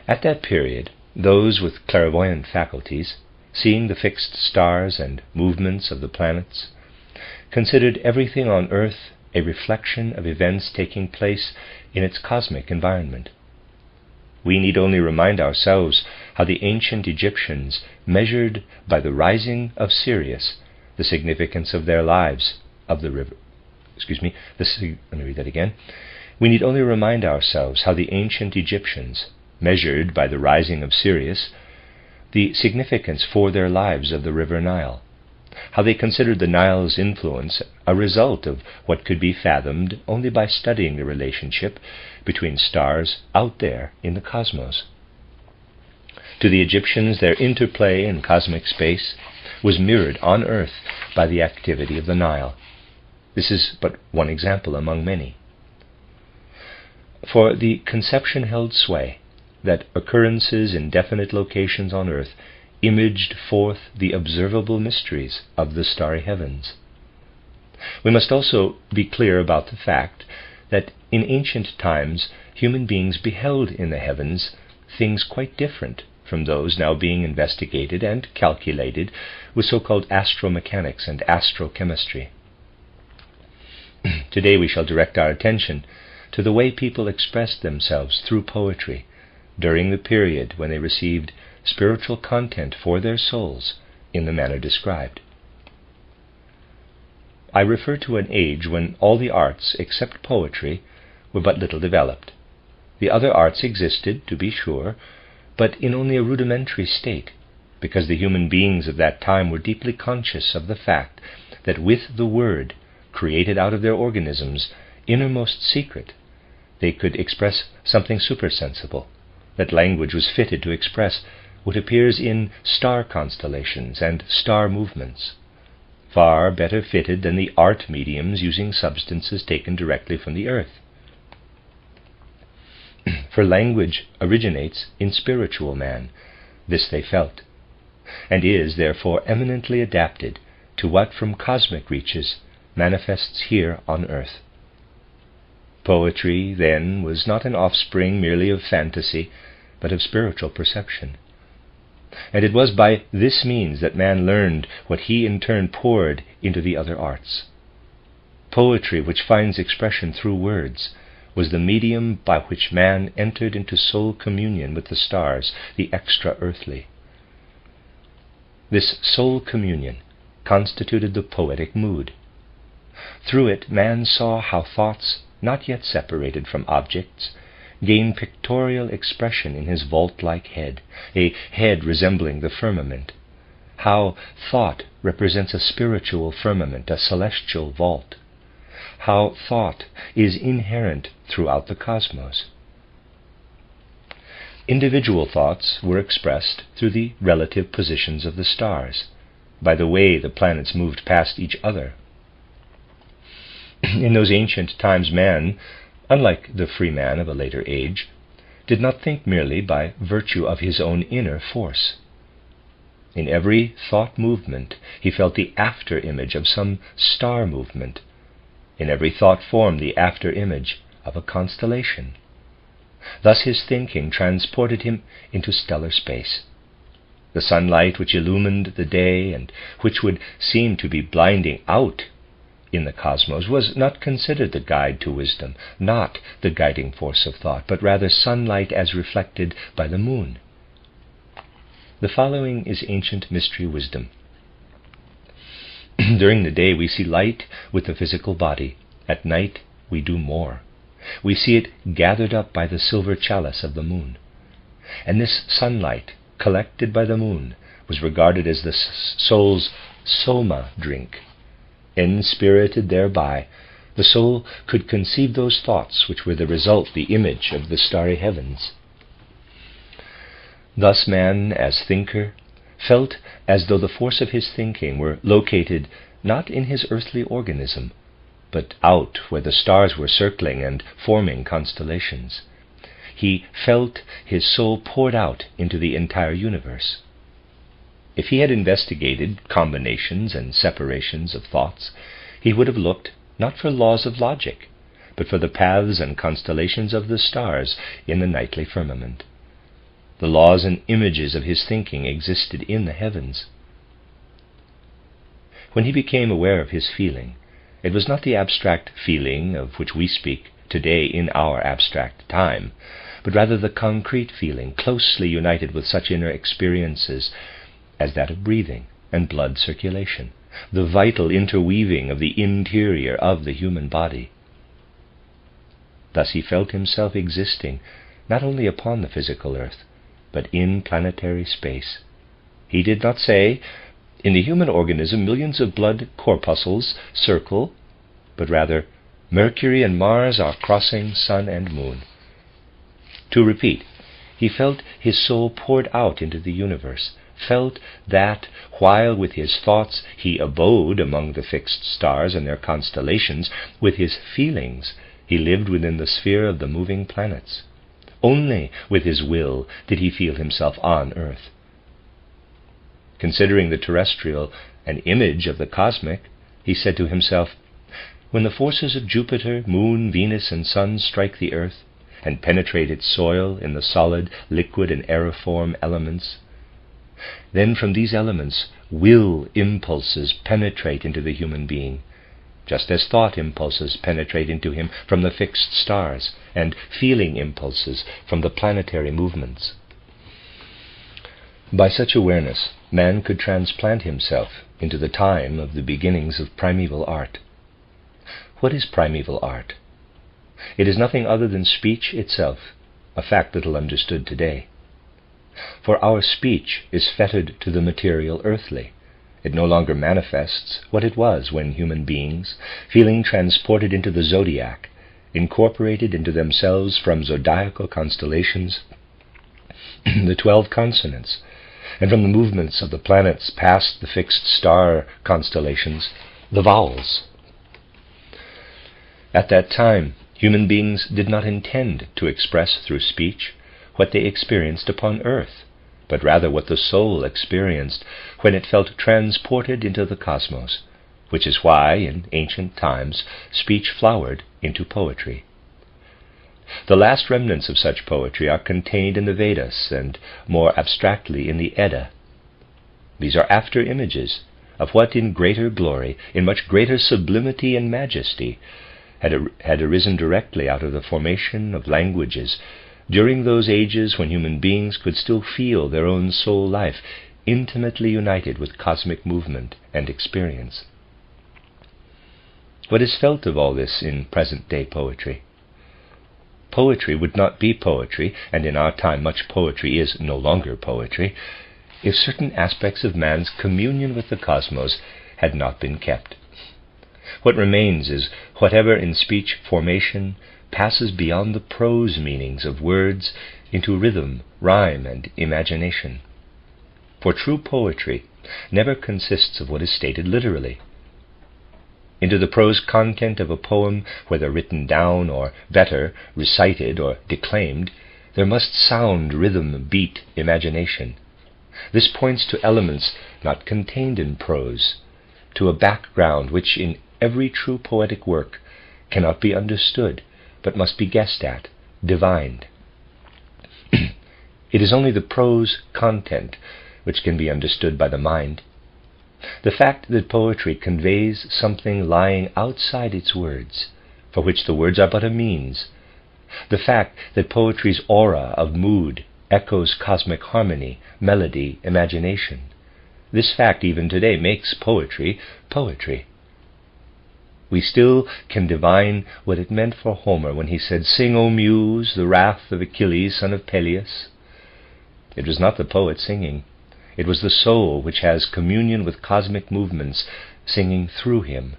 At that period, those with clairvoyant faculties, seeing the fixed stars and movements of the planets, considered everything on earth a reflection of events taking place in its cosmic environment. We need only remind ourselves how the ancient Egyptians measured by the rising of Sirius the significance of their lives of the river. Let me read that again. We need only remind ourselves how the ancient Egyptians measured by the rising of Sirius the significance for their lives of the river Nile, how they considered the Nile's influence a result of what could be fathomed only by studying the relationship between stars out there in the cosmos. To the Egyptians, their interplay in cosmic space was mirrored on earth by the activity of the Nile. This is but one example among many. For the conception held sway that occurrences in definite locations on earth imaged forth the observable mysteries of the starry heavens. We must also be clear about the fact that in ancient times human beings beheld in the heavens things quite different from those now being investigated and calculated with so-called astromechanics and astrochemistry. Today we shall direct our attention to the way people expressed themselves through poetry during the period when they received spiritual content for their souls in the manner described. I refer to an age when all the arts except poetry were but little developed. The other arts existed, to be sure, but in only a rudimentary state, because the human beings of that time were deeply conscious of the fact that with the word, created out of their organisms' innermost secret, they could express something supersensible, that language was fitted to express what appears in star constellations and star movements, far better fitted than the art mediums using substances taken directly from the earth. For language originates in spiritual man, this they felt, and is therefore eminently adapted to what from cosmic reaches manifests here on earth. Poetry, then, was not an offspring merely of fantasy, but of spiritual perception. And it was by this means that man learned what he in turn poured into the other arts. Poetry, which finds expression through words, was the medium by which man entered into soul communion with the stars, the extra-earthly. This soul communion constituted the poetic mood. Through it man saw how thoughts, not yet separated from objects, gain pictorial expression in his vault-like head, a head resembling the firmament, how thought represents a spiritual firmament, a celestial vault, how thought is inherent throughout the cosmos. Individual thoughts were expressed through the relative positions of the stars, by the way the planets moved past each other. In those ancient times, man, unlike the free man of a later age, did not think merely by virtue of his own inner force. In every thought movement he felt the after-image of some star movement. In every thought form the after-image of a constellation. Thus his thinking transported him into stellar space. The sunlight which illumined the day and which would seem to be blinding out in the cosmos was not considered the guide to wisdom, not the guiding force of thought, but rather sunlight as reflected by the moon. The following is ancient mystery wisdom. During the day we see light with the physical body. At night we do more. We see it gathered up by the silver chalice of the moon. And this sunlight, collected by the moon, was regarded as the soul's soma drink. Inspirited thereby, the soul could conceive those thoughts which were the result, the image of the starry heavens. Thus man, as thinker, felt as though the force of his thinking were located not in his earthly organism, but out where the stars were circling and forming constellations. He felt his soul poured out into the entire universe. If he had investigated combinations and separations of thoughts, he would have looked not for laws of logic, but for the paths and constellations of the stars in the nightly firmament. The laws and images of his thinking existed in the heavens. When he became aware of his feeling, it was not the abstract feeling of which we speak today in our abstract time, but rather the concrete feeling closely united with such inner experiences as that of breathing and blood circulation, the vital interweaving of the interior of the human body. Thus he felt himself existing not only upon the physical earth, but in planetary space. He did not say, in the human organism millions of blood corpuscles circle, but rather, Mercury and Mars are crossing sun and moon. To repeat, he felt his soul poured out into the universe, felt that, while with his thoughts he abode among the fixed stars and their constellations, with his feelings he lived within the sphere of the moving planets. Only with his will did he feel himself on earth. Considering the terrestrial an image of the cosmic, he said to himself, when the forces of Jupiter, Moon, Venus, and Sun strike the earth, and penetrate its soil in the solid, liquid, and aeriform elements, then from these elements will impulses penetrate into the human being, just as thought impulses penetrate into him from the fixed stars, and feeling impulses from the planetary movements. By such awareness, man could transplant himself into the time of the beginnings of primeval art. What is primeval art? It is nothing other than speech itself, a fact little understood today. For our speech is fettered to the material earthly. It no longer manifests what it was when human beings, feeling transported into the zodiac, incorporated into themselves from zodiacal constellations the 12 consonants, and from the movements of the planets past the fixed star constellations, the vowels. At that time, human beings did not intend to express through speech what they experienced upon earth, but rather what the soul experienced when it felt transported into the cosmos, which is why, in ancient times, speech flowered into poetry. The last remnants of such poetry are contained in the Vedas and, more abstractly, in the Edda. These are after images of what in greater glory, in much greater sublimity and majesty, had arisen directly out of the formation of languages during those ages when human beings could still feel their own soul life intimately united with cosmic movement and experience. What is felt of all this in present-day poetry? Poetry would not be poetry, and in our time much poetry is no longer poetry, if certain aspects of man's communion with the cosmos had not been kept. What remains is whatever in speech formation passes beyond the prose meanings of words into rhythm, rhyme, and imagination. For true poetry never consists of what is stated literally. Into the prose content of a poem, whether written down or, better, recited or declaimed, there must sound, rhythm, beat, imagination. This points to elements not contained in prose, to a background which in every true poetic work cannot be understood, but must be guessed at, divined. It is only the prose content which can be understood by the mind. The fact that poetry conveys something lying outside its words, for which the words are but a means, the fact that poetry's aura of mood echoes cosmic harmony, melody, imagination, this fact even today makes poetry poetry. We still can divine what it meant for Homer when he said, "Sing, O Muse, the wrath of Achilles, son of Peleus." It was not the poet singing. It was the soul which has communion with cosmic movements singing through him.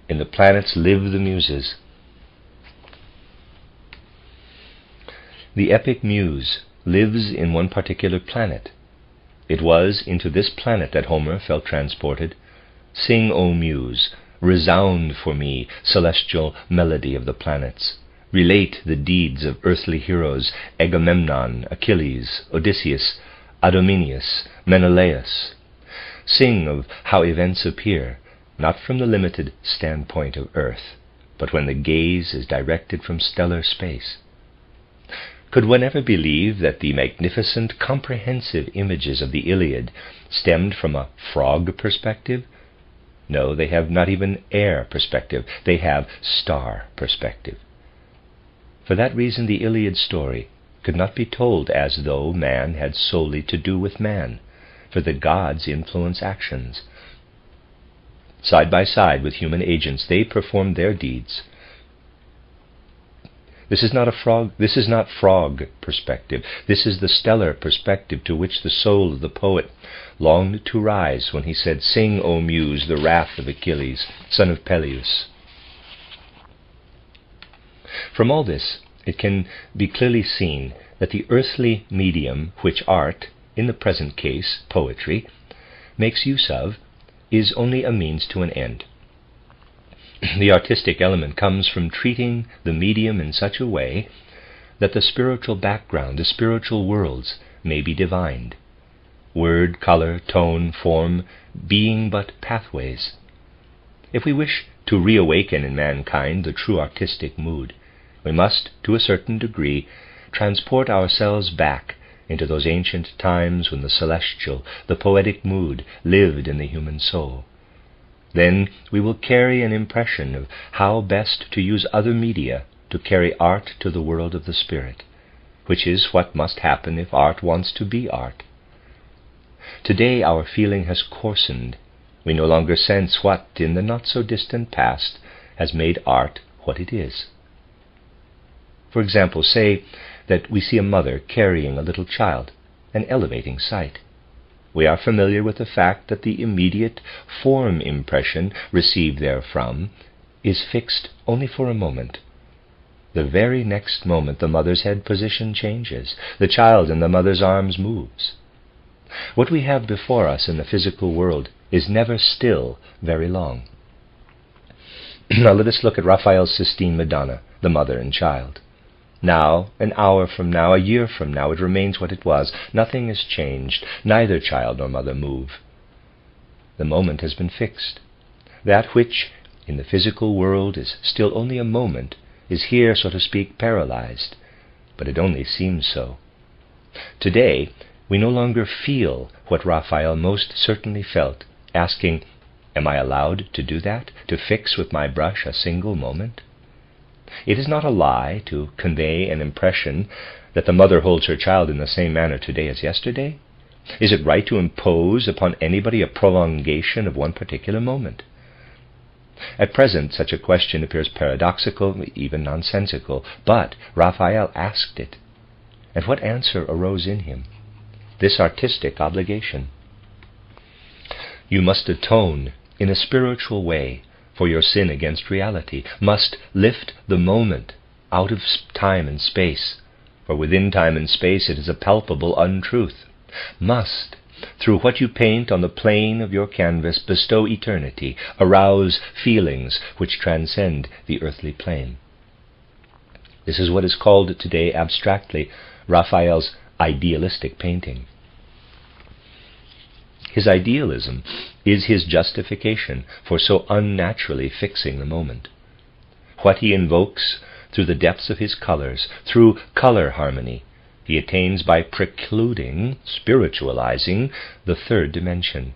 In the planets live the muses. The epic muse lives in one particular planet. It was into this planet that Homer felt transported. Sing, O Muse, resound for me, celestial melody of the planets. Relate the deeds of earthly heroes, Agamemnon, Achilles, Odysseus, Idomeneus, Menelaus. Sing of how events appear, not from the limited standpoint of earth, but when the gaze is directed from stellar space. Could one ever believe that the magnificent, comprehensive images of the Iliad stemmed from a frog perspective? No, they have not even air perspective. They have star perspective. For that reason, the Iliad story could not be told as though man had solely to do with man, for the gods influence actions. Side by side with human agents, they perform their deeds. This is not frog perspective. This is the stellar perspective to which the soul of the poet longed to rise when he said, "Sing, O Muse, the wrath of Achilles, son of Peleus." From all this, it can be clearly seen that the earthly medium which art, in the present case poetry, makes use of, is only a means to an end. The artistic element comes from treating the medium in such a way that the spiritual background, the spiritual worlds, may be divined. Word, color, tone, form, being but pathways. If we wish to reawaken in mankind the true artistic mood, we must, to a certain degree, transport ourselves back into those ancient times when the celestial, the poetic mood lived in the human soul. Then we will carry an impression of how best to use other media to carry art to the world of the spirit, which is what must happen if art wants to be art. Today our feeling has coarsened. We no longer sense what, in the not-so-distant past, has made art what it is. For example, say that we see a mother carrying a little child, an elevating sight. We are familiar with the fact that the immediate form impression received therefrom is fixed only for a moment. The very next moment the mother's head position changes. The child in the mother's arms moves. What we have before us in the physical world is never still very long. Now let us look at Raphael's Sistine Madonna, the mother and child. Now, an hour from now, a year from now, it remains what it was. Nothing has changed. Neither child nor mother move. The moment has been fixed. That which in the physical world is still only a moment is here, so to speak, paralyzed. But it only seems so. Today, we no longer feel what Raphael most certainly felt, asking, "Am I allowed to do that? To fix with my brush a single moment?" It is not a lie to convey an impression that the mother holds her child in the same manner today as yesterday. Is it right to impose upon anybody a prolongation of one particular moment? At present, such a question appears paradoxical, even nonsensical, but Raphael asked it. And what answer arose in him? This artistic obligation. You must atone in a spiritual way for your sin against reality, must lift the moment out of time and space, for within time and space it is a palpable untruth, must, through what you paint on the plane of your canvas, bestow eternity, arouse feelings which transcend the earthly plane. This is what is called today abstractly Raphael's idealistic painting. His idealism is his justification for so unnaturally fixing the moment. What he invokes through the depths of his colors, through color harmony, he attains by precluding, spiritualizing, the third dimension.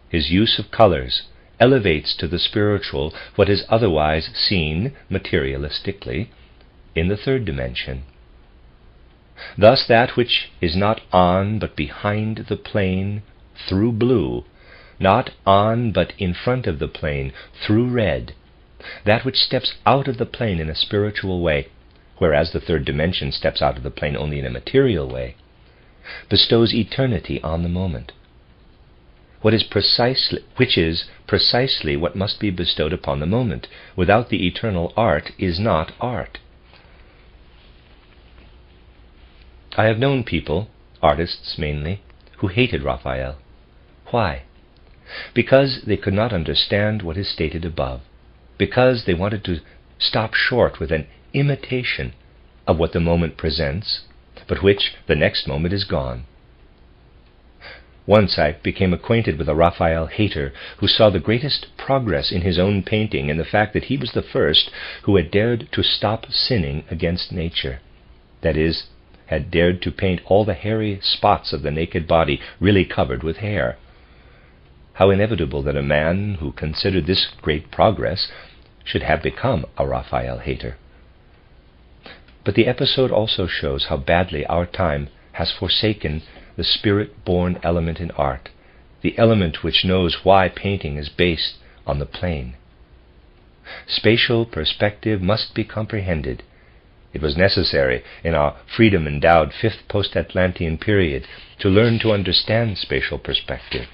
His use of colors elevates to the spiritual what is otherwise seen, materialistically, in the third dimension. Thus that which is not on but behind the plane through blue, not on but in front of the plane through red, that which steps out of the plane in a spiritual way, whereas the third dimension steps out of the plane only in a material way, bestows eternity on the moment, which is precisely what must be bestowed upon the moment. Without the eternal art is not art. I have known people, artists mainly, who hated Raphael. Why? Because they could not understand what is stated above, because they wanted to stop short with an imitation of what the moment presents, but which the next moment is gone. Once I became acquainted with a Raphael hater who saw the greatest progress in his own painting in the fact that he was the first who had dared to stop sinning against nature. That is, had dared to paint all the hairy spots of the naked body really covered with hair. How inevitable that a man who considered this great progress should have become a Raphael hater. But the episode also shows how badly our time has forsaken the spirit-born element in art, the element which knows why painting is based on the plane. Spatial perspective must be comprehended. It was necessary in our freedom-endowed fifth post-Atlantean period to learn to understand spatial perspective,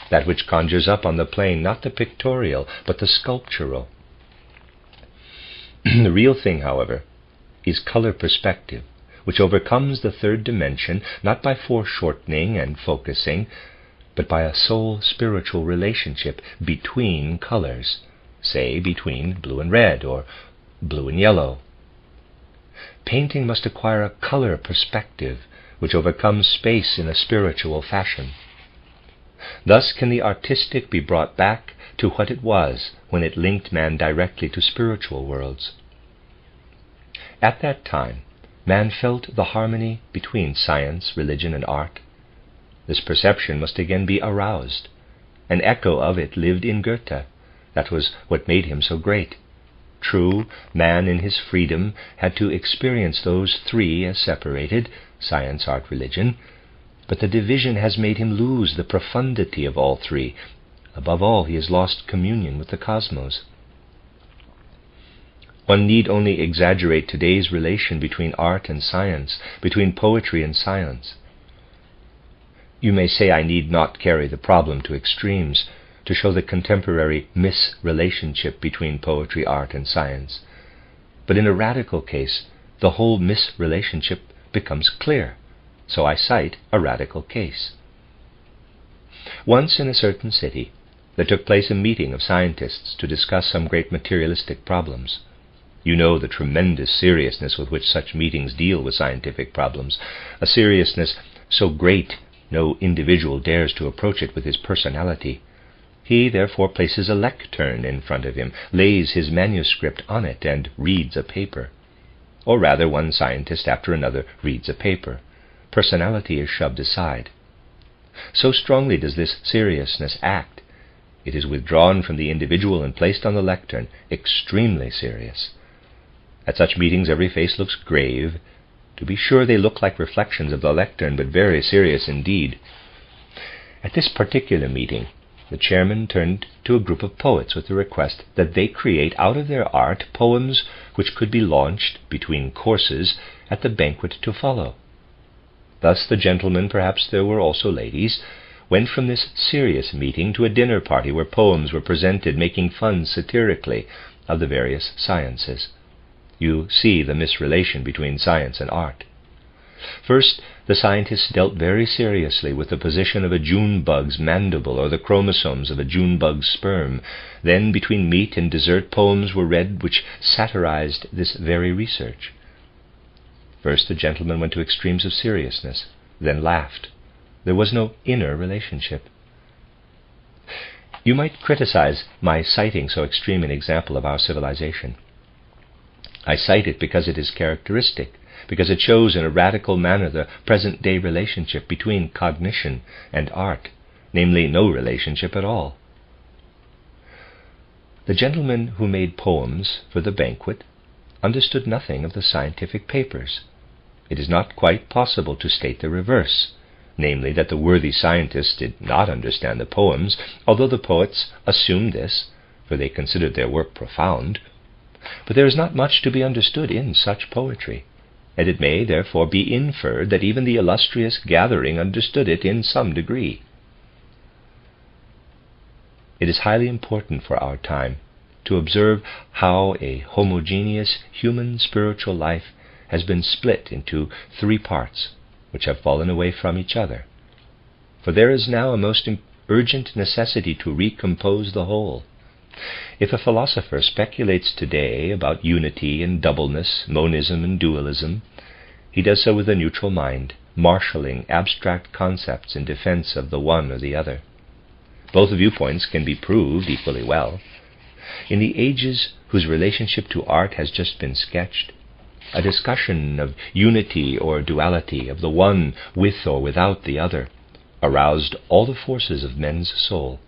that which conjures up on the plane not the pictorial but the sculptural. The real thing, however, is color perspective, which overcomes the third dimension not by foreshortening and focusing, but by a soul-spiritual relationship between colors, say between blue and red or blue and yellow. Painting must acquire a color perspective which overcomes space in a spiritual fashion. Thus can the artistic be brought back to what it was when it linked man directly to spiritual worlds. At that time, man felt the harmony between science, religion, and art. This perception must again be aroused. An echo of it lived in Goethe. That was what made him so great. True, man in his freedom had to experience those three as separated, science, art, religion, but the division has made him lose the profundity of all three. Above all, he has lost communion with the cosmos. One need only exaggerate today's relation between art and science, between poetry and science. You may say I need not carry the problem to extremes to show the contemporary misrelationship between poetry, art, and science. But in a radical case, the whole misrelationship becomes clear. So I cite a radical case. Once in a certain city, there took place a meeting of scientists to discuss some great materialistic problems. You know the tremendous seriousness with which such meetings deal with scientific problems, a seriousness so great no individual dares to approach it with his personality. He therefore places a lectern in front of him, lays his manuscript on it, and reads a paper. Or rather, one scientist after another reads a paper. Personality is shoved aside. So strongly does this seriousness act, it is withdrawn from the individual and placed on the lectern, extremely serious. At such meetings every face looks grave. To be sure, they look like reflections of the lectern, but very serious indeed. At this particular meeting, the chairman turned to a group of poets with the request that they create out of their art poems which could be launched between courses at the banquet to follow. Thus the gentlemen, perhaps there were also ladies, went from this serious meeting to a dinner party where poems were presented making fun satirically of the various sciences. You see the misrelation between science and art. First, the scientists dealt very seriously with the position of a June bug's mandible or the chromosomes of a June bug's sperm. Then, between meat and dessert, poems were read which satirized this very research. First, the gentleman went to extremes of seriousness, then laughed. There was no inner relationship. You might criticize my citing so extreme an example of our civilization. I cite it because it is characteristic, because it shows in a radical manner the present-day relationship between cognition and art, namely no relationship at all. The gentleman who made poems for the banquet understood nothing of the scientific papers. It is not quite possible to state the reverse, namely that the worthy scientists did not understand the poems, although the poets assumed this, for they considered their work profound. But there is not much to be understood in such poetry, and it may therefore be inferred that even the illustrious gathering understood it in some degree. It is highly important for our time to observe how a homogeneous human spiritual life has been split into three parts, which have fallen away from each other. For there is now a most urgent necessity to recompose the whole. If a philosopher speculates today about unity and doubleness, monism and dualism, he does so with a neutral mind, marshalling abstract concepts in defense of the one or the other. Both viewpoints can be proved equally well. In the ages whose relationship to art has just been sketched, a discussion of unity or duality, of the one with or without the other, aroused all the forces of men's soul.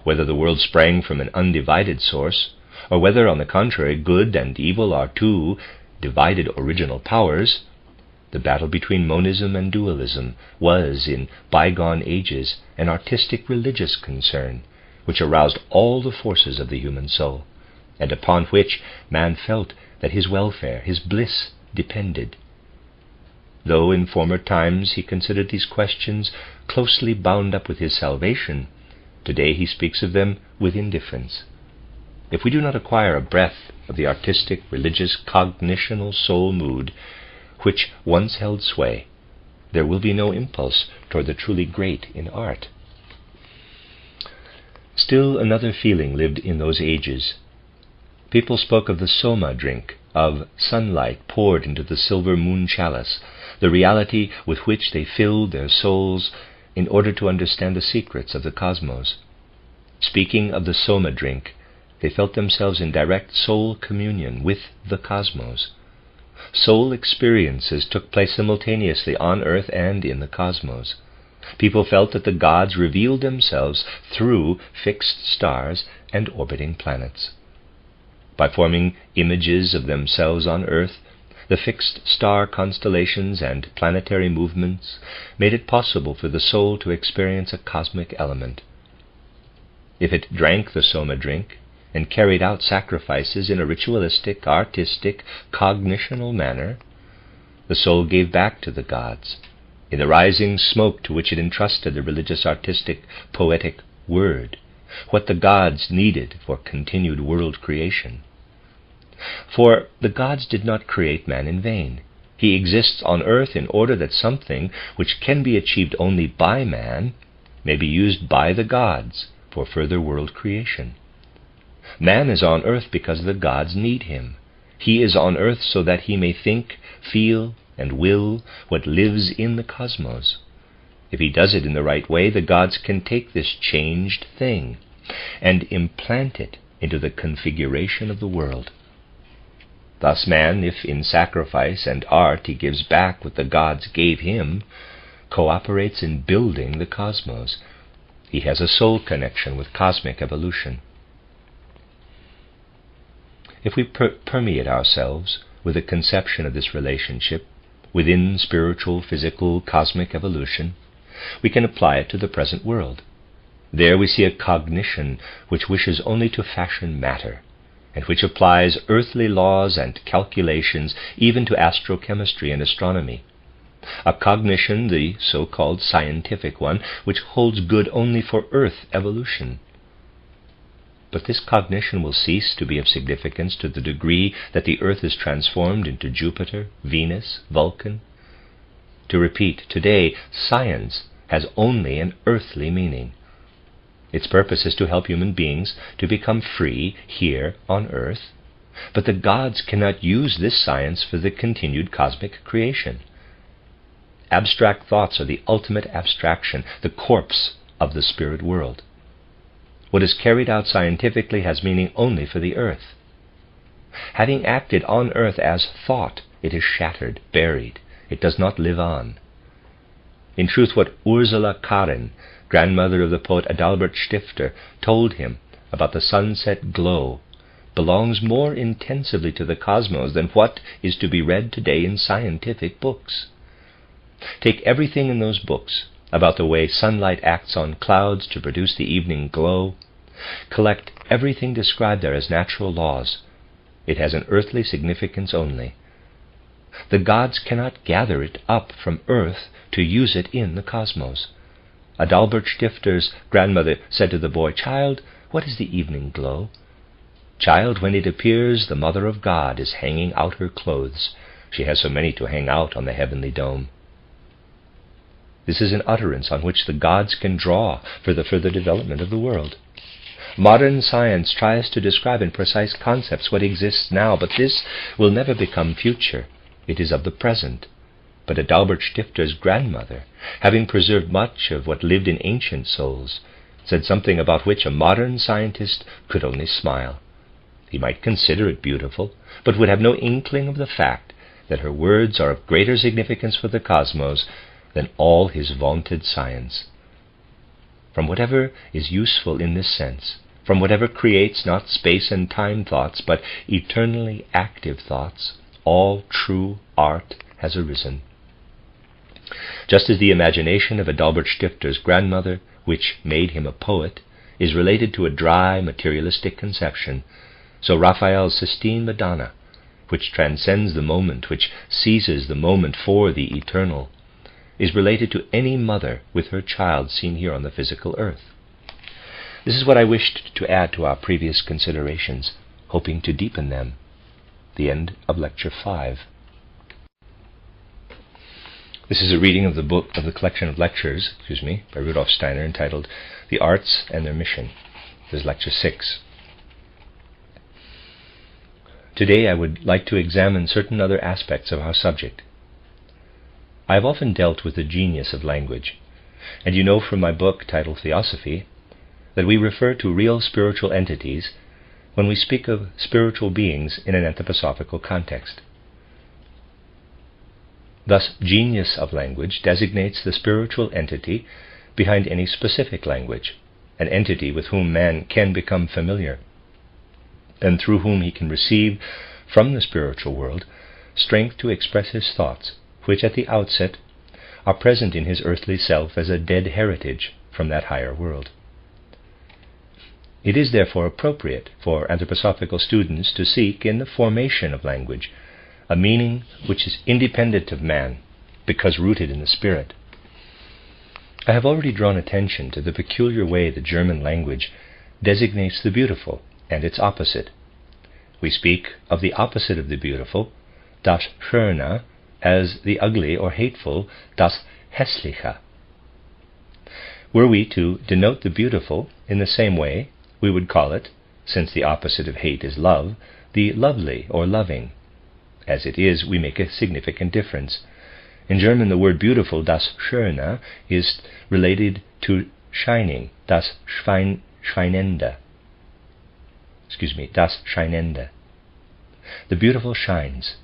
Whether the world sprang from an undivided source, or whether, on the contrary, good and evil are two divided original powers, the battle between monism and dualism was, in bygone ages, an artistic religious concern, which aroused all the forces of the human soul, and upon which man felt that his welfare, his bliss, depended. Though in former times he considered these questions closely bound up with his salvation, today he speaks of them with indifference. If we do not acquire a breath of the artistic, religious, cognitional soul mood which once held sway, there will be no impulse toward the truly great in art. Still another feeling lived in those ages. People spoke of the soma drink, of sunlight poured into the silver moon chalice, the reality with which they filled their souls in order to understand the secrets of the cosmos. Speaking of the soma drink, they felt themselves in direct soul communion with the cosmos. Soul experiences took place simultaneously on earth and in the cosmos. People felt that the gods revealed themselves through fixed stars and orbiting planets. By forming images of themselves on earth, the fixed star constellations and planetary movements made it possible for the soul to experience a cosmic element. If it drank the soma drink and carried out sacrifices in a ritualistic, artistic, cognitional manner, the soul gave back to the gods, in the rising smoke to which it entrusted the religious, artistic, poetic word, what the gods needed for continued world creation. For the gods did not create man in vain. He exists on earth in order that something which can be achieved only by man may be used by the gods for further world creation. Man is on earth because the gods need him. He is on earth so that he may think, feel, and will what lives in the cosmos. If he does it in the right way, the gods can take this changed thing and implant it into the configuration of the world. Thus man, if in sacrifice and art he gives back what the gods gave him, cooperates in building the cosmos. He has a soul connection with cosmic evolution. If we permeate ourselves with a conception of this relationship within spiritual, physical, cosmic evolution, we can apply it to the present world. There we see a cognition which wishes only to fashion matter, and which applies earthly laws and calculations even to astrochemistry and astronomy. A cognition, the so-called scientific one, which holds good only for earth evolution. But this cognition will cease to be of significance to the degree that the earth is transformed into Jupiter, Venus, Vulcan. To repeat, today science has only an earthly meaning. Its purpose is to help human beings to become free here on earth, but the gods cannot use this science for the continued cosmic creation. Abstract thoughts are the ultimate abstraction, the corpse of the spirit world. What is carried out scientifically has meaning only for the earth. Having acted on earth as thought, it is shattered, buried. It does not live on. In truth, what Ursula Karen, grandmother of the poet Adalbert Stifter, told him about the sunset glow belongs more intensively to the cosmos than what is to be read today in scientific books. Take everything in those books about the way sunlight acts on clouds to produce the evening glow. Collect everything described there as natural laws. It has an earthly significance only. The gods cannot gather it up from earth to use it in the cosmos. Adalbert Stifter's grandmother said to the boy, "Child, what is the evening glow? Child, when it appears, the Mother of God is hanging out her clothes. She has so many to hang out on the heavenly dome." This is an utterance on which the gods can draw for the further development of the world. Modern science tries to describe in precise concepts what exists now, but this will never become future. It is of the present. but Adalbert Stifter's grandmother, having preserved much of what lived in ancient souls, said something about which a modern scientist could only smile. He might consider it beautiful, but would have no inkling of the fact that her words are of greater significance for the cosmos than all his vaunted science. From whatever is useful in this sense, from whatever creates not space and time thoughts, but eternally active thoughts, all true art has arisen. Just as the imagination of Adalbert Stifter's grandmother, which made him a poet, is related to a dry, materialistic conception, so Raphael's Sistine Madonna, which transcends the moment, which seizes the moment for the eternal, is related to any mother with her child seen here on the physical earth. This is what I wished to add to our previous considerations, hoping to deepen them. The end of Lecture 5. This is a reading of the book of the collection of lectures, by Rudolf Steiner, entitled The Arts and Their Mission. This is Lecture 6. Today I would like to examine certain other aspects of our subject. I have often dealt with the genius of language, and you know from my book titled Theosophy that we refer to real spiritual entities when we speak of spiritual beings in an anthroposophical context. Thus, genius of language designates the spiritual entity behind any specific language, an entity with whom man can become familiar, and through whom he can receive from the spiritual world strength to express his thoughts, which at the outset are present in his earthly self as a dead heritage from that higher world. It is therefore appropriate for anthroposophical students to seek in the formation of language a meaning which is independent of man, because rooted in the spirit. I have already drawn attention to the peculiar way the German language designates the beautiful and its opposite. We speak of the opposite of the beautiful, das Schöne, as the ugly or hateful, das Hässliche. Were we to denote the beautiful in the same way, we would call it, since the opposite of hate is love, the lovely or loving. As it is, we make a significant difference. In German, the word beautiful, das Schöne, is related to shining, das Scheinende. Das Scheinende. The beautiful shines,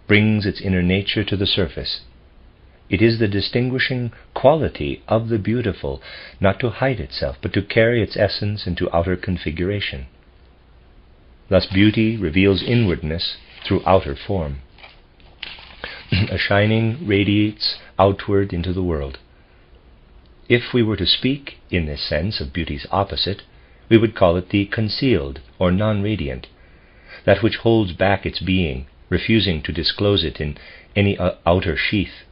brings its inner nature to the surface. It is the distinguishing quality of the beautiful, not to hide itself, but to carry its essence into outer configuration. Thus beauty reveals inwardness through outer form. A shining radiates outward into the world. If we were to speak in this sense of beauty's opposite, we would call it the concealed or non-radiant, that which holds back its being, refusing to disclose it in any outer sheath.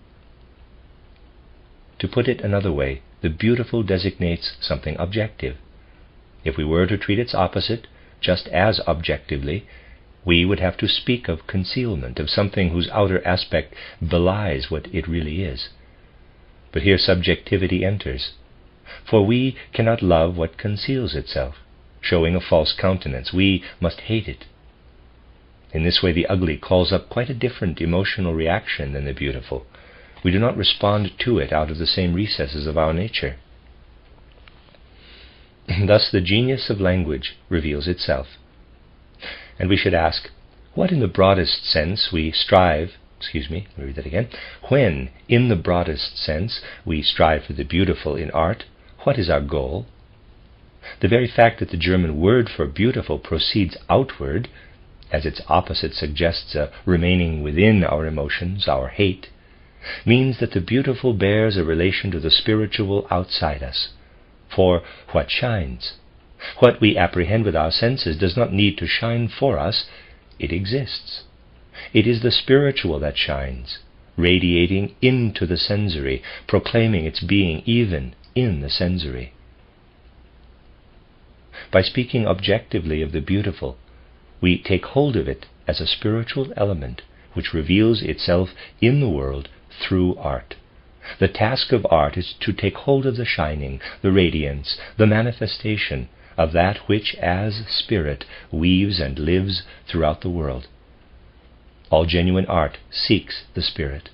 To put it another way, the beautiful designates something objective. If we were to treat its opposite just as objectively, we would have to speak of concealment, of something whose outer aspect belies what it really is. But here subjectivity enters, for we cannot love what conceals itself, showing a false countenance. We must hate it. In this way, the ugly calls up quite a different emotional reaction than the beautiful. We do not respond to it out of the same recesses of our nature. Thus the genius of language reveals itself. And we should ask, what in the broadest sense we strive, when in the broadest sense we strive for the beautiful in art, what is our goal? The very fact that the German word for beautiful proceeds outward, as its opposite suggests a remaining within our emotions, our hate, means that the beautiful bears a relation to the spiritual outside us. For what shines, what we apprehend with our senses, does not need to shine for us, it exists. It is the spiritual that shines, radiating into the sensory, proclaiming its being even in the sensory. By speaking objectively of the beautiful, we take hold of it as a spiritual element which reveals itself in the world through art. The task of art is to take hold of the shining, the radiance, the manifestation of that which as spirit weaves and lives throughout the world. All genuine art seeks the spirit.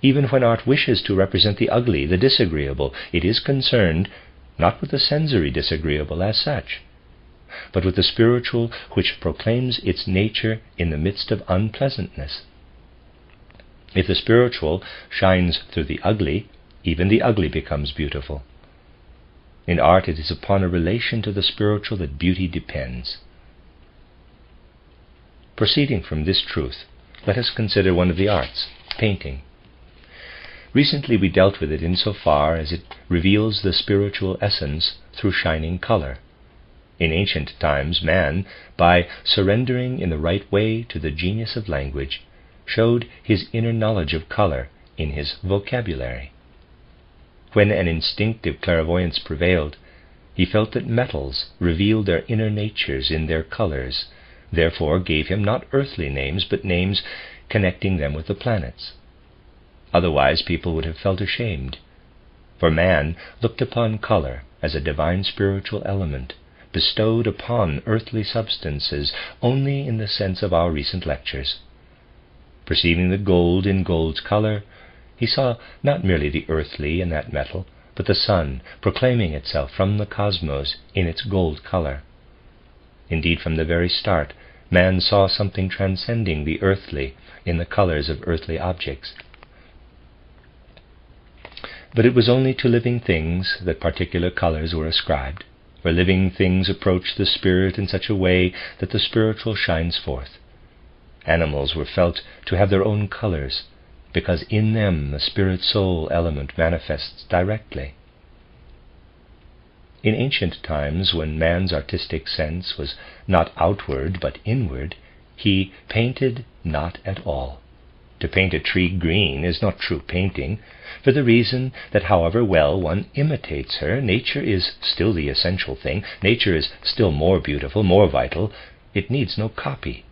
Even when art wishes to represent the ugly, the disagreeable, it is concerned not with the sensory disagreeable as such, but with the spiritual which proclaims its nature in the midst of unpleasantness. If the spiritual shines through the ugly, even the ugly becomes beautiful. In art, it is upon a relation to the spiritual that beauty depends. Proceeding from this truth, let us consider one of the arts, painting. Recently we dealt with it insofar as it reveals the spiritual essence through shining color. In ancient times, man, by surrendering in the right way to the genius of language, showed his inner knowledge of color in his vocabulary. When an instinctive clairvoyance prevailed, he felt that metals revealed their inner natures in their colors, therefore gave him not earthly names, but names connecting them with the planets. Otherwise people would have felt ashamed, for man looked upon color as a divine spiritual element, bestowed upon earthly substances only in the sense of our recent lectures. Perceiving the gold in gold's color, he saw not merely the earthly in that metal, but the sun proclaiming itself from the cosmos in its gold color. Indeed, from the very start, man saw something transcending the earthly in the colors of earthly objects. But it was only to living things that particular colors were ascribed, for living things approach the spirit in such a way that the spiritual shines forth. Animals were felt to have their own colors, because in them the spirit-soul element manifests directly. In ancient times, when man's artistic sense was not outward but inward, he painted not at all. To paint a tree green is not true painting, for the reason that however well one imitates her, nature is still the essential thing. Nature is still more beautiful, more vital. It needs no copy.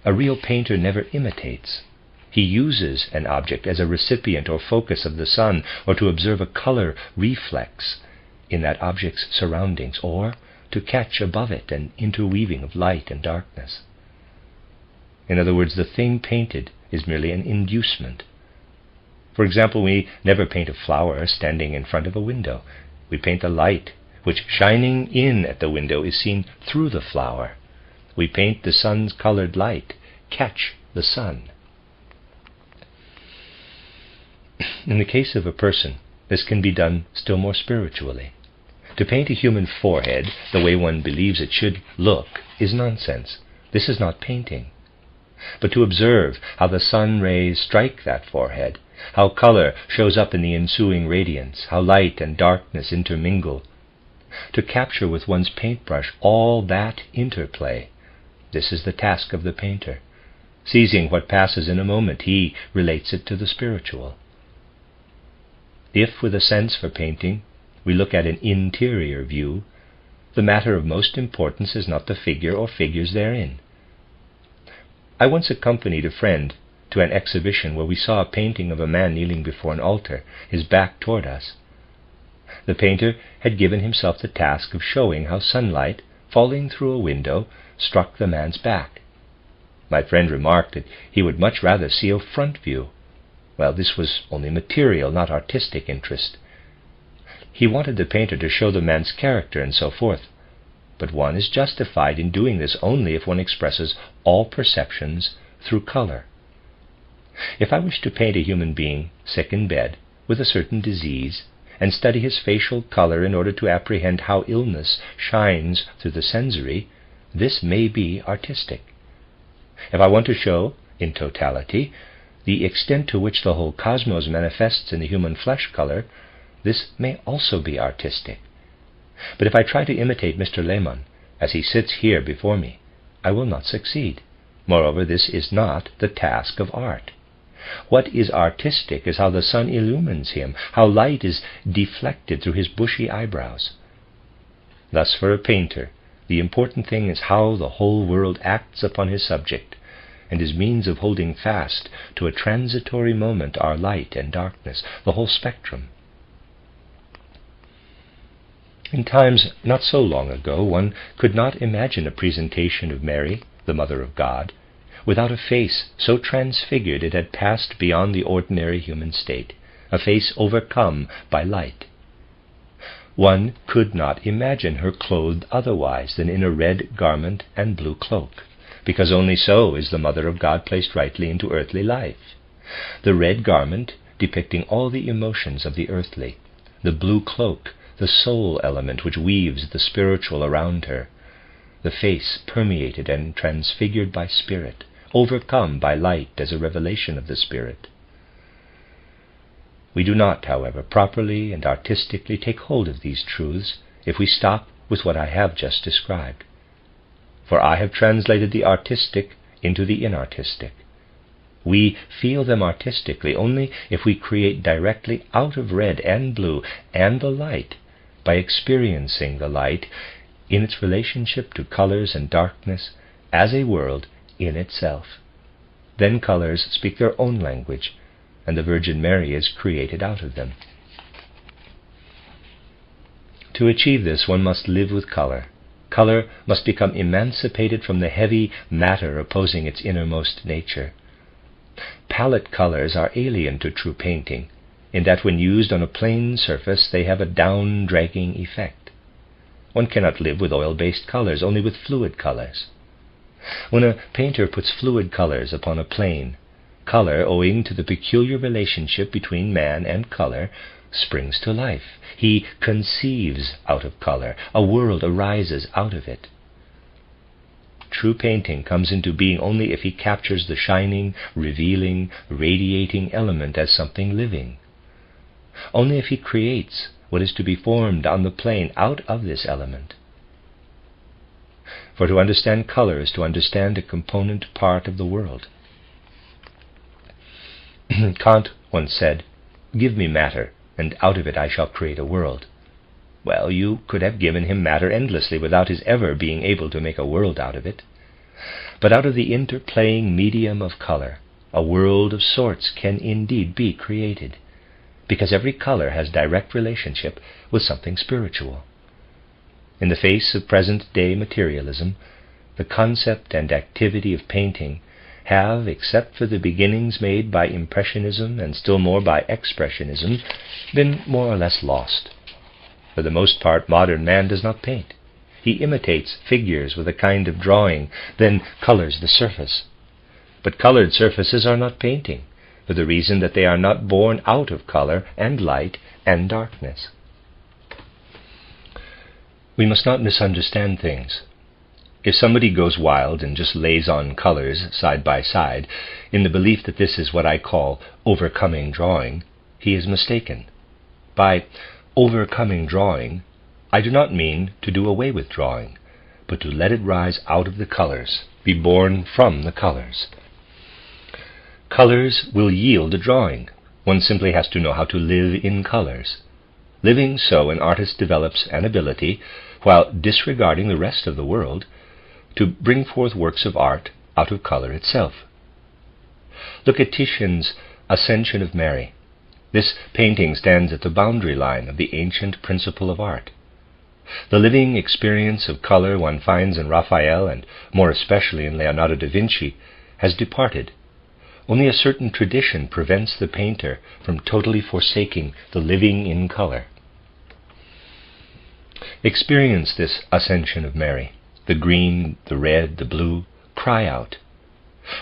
A real painter never imitates. He uses an object as a recipient or focus of the sun, or to observe a color reflex in that object's surroundings, or to catch above it an interweaving of light and darkness. In other words, the thing painted is merely an inducement. For example, we never paint a flower standing in front of a window. We paint the light, which shining in at the window is seen through the flower. We paint the sun's colored light, catch the sun. In the case of a person, this can be done still more spiritually. To paint a human forehead the way one believes it should look is nonsense. This is not painting. But to observe how the sun rays strike that forehead, how color shows up in the ensuing radiance, how light and darkness intermingle, to capture with one's paintbrush all that interplay, this is the task of the painter. Seizing what passes in a moment, he relates it to the spiritual. If, with a sense for painting, we look at an interior view, the matter of most importance is not the figure or figures therein. I once accompanied a friend to an exhibition where we saw a painting of a man kneeling before an altar, his back toward us. The painter had given himself the task of showing how sunlight, falling through a window, struck the man's back. My friend remarked that he would much rather see a front view. Well, this was only material, not artistic interest. He wanted the painter to show the man's character and so forth. But one is justified in doing this only if one expresses all perceptions through color. If I wish to paint a human being sick in bed with a certain disease, and study his facial color in order to apprehend how illness shines through the sensory, this may be artistic. If I want to show, in totality, the extent to which the whole cosmos manifests in the human flesh color, this may also be artistic. But if I try to imitate Mr. Lehmann, as he sits here before me, I will not succeed. Moreover, this is not the task of art. What is artistic is how the sun illumines him, how light is deflected through his bushy eyebrows. Thus, for a painter, the important thing is how the whole world acts upon his subject, and his means of holding fast to a transitory moment are light and darkness, the whole spectrum. In times not so long ago, one could not imagine a presentation of Mary, the Mother of God, without a face so transfigured it had passed beyond the ordinary human state, a face overcome by light. One could not imagine her clothed otherwise than in a red garment and blue cloak, because only so is the Mother of God placed rightly into earthly life. The red garment depicting all the emotions of the earthly, the blue cloak, the soul element which weaves the spiritual around her, the face permeated and transfigured by Spirit, overcome by light as a revelation of the Spirit. We do not, however, properly and artistically take hold of these truths if we stop with what I have just described. For I have translated the artistic into the inartistic. We feel them artistically only if we create directly out of red and blue and the light by experiencing the light in its relationship to colors and darkness as a world in itself. Then colors speak their own language, and the Virgin Mary is created out of them. To achieve this, one must live with color. Color must become emancipated from the heavy matter opposing its innermost nature. Palette colors are alien to true painting, in that when used on a plain surface they have a down-dragging effect. One cannot live with oil-based colors, only with fluid colors. When a painter puts fluid colors upon a plane, color, owing to the peculiar relationship between man and color, springs to life. He conceives out of color. A world arises out of it. True painting comes into being only if he captures the shining, revealing, radiating element as something living. Only if he creates what is to be formed on the plane out of this element. For to understand color is to understand a component part of the world. Kant once said, "Give me matter, and out of it I shall create a world." Well, you could have given him matter endlessly without his ever being able to make a world out of it. But out of the interplaying medium of color, a world of sorts can indeed be created, because every color has direct relationship with something spiritual. In the face of present-day materialism, the concept and activity of painting have, except for the beginnings made by Impressionism and still more by Expressionism, been more or less lost. For the most part, modern man does not paint. He imitates figures with a kind of drawing, then colors the surface. But colored surfaces are not painting, for the reason that they are not born out of color and light and darkness. We must not misunderstand things. If somebody goes wild and just lays on colors side by side in the belief that this is what I call overcoming drawing, he is mistaken. By overcoming drawing, I do not mean to do away with drawing, but to let it rise out of the colors, be born from the colors. Colors will yield a drawing. One simply has to know how to live in colors. Living so, an artist develops an ability, while disregarding the rest of the world, to bring forth works of art out of color itself. Look at Titian's Ascension of Mary. This painting stands at the boundary line of the ancient principle of art. The living experience of color one finds in Raphael, and more especially in Leonardo da Vinci, has departed. Only a certain tradition prevents the painter from totally forsaking the living in color. Experience this Ascension of Mary. The green, the red, the blue, cry out.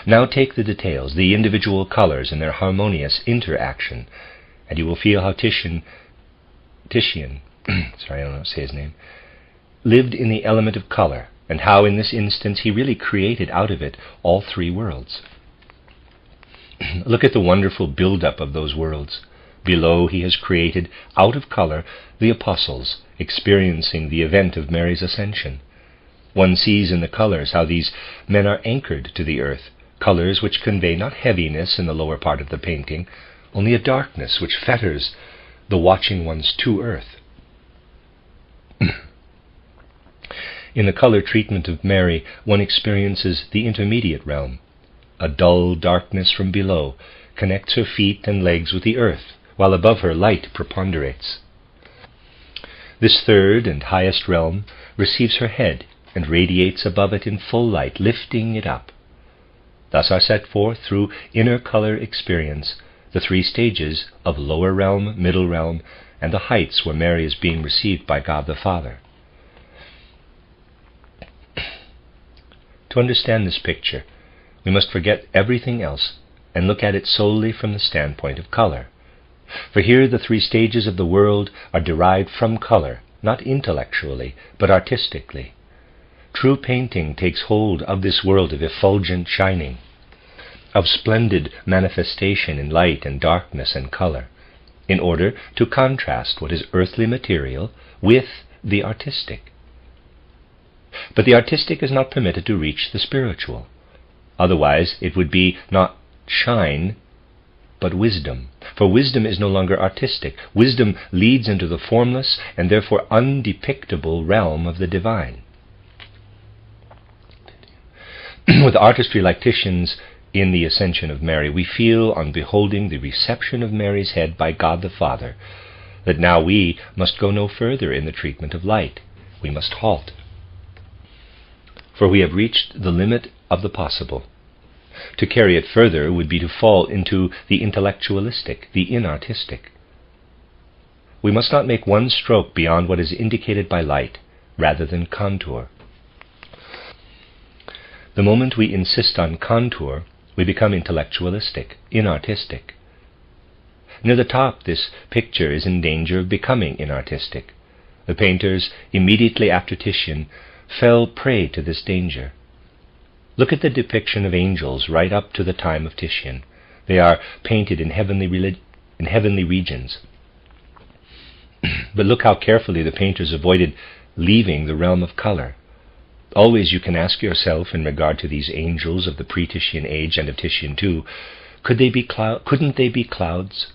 Now take the details, the individual colors and their harmonious interaction, and you will feel how Titian, sorry, I don't know how to say his name, lived in the element of color, and how in this instance he really created out of it all three worlds. Look at the wonderful build-up of those worlds. Below he has created, out of color, the apostles, experiencing the event of Mary's ascension. One sees in the colors how these men are anchored to the earth, colors which convey not heaviness in the lower part of the painting, only a darkness which fetters the watching ones to earth. In the color treatment of Mary, one experiences the intermediate realm. A dull darkness from below connects her feet and legs with the earth, while above her light preponderates. This third and highest realm receives her head and radiates above it in full light, lifting it up. Thus are set forth through inner color experience the three stages of lower realm, middle realm, and the heights where Mary is being received by God the Father. To understand this picture, we must forget everything else and look at it solely from the standpoint of color. For here the three stages of the world are derived from color, not intellectually, but artistically. True painting takes hold of this world of effulgent shining, of splendid manifestation in light and darkness and color, in order to contrast what is earthly material with the artistic. But the artistic is not permitted to reach the spiritual. Otherwise it would be not shine, but wisdom. For wisdom is no longer artistic. Wisdom leads into the formless and therefore undepictable realm of the divine. With artistry like Titian's in the Ascension of Mary, we feel on beholding the reception of Mary's head by God the Father that now we must go no further in the treatment of light. We must halt. For we have reached the limit of the possible. To carry it further would be to fall into the intellectualistic, the inartistic. We must not make one stroke beyond what is indicated by light, rather than contour. The moment we insist on contour, we become intellectualistic, inartistic. Near the top, this picture is in danger of becoming inartistic. The painters, immediately after Titian, fell prey to this danger. Look at the depiction of angels right up to the time of Titian. They are painted in heavenly regions. But look how carefully the painters avoided leaving the realm of color. Always you can ask yourself, in regard to these angels of the pre-Titian age and of Titian too, couldn't they be clouds?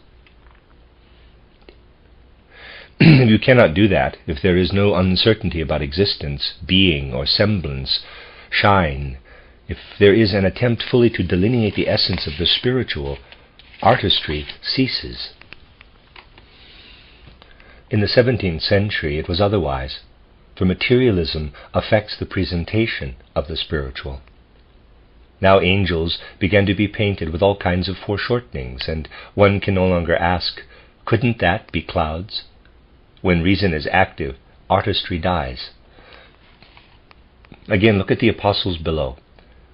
You cannot do that if there is no uncertainty about existence, being, or semblance, shine. If there is an attempt fully to delineate the essence of the spiritual, artistry ceases. In the 17th century it was otherwise, for materialism affects the presentation of the spiritual. Now angels began to be painted with all kinds of foreshortenings, and one can no longer ask, couldn't that be clouds? When reason is active, artistry dies. Again, look at the apostles below.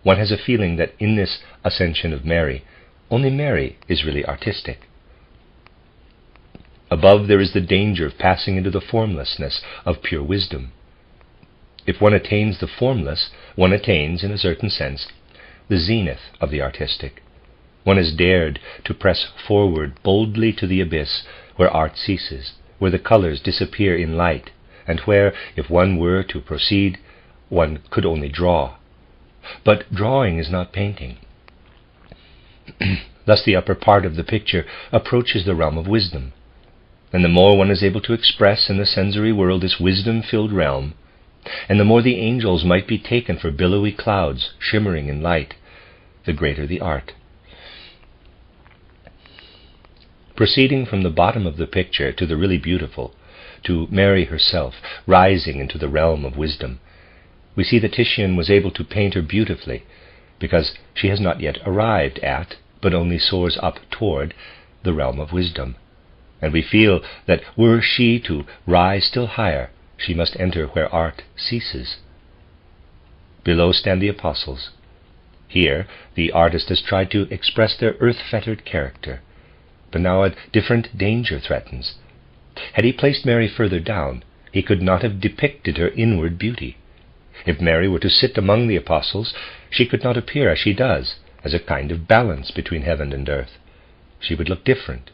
One has a feeling that in this Ascension of Mary, only Mary is really artistic. Above there is the danger of passing into the formlessness of pure wisdom. If one attains the formless, one attains, in a certain sense, the zenith of the artistic. One has dared to press forward boldly to the abyss where art ceases, where the colors disappear in light, and where, if one were to proceed, one could only draw. But drawing is not painting. Thus the upper part of the picture approaches the realm of wisdom. And the more one is able to express in the sensory world this wisdom-filled realm, and the more the angels might be taken for billowy clouds shimmering in light, the greater the art. Proceeding from the bottom of the picture to the really beautiful, to Mary herself, rising into the realm of wisdom, we see that Titian was able to paint her beautifully, because she has not yet arrived at, but only soars up toward, the realm of wisdom. And we feel that were she to rise still higher, she must enter where art ceases. Below stand the apostles. Here the artist has tried to express their earth-fettered character, but now a different danger threatens. Had he placed Mary further down, he could not have depicted her inward beauty. If Mary were to sit among the apostles, she could not appear as she does, as a kind of balance between heaven and earth. She would look different.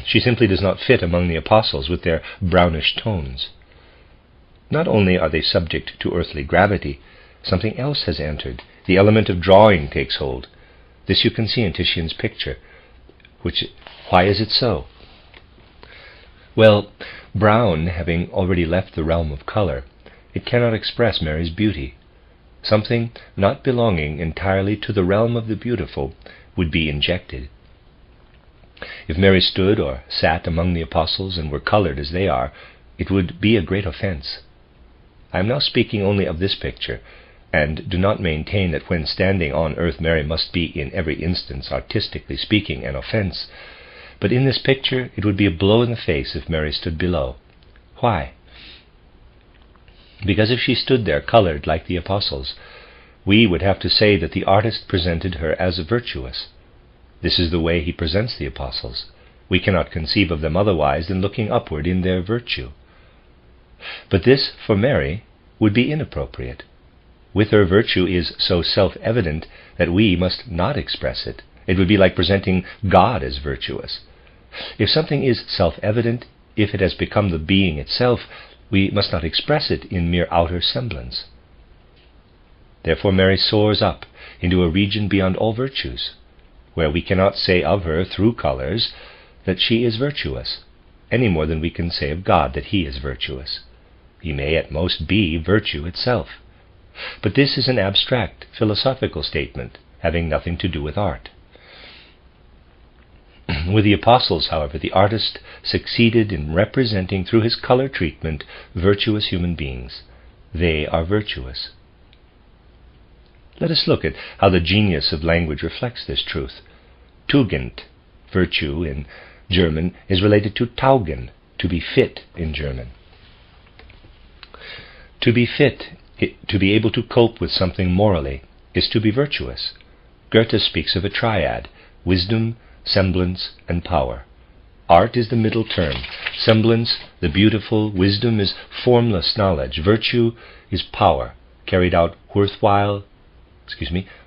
She simply does not fit among the apostles with their brownish tones. Not only are they subject to earthly gravity, something else has entered. The element of drawing takes hold. This you can see in Titian's picture. Why is it so? Well, brown having already left the realm of color, it cannot express Mary's beauty. Something not belonging entirely to the realm of the beautiful would be injected. If Mary stood or sat among the apostles and were colored as they are, it would be a great offense. I am now speaking only of this picture. and do not maintain that when standing on earth Mary must be in every instance, artistically speaking, an offense. But in this picture it would be a blow in the face if Mary stood below. Why? Because if she stood there colored like the apostles, we would have to say that the artist presented her as virtuous. This is the way he presents the apostles. We cannot conceive of them otherwise than looking upward in their virtue. But this, for Mary, would be inappropriate. With her virtue is so self-evident that we must not express it. It would be like presenting God as virtuous. If something is self-evident, if it has become the being itself, we must not express it in mere outer semblance. Therefore Mary soars up into a region beyond all virtues, where we cannot say of her through colors that she is virtuous, any more than we can say of God that he is virtuous. He may at most be virtue itself. But this is an abstract, philosophical statement, having nothing to do with art. With the apostles, however, the artist succeeded in representing through his color treatment virtuous human beings. They are virtuous. Let us look at how the genius of language reflects this truth. Tugend, virtue in German, is related to Taugen, to be fit in German. To be fit, to be able to cope with something morally, is to be virtuous. Goethe speaks of a triad: wisdom, semblance, and power. Art is the middle term. Semblance, the beautiful; wisdom is formless knowledge. Virtue is power, carried out worthwhile.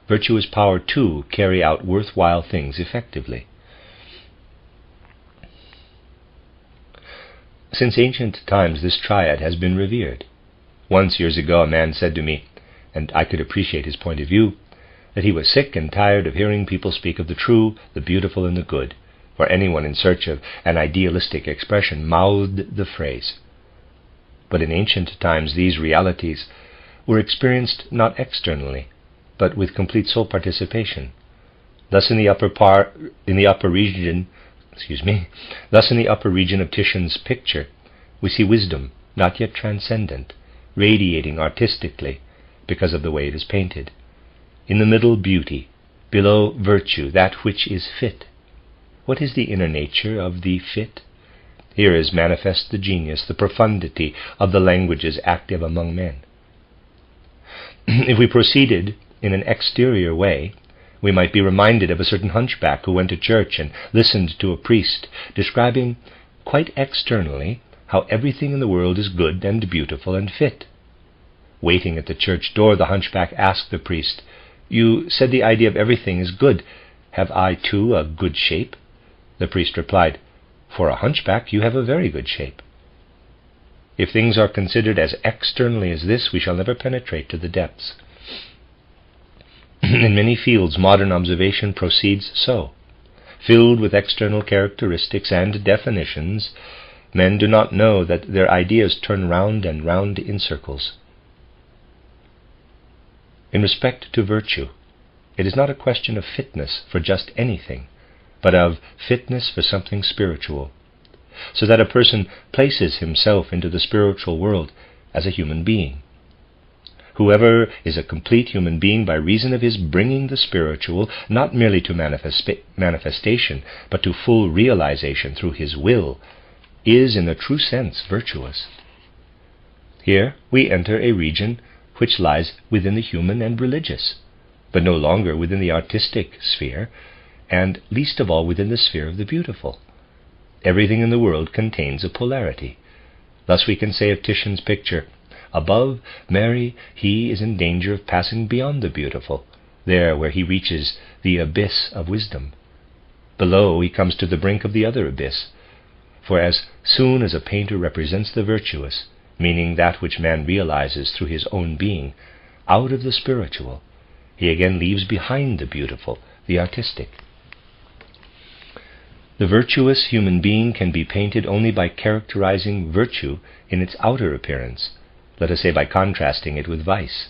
Virtue is power to carry out worthwhile things effectively. Since ancient times this triad has been revered. Once, years ago, a man said to me, and I could appreciate his point of view, that he was sick and tired of hearing people speak of the true, the beautiful, and the good, for anyone in search of an idealistic expression mouthed the phrase. But in ancient times these realities were experienced not externally, but with complete soul participation. Thus in the upper region of Titian's picture, we see wisdom, not yet transcendent, radiating artistically because of the way it is painted. In the middle, beauty; below, virtue, that which is fit. What is the inner nature of the fit? Here is manifest the genius, the profundity of the languages active among men. If we proceeded in an exterior way, we might be reminded of a certain hunchback who went to church and listened to a priest describing quite externally how everything in the world is good and beautiful and fit. Waiting at the church door, the hunchback asked the priest, "You said the idea of everything is good. Have I, too, a good shape?" The priest replied, "For a hunchback you have a very good shape." If things are considered as externally as this, we shall never penetrate to the depths. In many fields, modern observation proceeds so. Filled with external characteristics and definitions, men do not know that their ideas turn round and round in circles. In respect to virtue, it is not a question of fitness for just anything, but of fitness for something spiritual, so that a person places himself into the spiritual world as a human being. Whoever is a complete human being by reason of his bringing the spiritual not merely to manifestation, but to full realization through his will, is in the true sense virtuous. Here we enter a region which lies within the human and religious, but no longer within the artistic sphere, and least of all within the sphere of the beautiful. Everything in the world contains a polarity. Thus we can say of Titian's picture, above Mary, he is in danger of passing beyond the beautiful, there where he reaches the abyss of wisdom. Below he comes to the brink of the other abyss, for as soon as a painter represents the virtuous, meaning that which man realizes through his own being, out of the spiritual, he again leaves behind the beautiful, the artistic. The virtuous human being can be painted only by characterizing virtue in its outer appearance, let us say by contrasting it with vice.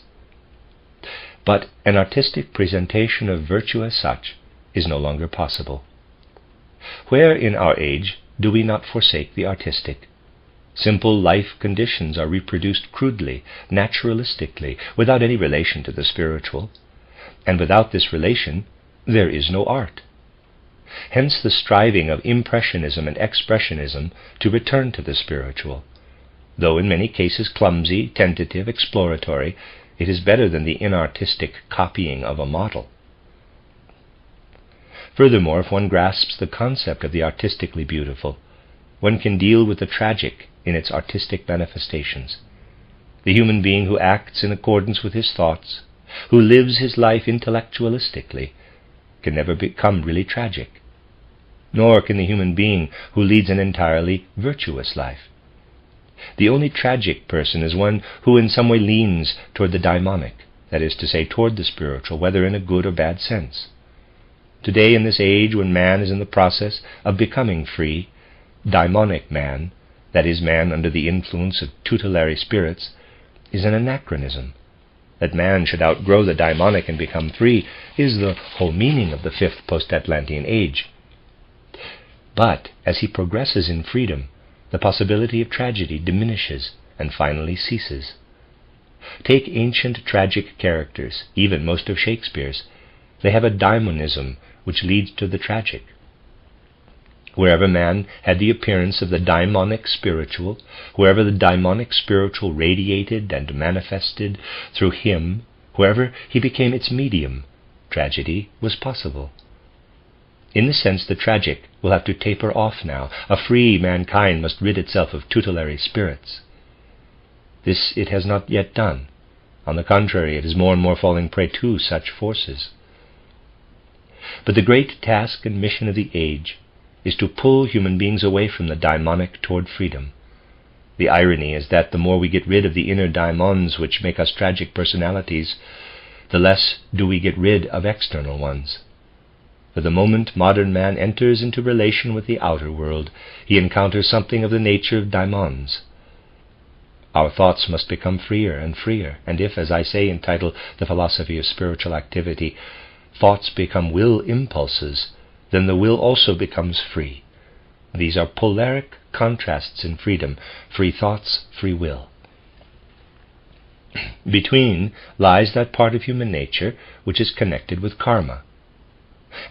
But an artistic presentation of virtue as such is no longer possible. Where in our age do we not forsake the artistic? Simple life conditions are reproduced crudely, naturalistically, without any relation to the spiritual. And without this relation, there is no art. Hence the striving of Impressionism and Expressionism to return to the spiritual. Though in many cases clumsy, tentative, exploratory, it is better than the inartistic copying of a model. Furthermore, if one grasps the concept of the artistically beautiful, one can deal with the tragic in its artistic manifestations. The human being who acts in accordance with his thoughts, who lives his life intellectualistically, can never become really tragic. Nor can the human being who leads an entirely virtuous life. The only tragic person is one who in some way leans toward the daimonic, that is to say, toward the spiritual, whether in a good or bad sense. Today, in this age when man is in the process of becoming free, daimonic man, that is, man under the influence of tutelary spirits, is an anachronism. That man should outgrow the daimonic and become free is the whole meaning of the fifth post-Atlantean age. But as he progresses in freedom, the possibility of tragedy diminishes and finally ceases. Take ancient tragic characters, even most of Shakespeare's. They have a daimonism which leads to the tragic. Wherever man had the appearance of the daimonic spiritual, wherever the daimonic spiritual radiated and manifested through him, wherever he became its medium, tragedy was possible. In this sense, the tragic will have to taper off now. A free mankind must rid itself of tutelary spirits. This it has not yet done. On the contrary, it is more and more falling prey to such forces. But the great task and mission of the age is to pull human beings away from the daimonic toward freedom. The irony is that the more we get rid of the inner daimons which make us tragic personalities, the less do we get rid of external ones. For the moment modern man enters into relation with the outer world, he encounters something of the nature of daimons. Our thoughts must become freer and freer, and if, as I say in title The Philosophy of Spiritual Activity, thoughts become will impulses, then the will also becomes free. These are polaric contrasts in freedom: free thoughts, free will. Between lies that part of human nature which is connected with karma.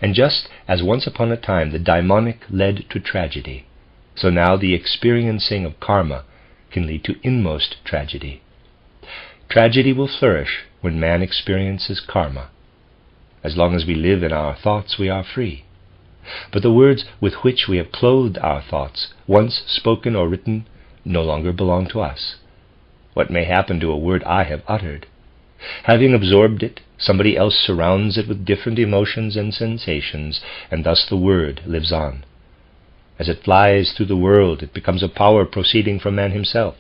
And just as once upon a time the daimonic led to tragedy, so now the experiencing of karma can lead to inmost tragedy. Tragedy will flourish when man experiences karma. As long as we live in our thoughts, we are free. But the words with which we have clothed our thoughts, once spoken or written, no longer belong to us. What may happen to a word I have uttered? Having absorbed it, somebody else surrounds it with different emotions and sensations, and thus the word lives on. As it flies through the world, it becomes a power proceeding from man himself.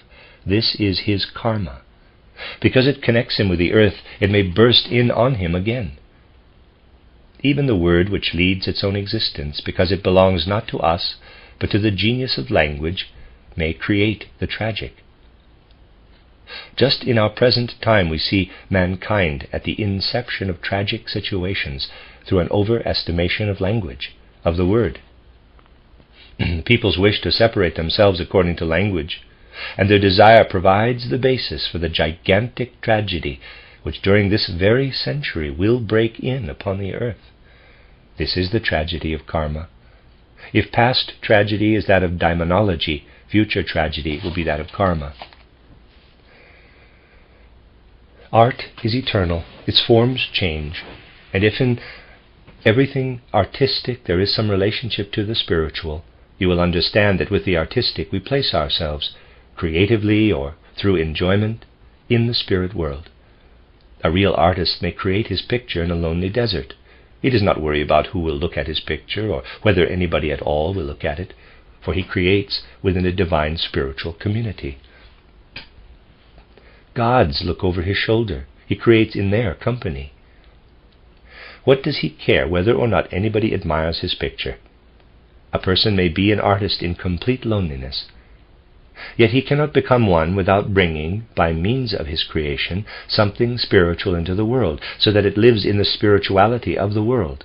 This is his karma. Because it connects him with the earth, it may burst in on him again. Even the word which leads its own existence, because it belongs not to us, but to the genius of language, may create the tragic. Just in our present time we see mankind at the inception of tragic situations through an overestimation of language, of the word. People's wish to separate themselves according to language, and their desire provides the basis for the gigantic tragedy which during this very century will break in upon the earth. This is the tragedy of karma. If past tragedy is that of daimonology, future tragedy will be that of karma. Art is eternal, its forms change, and if in everything artistic there is some relationship to the spiritual, you will understand that with the artistic we place ourselves, creatively or through enjoyment, in the spirit world. A real artist may create his picture in a lonely desert. He does not worry about who will look at his picture or whether anybody at all will look at it, for he creates within a divine spiritual community. Gods look over his shoulder. He creates in their company. What does he care whether or not anybody admires his picture? A person may be an artist in complete loneliness. Yet he cannot become one without bringing, by means of his creation, something spiritual into the world, so that it lives in the spirituality of the world.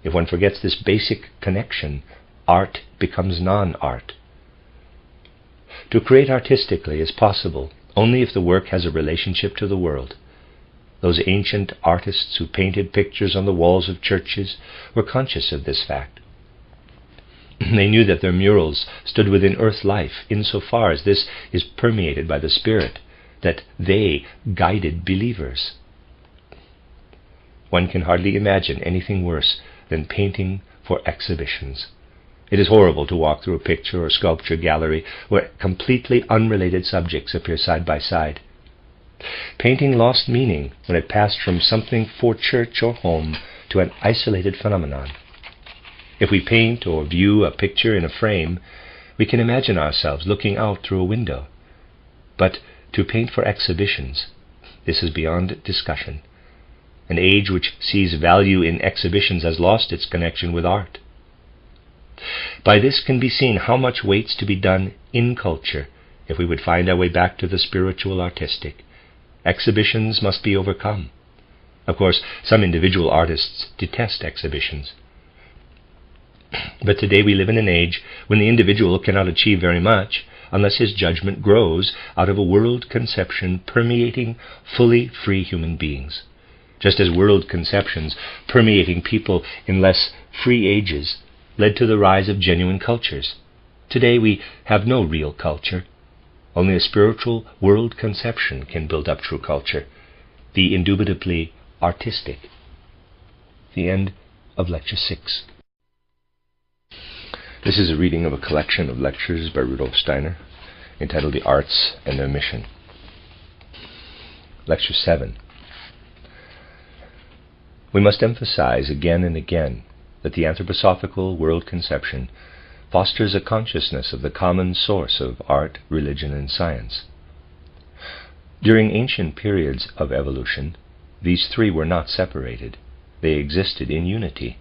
If one forgets this basic connection, art becomes non-art. To create artistically is possible only if the work has a relationship to the world. Those ancient artists who painted pictures on the walls of churches were conscious of this fact. They knew that their murals stood within earth life insofar as this is permeated by the Spirit, that they guided believers. One can hardly imagine anything worse than painting for exhibitions. It is horrible to walk through a picture or sculpture gallery where completely unrelated subjects appear side by side. Painting lost meaning when it passed from something for church or home to an isolated phenomenon. If we paint or view a picture in a frame, we can imagine ourselves looking out through a window. But to paint for exhibitions, this is beyond discussion. An age which sees value in exhibitions has lost its connection with art. By this can be seen how much waits to be done in culture if we would find our way back to the spiritual artistic. Exhibitions must be overcome. Of course, some individual artists detest exhibitions. But today we live in an age when the individual cannot achieve very much unless his judgment grows out of a world conception permeating fully free human beings. Just as world conceptions permeating people in less free ages led to the rise of genuine cultures. Today we have no real culture. Only a spiritual world conception can build up true culture, the indubitably artistic. The end of Lecture 6. This is a reading of a collection of lectures by Rudolf Steiner, entitled The Arts and Their Mission. Lecture 7. We must emphasize again and again that the anthroposophical world conception fosters a consciousness of the common source of art, religion, and science. During ancient periods of evolution, these three were not separated. They existed in unity.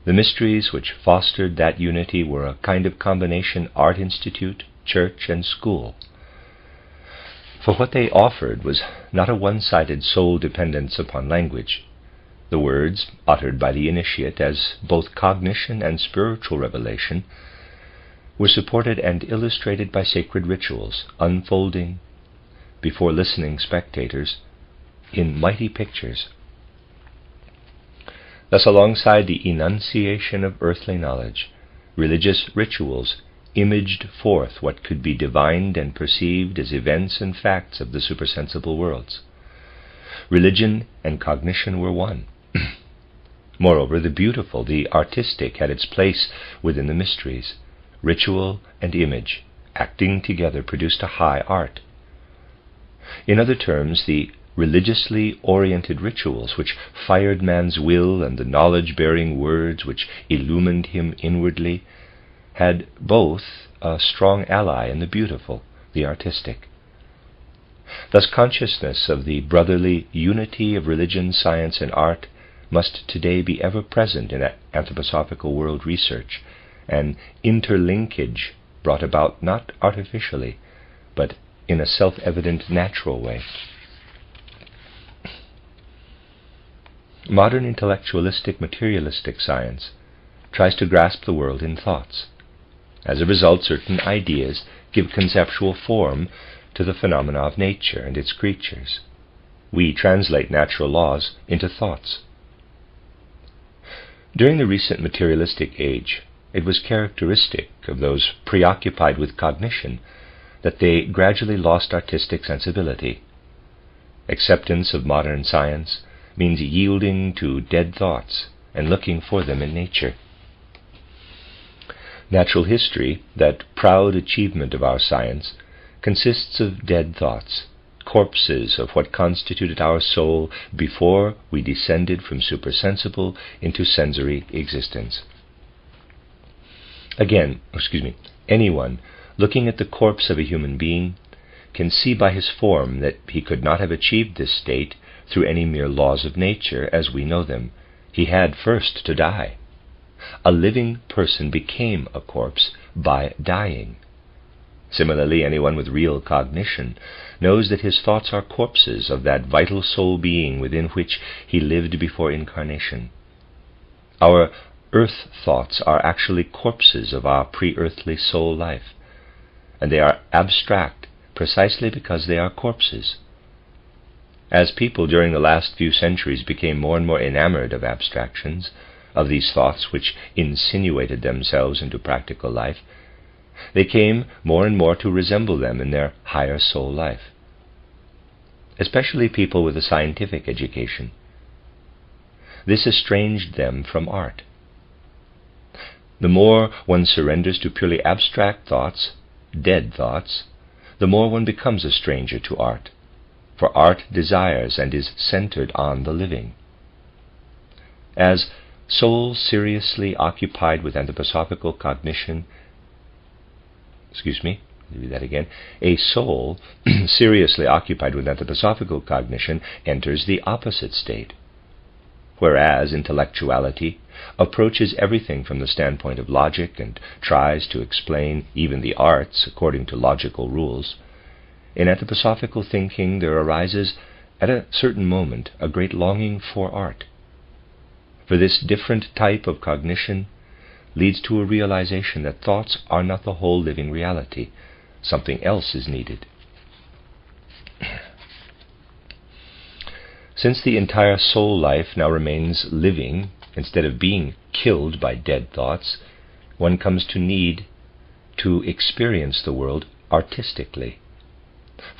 The mysteries which fostered that unity were a kind of combination art institute, church, and school. For what they offered was not a one-sided sole dependence upon language. The words, uttered by the initiate as both cognition and spiritual revelation, were supported and illustrated by sacred rituals, unfolding before listening spectators in mighty pictures. Thus, alongside the enunciation of earthly knowledge, religious rituals imaged forth what could be divined and perceived as events and facts of the supersensible worlds. Religion and cognition were one. Moreover, the beautiful, the artistic, had its place within the mysteries. Ritual and image, acting together, produced a high art. In other terms, the religiously oriented rituals which fired man's will and the knowledge-bearing words which illumined him inwardly had both a strong ally in the beautiful, the artistic. Thus, consciousness of the brotherly unity of religion, science, and art must today be ever present in anthroposophical world research, an interlinkage brought about not artificially, but in a self-evident natural way. Modern intellectualistic materialistic science tries to grasp the world in thoughts. As a result, certain ideas give conceptual form to the phenomena of nature and its creatures. We translate natural laws into thoughts. During the recent materialistic age, it was characteristic of those preoccupied with cognition that they gradually lost artistic sensibility. Acceptance of modern science means yielding to dead thoughts and looking for them in nature. Natural history, that proud achievement of our science, consists of dead thoughts, corpses of what constituted our soul before we descended from supersensible into sensory existence. Anyone looking at the corpse of a human being can see by his form that he could not have achieved this state through any mere laws of nature as we know them. He had first to die. A living person became a corpse by dying. Similarly, anyone with real cognition knows that his thoughts are corpses of that vital soul being within which he lived before incarnation. Our earth thoughts are actually corpses of our pre-earthly soul life. and they are abstract precisely because they are corpses. As people during the last few centuries became more and more enamored of abstractions, of these thoughts which insinuated themselves into practical life, they came more and more to resemble them in their higher soul life, especially people with a scientific education. This estranged them from art. The more one surrenders to purely abstract thoughts, dead thoughts, the more one becomes a stranger to art, for art desires and is centered on the living. As soul seriously occupied with anthroposophical cognition, a soul seriously occupied with anthroposophical cognition enters the opposite state, whereas intellectuality approaches everything from the standpoint of logic and tries to explain even the arts according to logical rules. In anthroposophical thinking there arises at a certain moment a great longing for art. For this different type of cognition leads to a realization that thoughts are not the whole living reality. Something else is needed. Since the entire soul life now remains living instead of being killed by dead thoughts, one comes to need to experience the world artistically.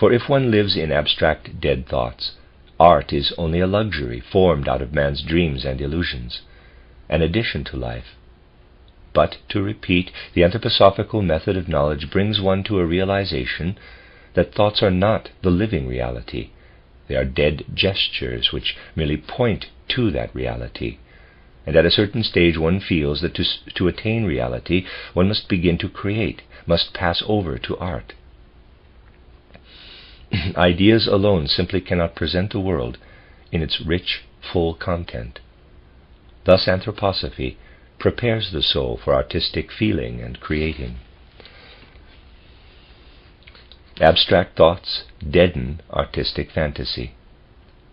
For if one lives in abstract dead thoughts, art is only a luxury formed out of man's dreams and illusions, an addition to life. But, to repeat, the anthroposophical method of knowledge brings one to a realization that thoughts are not the living reality. They are dead gestures which merely point to that reality. And at a certain stage one feels that to attain reality one must begin to create, must pass over to art. Ideas alone simply cannot present the world in its rich, full content. Thus anthroposophy prepares the soul for artistic feeling and creating. Abstract thoughts deaden artistic fantasy.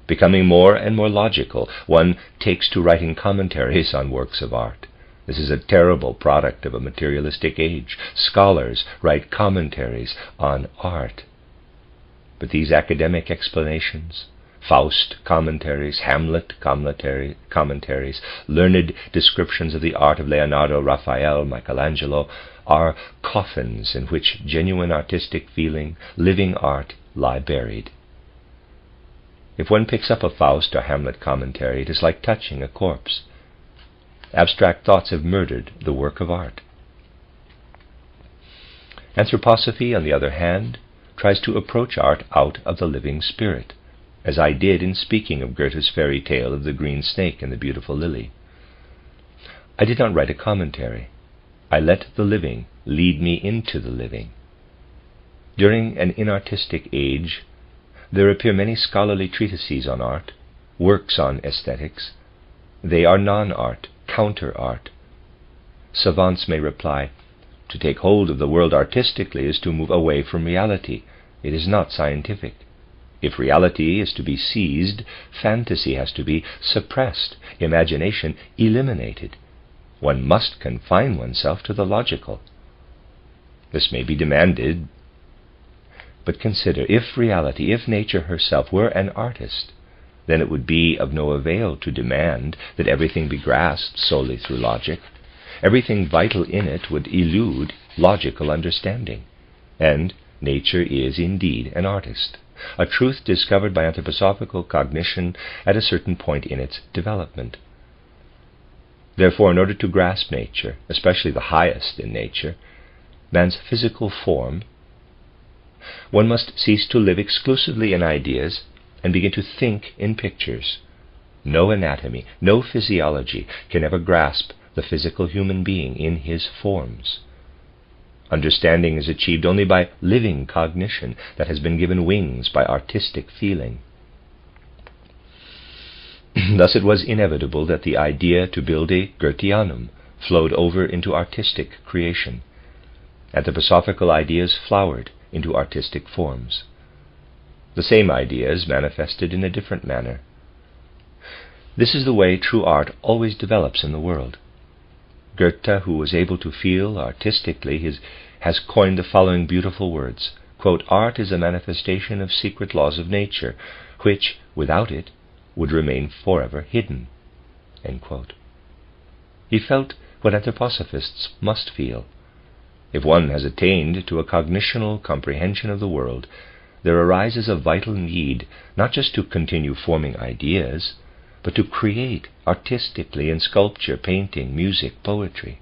Becoming more and more logical, one takes to writing commentaries on works of art. This is a terrible product of a materialistic age. Scholars write commentaries on art. But these academic explanations, Faust commentaries, Hamlet commentaries, learned descriptions of the art of Leonardo, Raphael, Michelangelo, are coffins in which genuine artistic feeling, living art, lie buried. If one picks up a Faust or Hamlet commentary, it is like touching a corpse. Abstract thoughts have murdered the work of art. Anthroposophy, on the other hand, tries to approach art out of the living spirit, as I did in speaking of Goethe's fairy tale of the green snake and the beautiful lily. I did not write a commentary. I let the living lead me into the living. During an inartistic age, there appear many scholarly treatises on art, works on aesthetics. They are non-art, counter-art. Savants may reply, to take hold of the world artistically is to move away from reality. It is not scientific. If reality is to be seized, fantasy has to be suppressed, imagination eliminated. One must confine oneself to the logical. This may be demanded, but consider, if reality, if nature herself were an artist, then it would be of no avail to demand that everything be grasped solely through logic. Everything vital in it would elude logical understanding. And nature is indeed an artist, a truth discovered by anthroposophical cognition at a certain point in its development. Therefore, in order to grasp nature, especially the highest in nature, man's physical form, one must cease to live exclusively in ideas and begin to think in pictures. No anatomy, no physiology can ever grasp the physical human being in his forms. Understanding is achieved only by living cognition that has been given wings by artistic feeling. Thus it was inevitable that the idea to build a Goetheanum flowed over into artistic creation. Anthroposophical ideas flowered into artistic forms. The same ideas manifested in a different manner. This is the way true art always develops in the world. Goethe, who was able to feel artistically his has coined the following beautiful words, quote, "Art is a manifestation of secret laws of nature, which, without it, would remain forever hidden." End quote. He felt what anthroposophists must feel. If one has attained to a cognitional comprehension of the world, there arises a vital need not just to continue forming ideas, but to create artistically in sculpture, painting, music, poetry.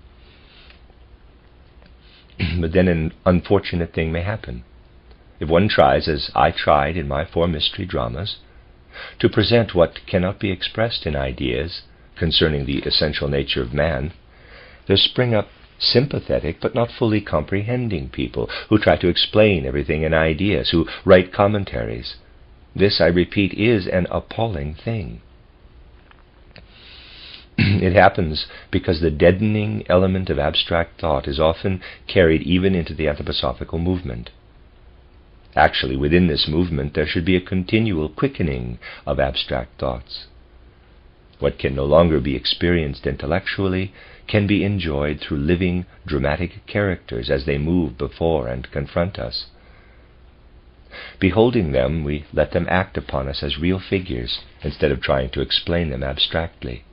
But then an unfortunate thing may happen. If one tries, as I tried in my 4 mystery dramas, to present what cannot be expressed in ideas concerning the essential nature of man, there spring up sympathetic but not fully comprehending people who try to explain everything in ideas, who write commentaries. This, I repeat, is an appalling thing. It happens because the deadening element of abstract thought is often carried even into the anthroposophical movement. Actually, within this movement there should be a continual quickening of abstract thoughts. What can no longer be experienced intellectually can be enjoyed through living, dramatic characters as they move before and confront us. Beholding them, we let them act upon us as real figures instead of trying to explain them abstractly.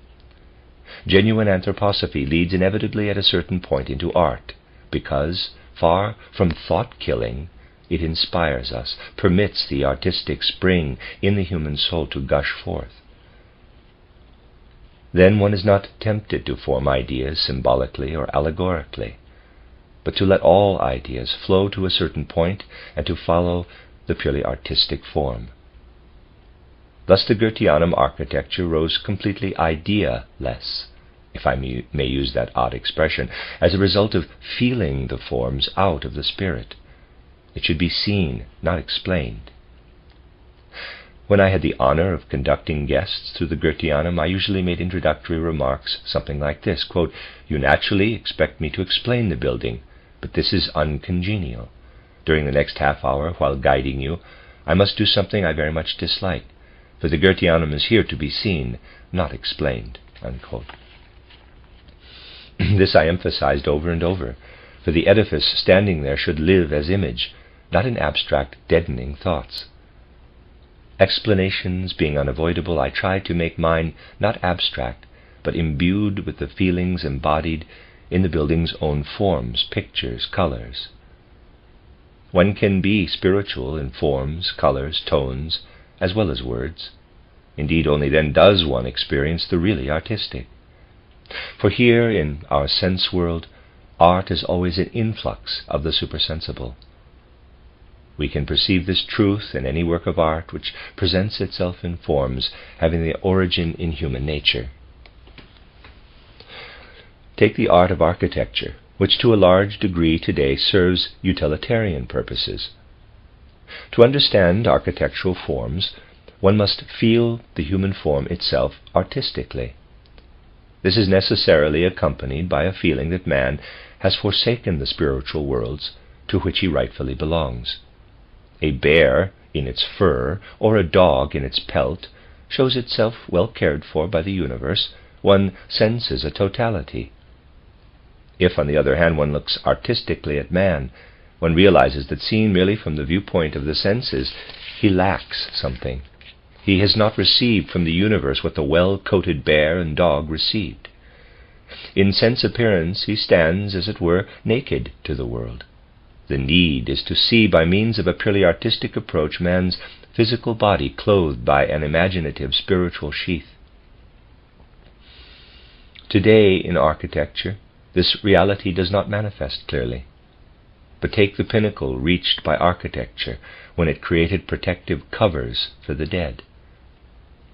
Genuine anthroposophy leads inevitably at a certain point into art, because, far from thought-killing, it inspires us, permits the artistic spring in the human soul to gush forth. Then one is not tempted to form ideas symbolically or allegorically, but to let all ideas flow to a certain point and to follow the purely artistic form. Thus the Goetheanum architecture rose completely idea-less, if I may use that odd expression, as a result of feeling the forms out of the spirit. It should be seen, not explained. When I had the honor of conducting guests through the Goetheanum, I usually made introductory remarks, something like this, quote, "You naturally expect me to explain the building, but this is uncongenial. During the next half hour, while guiding you, I must do something I very much dislike, for the Goetheanum is here to be seen, not explained." Unquote. This I emphasized over and over, for the edifice standing there should live as image, not in abstract, deadening thoughts. Explanations being unavoidable, I tried to make mine not abstract, but imbued with the feelings embodied in the building's own forms, pictures, colors. One can be spiritual in forms, colors, tones, as well as words. Indeed, only then does one experience the really artistic. For here, in our sense world, art is always an influx of the supersensible. We can perceive this truth in any work of art which presents itself in forms having their origin in human nature. Take the art of architecture, which to a large degree today serves utilitarian purposes. To understand architectural forms, one must feel the human form itself artistically. This is necessarily accompanied by a feeling that man has forsaken the spiritual worlds to which he rightfully belongs. A bear in its fur or a dog in its pelt shows itself well cared for by the universe. One senses a totality. If, on the other hand, one looks artistically at man, one realizes that seen merely from the viewpoint of the senses, he lacks something. He has not received from the universe what the well-coated bear and dog received. In sense appearance he stands, as it were, naked to the world. The need is to see by means of a purely artistic approach man's physical body clothed by an imaginative spiritual sheath. Today in architecture, this reality does not manifest clearly. But take the pinnacle reached by architecture when it created protective covers for the dead.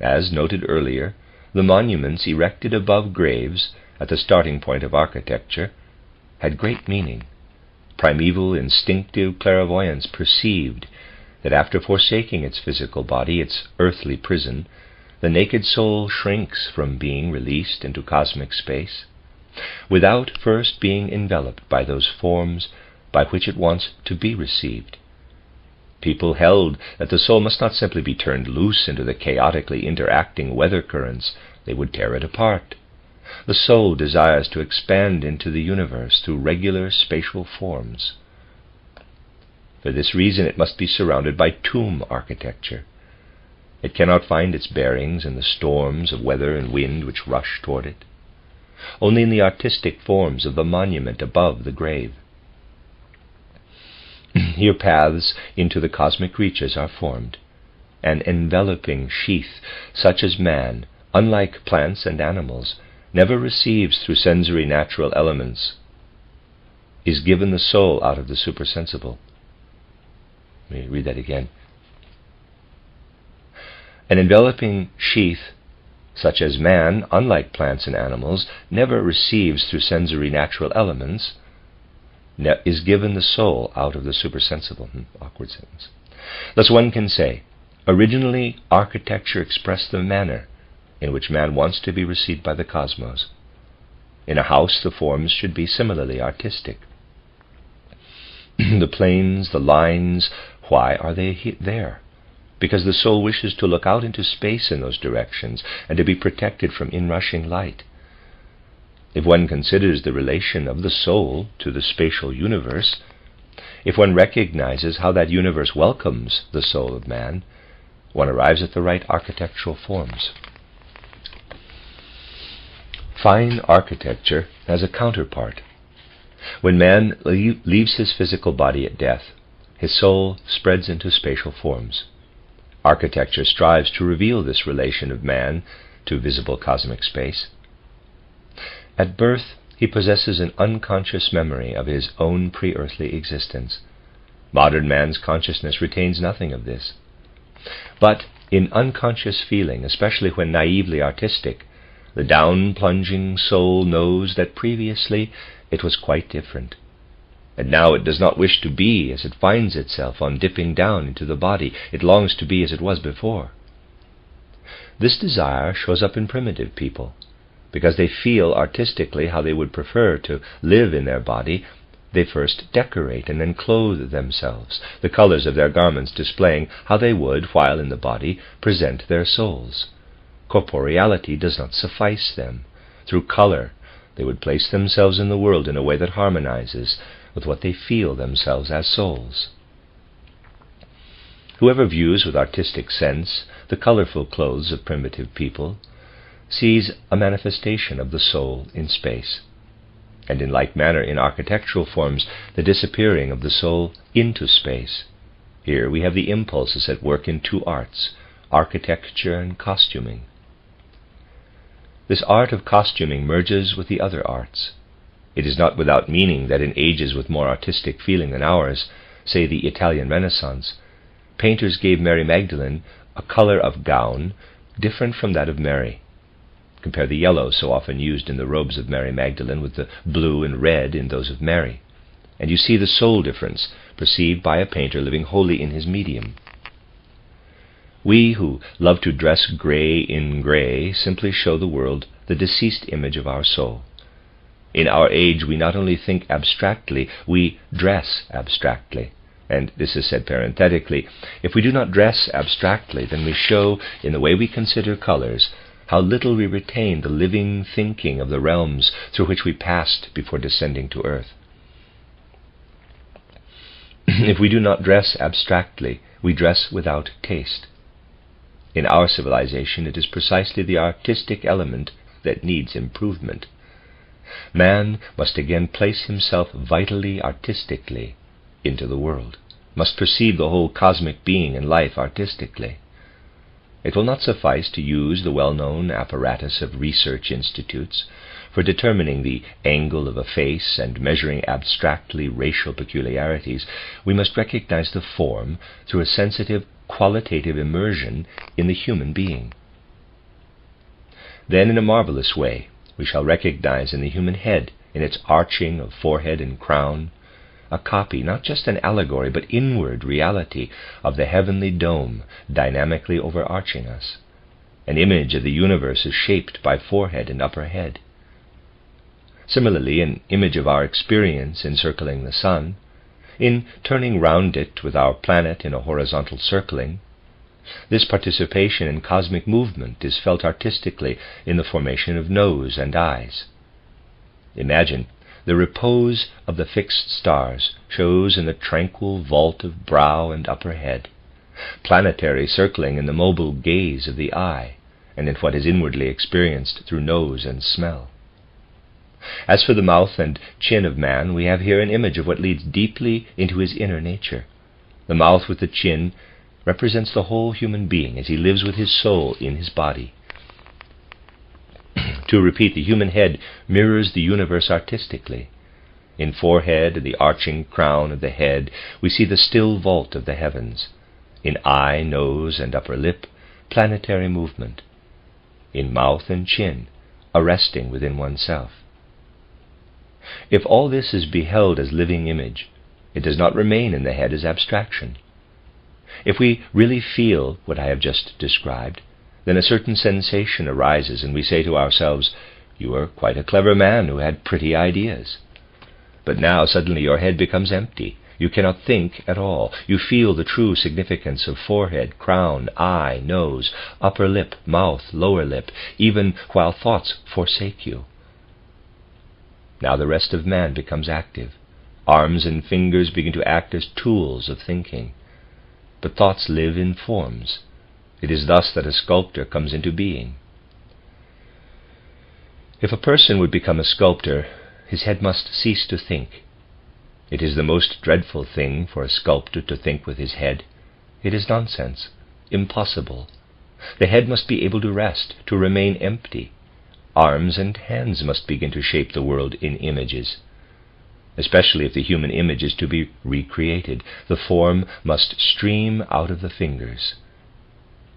As noted earlier, the monuments erected above graves at the starting point of architecture had great meaning. Primeval instinctive clairvoyance perceived that after forsaking its physical body, its earthly prison, the naked soul shrinks from being released into cosmic space, without first being enveloped by those forms by which it wants to be received. People held that the soul must not simply be turned loose into the chaotically interacting weather currents, they would tear it apart. The soul desires to expand into the universe through regular spatial forms. For this reason it must be surrounded by tomb architecture. It cannot find its bearings in the storms of weather and wind which rush toward it, only in the artistic forms of the monument above the grave. Here paths into the cosmic reaches are formed, an enveloping sheath such as man, unlike plants and animals, never receives through sensory natural elements, is given the soul out of the supersensible. Let me read that again. An enveloping sheath such as man, unlike plants and animals, never receives through sensory natural elements, is given the soul out of the supersensible. Awkward sentence. Thus one can say, originally architecture expressed the manner in which man wants to be received by the cosmos. In a house the forms should be similarly artistic. The planes, the lines, why are they there? Because the soul wishes to look out into space in those directions and to be protected from inrushing light. If one considers the relation of the soul to the spatial universe, if one recognizes how that universe welcomes the soul of man, one arrives at the right architectural forms. Fine architecture has a counterpart. When man leaves his physical body at death, his soul spreads into spatial forms. Architecture strives to reveal this relation of man to visible cosmic space. At birth, he possesses an unconscious memory of his own pre-earthly existence. Modern man's consciousness retains nothing of this. But in unconscious feeling, especially when naively artistic, the down-plunging soul knows that previously it was quite different. And now it does not wish to be as it finds itself on dipping down into the body. It longs to be as it was before. This desire shows up in primitive people. Because they feel artistically how they would prefer to live in their body, they first decorate and then clothe themselves, the colors of their garments displaying how they would, while in the body, present their souls. Corporeality does not suffice them. Through color, they would place themselves in the world in a way that harmonizes with what they feel themselves as souls. Whoever views with artistic sense the colorful clothes of primitive people sees a manifestation of the soul in space, and in like manner in architectural forms the disappearing of the soul into space. Here we have the impulses at work in two arts, architecture and costuming. This art of costuming merges with the other arts. It is not without meaning that in ages with more artistic feeling than ours, say the Italian Renaissance, painters gave Mary Magdalene a color of gown different from that of Mary. Compare the yellow so often used in the robes of Mary Magdalene with the blue and red in those of Mary, and you see the soul difference perceived by a painter living wholly in his medium. We who love to dress gray in gray simply show the world the deceased image of our soul. In our age we not only think abstractly, we dress abstractly. And this is said parenthetically. If we do not dress abstractly, then we show, in the way we consider colors, how little we retain the living thinking of the realms through which we passed before descending to earth. If we do not dress abstractly, we dress without taste. In our civilization, it is precisely the artistic element that needs improvement. Man must again place himself vitally artistically into the world, must perceive the whole cosmic being and life artistically. It will not suffice to use the well-known apparatus of research institutes for determining the angle of a face and measuring abstractly racial peculiarities. We must recognize the form through a sensitive, qualitative immersion in the human being. Then, in a marvelous way, we shall recognize in the human head, in its arching of forehead and crown, a copy, not just an allegory, but inward reality of the heavenly dome dynamically overarching us. An image of the universe is shaped by forehead and upper head. Similarly, an image of our experience encircling the sun, in turning round it with our planet in a horizontal circling, this participation in cosmic movement is felt artistically in the formation of nose and eyes. Imagine the repose of the fixed stars shows in the tranquil vault of brow and upper head, planetary circling in the mobile gaze of the eye, and in what is inwardly experienced through nose and smell. As for the mouth and chin of man, we have here an image of what leads deeply into his inner nature. The mouth with the chin represents the whole human being as he lives with his soul in his body. To repeat, the human head mirrors the universe artistically. In forehead and the arching crown of the head, we see the still vault of the heavens. In eye, nose, and upper lip, planetary movement. In mouth and chin, a resting within oneself. If all this is beheld as living image, it does not remain in the head as abstraction. If we really feel what I have just described, then a certain sensation arises, and we say to ourselves, "You are quite a clever man who had pretty ideas." But now suddenly your head becomes empty. You cannot think at all. You feel the true significance of forehead, crown, eye, nose, upper lip, mouth, lower lip, even while thoughts forsake you. Now the rest of man becomes active. Arms and fingers begin to act as tools of thinking. But thoughts live in forms. It is thus that a sculptor comes into being. If a person would become a sculptor, his head must cease to think. It is the most dreadful thing for a sculptor to think with his head. It is nonsense, impossible. The head must be able to rest, to remain empty. Arms and hands must begin to shape the world in images. Especially if the human image is to be recreated, the form must stream out of the fingers.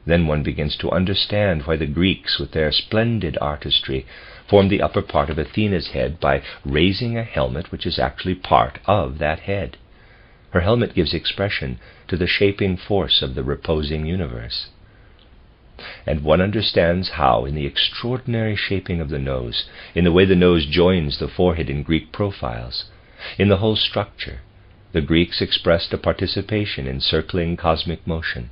Then one begins to understand why the Greeks, with their splendid artistry, formed the upper part of Athena's head by raising a helmet which is actually part of that head. Her helmet gives expression to the shaping force of the reposing universe. And one understands how, in the extraordinary shaping of the nose, in the way the nose joins the forehead in Greek profiles, in the whole structure, the Greeks expressed a participation in circling cosmic motion.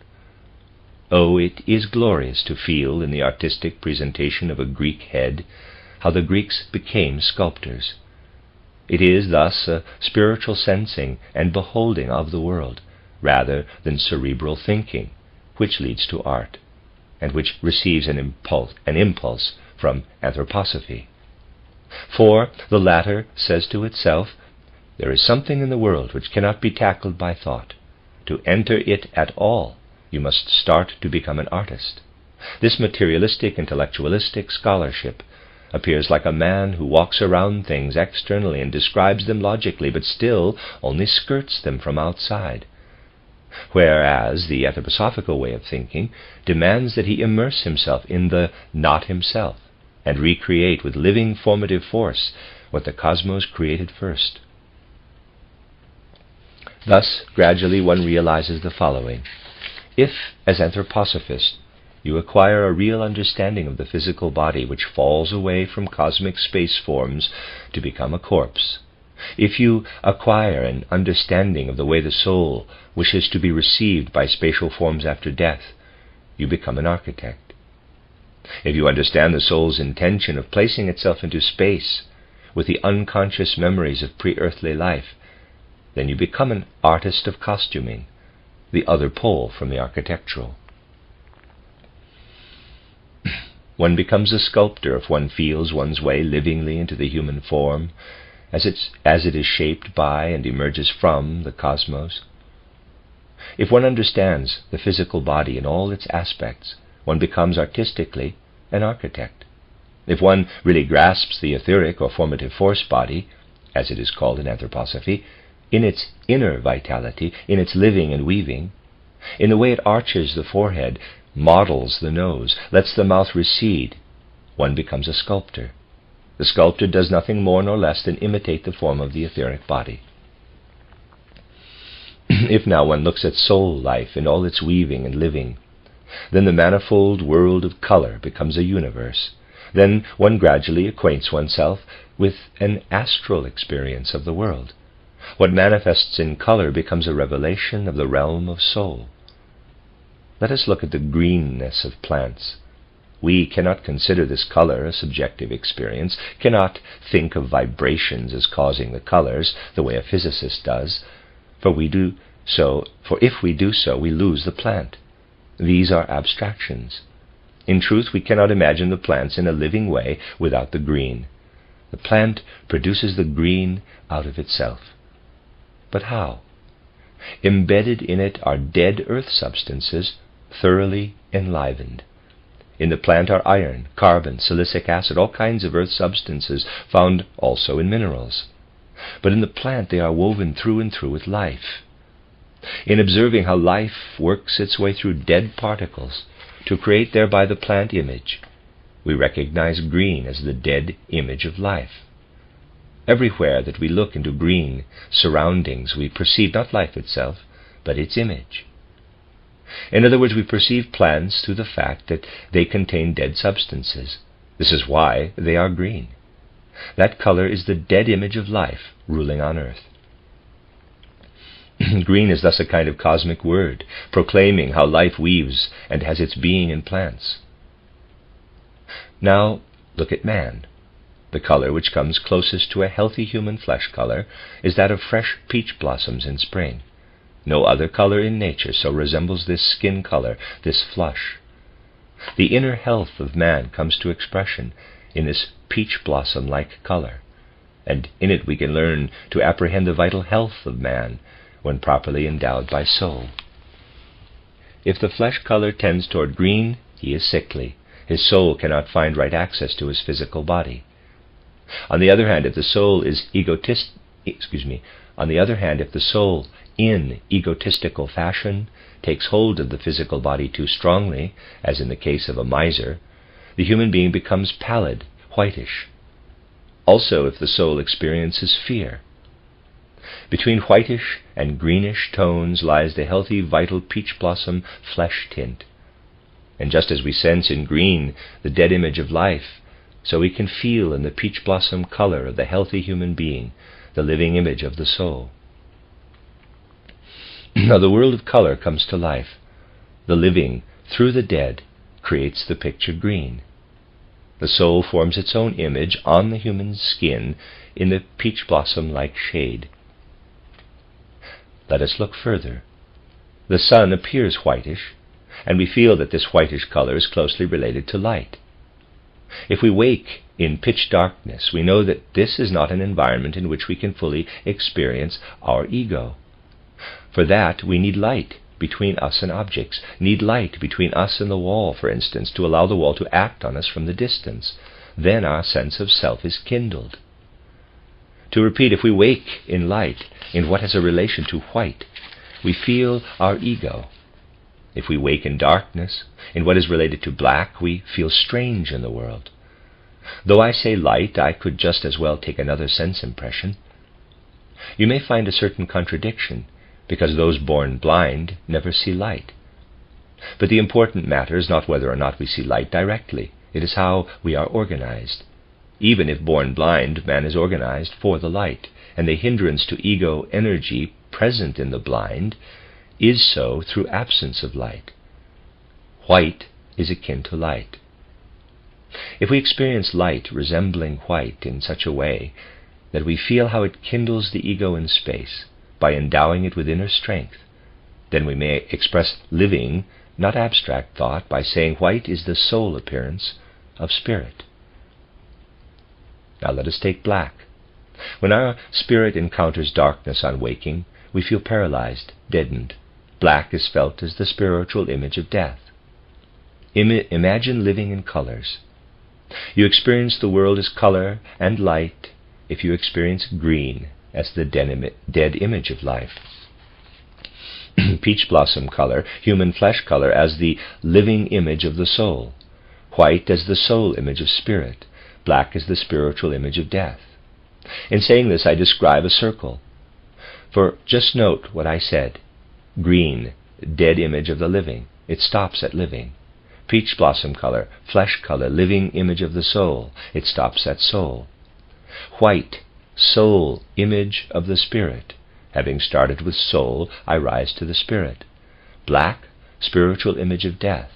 Oh, it is glorious to feel in the artistic presentation of a Greek head how the Greeks became sculptors. It is thus a spiritual sensing and beholding of the world, rather than cerebral thinking, which leads to art, and which receives an impulse from anthroposophy. For the latter says to itself, "There is something in the world which cannot be tackled by thought. To enter it at all, you must start to become an artist." This materialistic, intellectualistic scholarship appears like a man who walks around things externally and describes them logically, but still only skirts them from outside. Whereas the anthroposophical way of thinking demands that he immerse himself in the not himself and recreate with living formative force what the cosmos created first. Thus, gradually one realizes the following. If, as anthroposophists, you acquire a real understanding of the physical body which falls away from cosmic space forms to become a corpse, if you acquire an understanding of the way the soul wishes to be received by spatial forms after death, you become an architect. If you understand the soul's intention of placing itself into space with the unconscious memories of pre-earthly life, then you become an artist of costuming, the other pole from the architectural. One becomes a sculptor if one feels one's way livingly into the human form, as it is shaped by and emerges from the cosmos. If one understands the physical body in all its aspects, one becomes artistically an architect. If one really grasps the etheric or formative force body, as it is called in anthroposophy, in its inner vitality, in its living and weaving, in the way it arches the forehead, models the nose, lets the mouth recede, one becomes a sculptor. The sculptor does nothing more nor less than imitate the form of the etheric body. If now one looks at soul life in all its weaving and living, then the manifold world of color becomes a universe. Then one gradually acquaints oneself with an astral experience of the world. What manifests in color becomes a revelation of the realm of soul. Let us look at the greenness of plants. We cannot consider this color a subjective experience, cannot think of vibrations as causing the colors, the way a physicist does, for if we do so, we lose the plant. These are abstractions. In truth, we cannot imagine the plants in a living way without the green. The plant produces the green out of itself. But how? Embedded in it are dead earth substances, thoroughly enlivened. In the plant are iron, carbon, silicic acid, all kinds of earth substances found also in minerals. But in the plant they are woven through and through with life. In observing how life works its way through dead particles to create thereby the plant image, we recognize green as the dead image of life. Everywhere that we look into green surroundings, we perceive not life itself, but its image. In other words, we perceive plants through the fact that they contain dead substances. This is why they are green. That color is the dead image of life ruling on earth. Green is thus a kind of cosmic word, proclaiming how life weaves and has its being in plants. Now, look at man. The color which comes closest to a healthy human flesh color is that of fresh peach blossoms in spring. No other color in nature so resembles this skin color, this flush. The inner health of man comes to expression in this peach blossom-like color, and in it we can learn to apprehend the vital health of man when properly endowed by soul. If the flesh color tends toward green, he is sickly. His soul cannot find right access to his physical body. On the other hand, if the soul in egotistical fashion takes hold of the physical body too strongly, as in the case of a miser, the human being becomes pallid, whitish. Also, if the soul experiences fear. Between whitish and greenish tones lies the healthy, vital peach blossom flesh tint. And just as we sense in green the dead image of life, so we can feel in the peach blossom color of the healthy human being the living image of the soul. Now the world of color comes to life. The living, through the dead, creates the picture green. The soul forms its own image on the human skin in the peach blossom-like shade. Let us look further. The sun appears whitish, and we feel that this whitish color is closely related to light. If we wake in pitch darkness, we know that this is not an environment in which we can fully experience our ego. For that, we need light between us and objects, need light between us and the wall, for instance, to allow the wall to act on us from the distance. Then our sense of self is kindled. To repeat, if we wake in light, in what has a relation to white, we feel our ego. If we wake in darkness, in what is related to black, we feel strange in the world. Though I say light, I could just as well take another sense impression. You may find a certain contradiction, because those born blind never see light. But the important matter is not whether or not we see light directly. It is how we are organized. Even if born blind, man is organized for the light, and the hindrance to ego energy present in the blind is so through absence of light. White is akin to light. If we experience light resembling white in such a way that we feel how it kindles the ego in space by endowing it with inner strength, then we may express living, not abstract thought, by saying white is the soul appearance of spirit. Now let us take black. When our spirit encounters darkness on waking, we feel paralyzed, deadened. Black is felt as the spiritual image of death. Imagine living in colors. You experience the world as color and light if you experience green as the dead image of life. Peach blossom color, human flesh color, as the living image of the soul. White as the soul image of spirit. Black as the spiritual image of death. In saying this, I describe a circle. For just note what I said. Green, dead image of the living. It stops at living. Peach blossom color, flesh color, living image of the soul. It stops at soul. White, soul, image of the spirit. Having started with soul, I rise to the spirit. Black, spiritual image of death.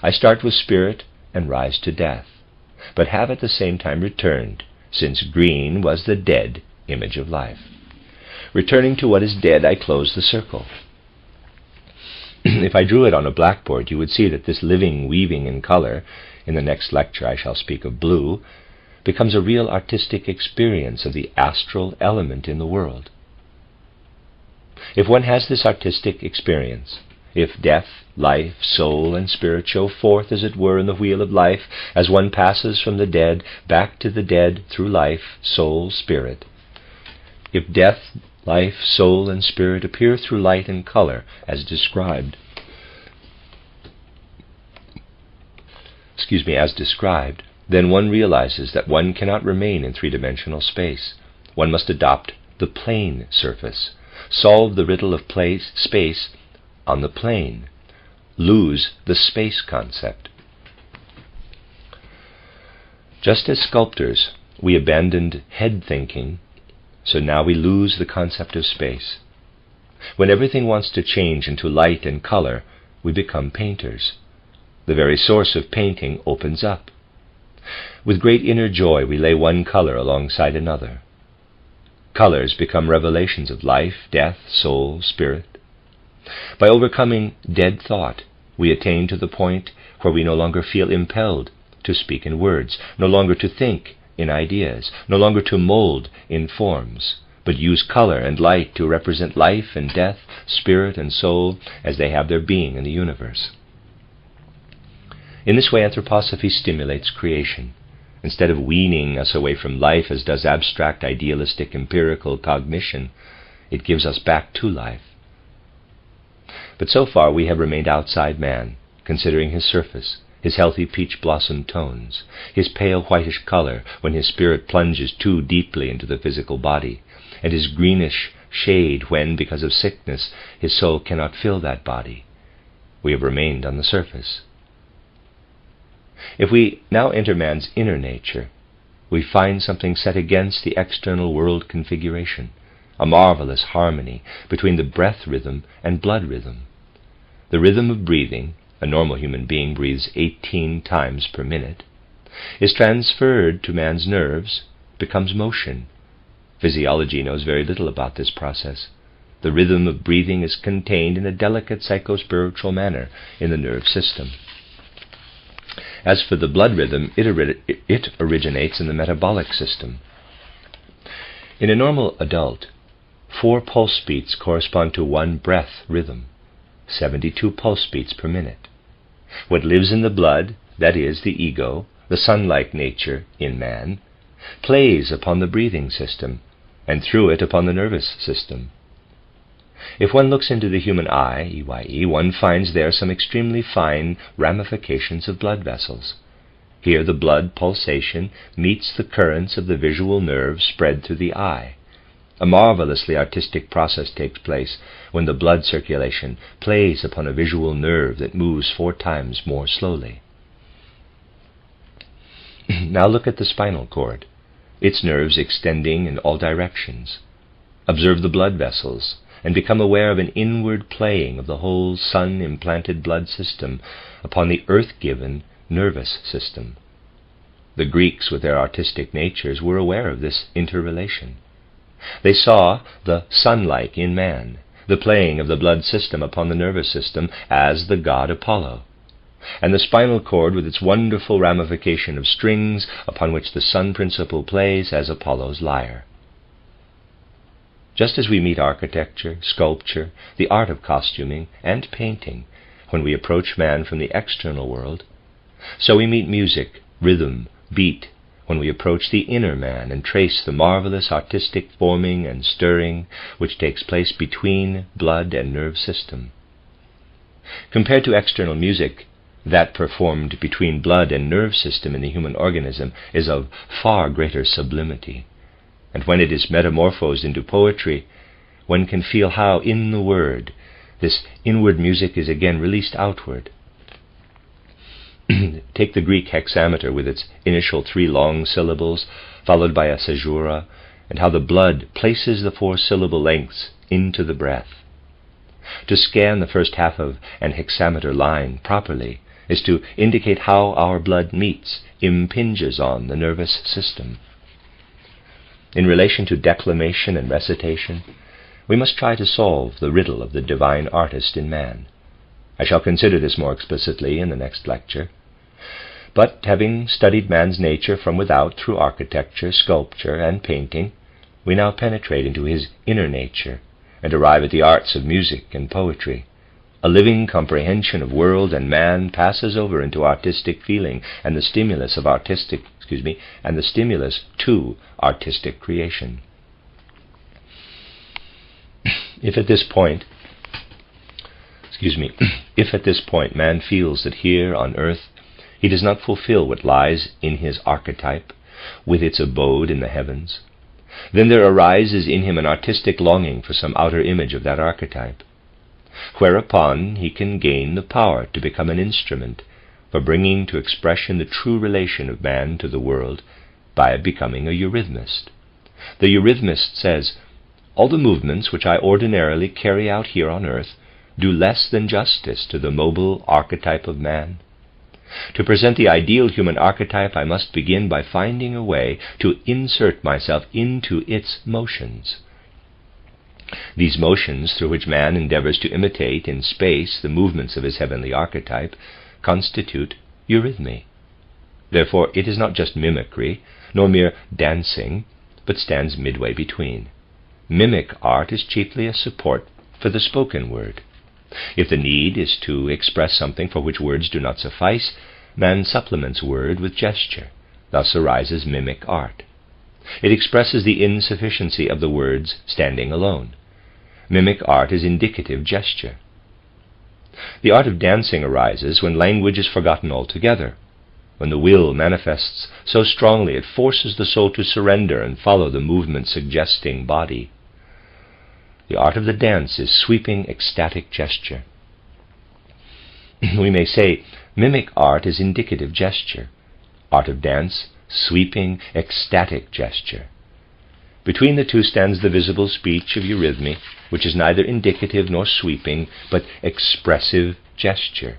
I start with spirit and rise to death, but have at the same time returned, since green was the dead image of life. Returning to what is dead, I close the circle. If I drew it on a blackboard, you would see that this living weaving in color, in the next lecture I shall speak of blue, becomes a real artistic experience of the astral element in the world. If one has this artistic experience, if death, life, soul, and spirit show forth, as it were, in the wheel of life, as one passes from the dead back to the dead through life, soul, spirit, if death, life, soul, and spirit appear through light and color, as described, then one realizes that one cannot remain in three-dimensional space. One must adopt the plane surface, solve the riddle of space on the plane, lose the space concept. Just as sculptors, we abandoned head thinking, so now we lose the concept of space. When everything wants to change into light and color, we become painters. The very source of painting opens up. With great inner joy, we lay one color alongside another. Colors become revelations of life, death, soul, spirit. By overcoming dead thought, we attain to the point where we no longer feel impelled to speak in words, no longer to think in ideas, no longer to mold in forms, but use color and light to represent life and death, spirit and soul, as they have their being in the universe. In this way, anthroposophy stimulates creation. Instead of weaning us away from life, as does abstract, idealistic, empirical cognition, it gives us back to life. But so far we have remained outside man, considering his surface, his healthy peach blossom tones, his pale whitish color when his spirit plunges too deeply into the physical body, and his greenish shade when, because of sickness, his soul cannot fill that body. We have remained on the surface. If we now enter man's inner nature, we find something set against the external world configuration, a marvelous harmony between the breath rhythm and blood rhythm. The rhythm of breathing, a normal human being breathes 18 times per minute, is transferred to man's nerves, becomes motion. Physiology knows very little about this process. The rhythm of breathing is contained in a delicate psychospiritual manner in the nerve system. As for the blood rhythm, it originates in the metabolic system. In a normal adult, 4 pulse beats correspond to 1 breath rhythm, 72 pulse beats per minute. What lives in the blood, that is, the ego, the sun-like nature in man, plays upon the breathing system, and through it upon the nervous system. If one looks into the human eye, EYE, one finds there some extremely fine ramifications of blood vessels. Here the blood pulsation meets the currents of the visual nerve spread through the eye. A marvelously artistic process takes place when the blood circulation plays upon a visual nerve that moves 4 times more slowly. Now look at the spinal cord, its nerves extending in all directions. Observe the blood vessels, and become aware of an inward playing of the whole sun-implanted blood system upon the earth-given nervous system. The Greeks, with their artistic natures, were aware of this interrelation. They saw the sun-like in man, the playing of the blood system upon the nervous system as the god Apollo, and the spinal cord with its wonderful ramification of strings upon which the sun principle plays as Apollo's lyre. Just as we meet architecture, sculpture, the art of costuming, and painting when we approach man from the external world, so we meet music, rhythm, beat when we approach the inner man and trace the marvelous artistic forming and stirring which takes place between blood and nerve system. Compared to external music, that performed between blood and nerve system in the human organism is of far greater sublimity. And when it is metamorphosed into poetry, one can feel how, in the word, this inward music is again released outward. Take the Greek hexameter with its initial 3 long syllables, followed by a caesura, and how the blood places the 4 syllable lengths into the breath. To scan the first half of an hexameter line properly, is to indicate how our blood meets, impinges on the nervous system. In relation to declamation and recitation, we must try to solve the riddle of the divine artist in man. I shall consider this more explicitly in the next lecture. But having studied man's nature from without through architecture, sculpture, and painting, we now penetrate into his inner nature and arrive at the arts of music and poetry. A living comprehension of world and man passes over into artistic feeling and the stimulus to artistic creation. If at this point man feels that here on earth he does not fulfill what lies in his archetype, with its abode in the heavens, then there arises in him an artistic longing for some outer image of that archetype, whereupon he can gain the power to become an instrument for bringing to expression the true relation of man to the world by becoming a eurythmist. The eurythmist says, "All the movements which I ordinarily carry out here on earth do less than justice to the mobile archetype of man. To present the ideal human archetype, I must begin by finding a way to insert myself into its motions. These motions, through which man endeavors to imitate in space the movements of his heavenly archetype, constitute eurythmy. Therefore it is not just mimicry, nor mere dancing, but stands midway between. Mimic art is chiefly a support for the spoken word. If the need is to express something for which words do not suffice, man supplements word with gesture. Thus arises mimic art. It expresses the insufficiency of the words standing alone. Mimic art is indicative gesture. The art of dancing arises when language is forgotten altogether, when the will manifests so strongly it forces the soul to surrender and follow the movement-suggesting body. The art of the dance is sweeping, ecstatic gesture. We may say mimic art is indicative gesture, art of dance, sweeping, ecstatic gesture. Between the two stands the visible speech of eurythmy, which is neither indicative nor sweeping, but expressive gesture,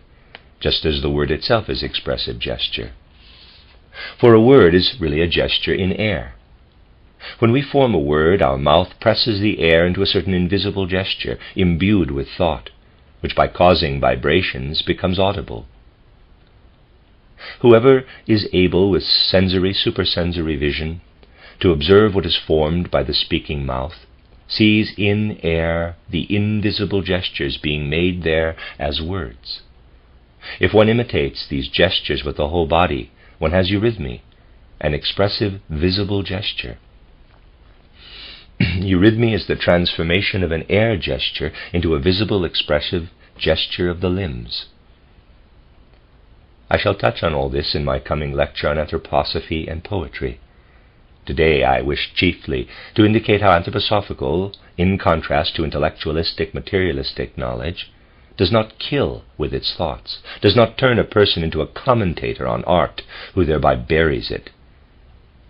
just as the word itself is expressive gesture. For a word is really a gesture in air. When we form a word, our mouth presses the air into a certain invisible gesture, imbued with thought, which by causing vibrations becomes audible. Whoever is able with supersensory vision to observe what is formed by the speaking mouth, sees in air the invisible gestures being made there as words. If one imitates these gestures with the whole body, one has eurythmy, an expressive visible gesture. Eurythmy is the transformation of an air gesture into a visible expressive gesture of the limbs. I shall touch on all this in my coming lecture on anthroposophy and poetry. Today I wish chiefly to indicate how anthroposophical, in contrast to intellectualistic, materialistic knowledge, does not kill with its thoughts, does not turn a person into a commentator on art who thereby buries it,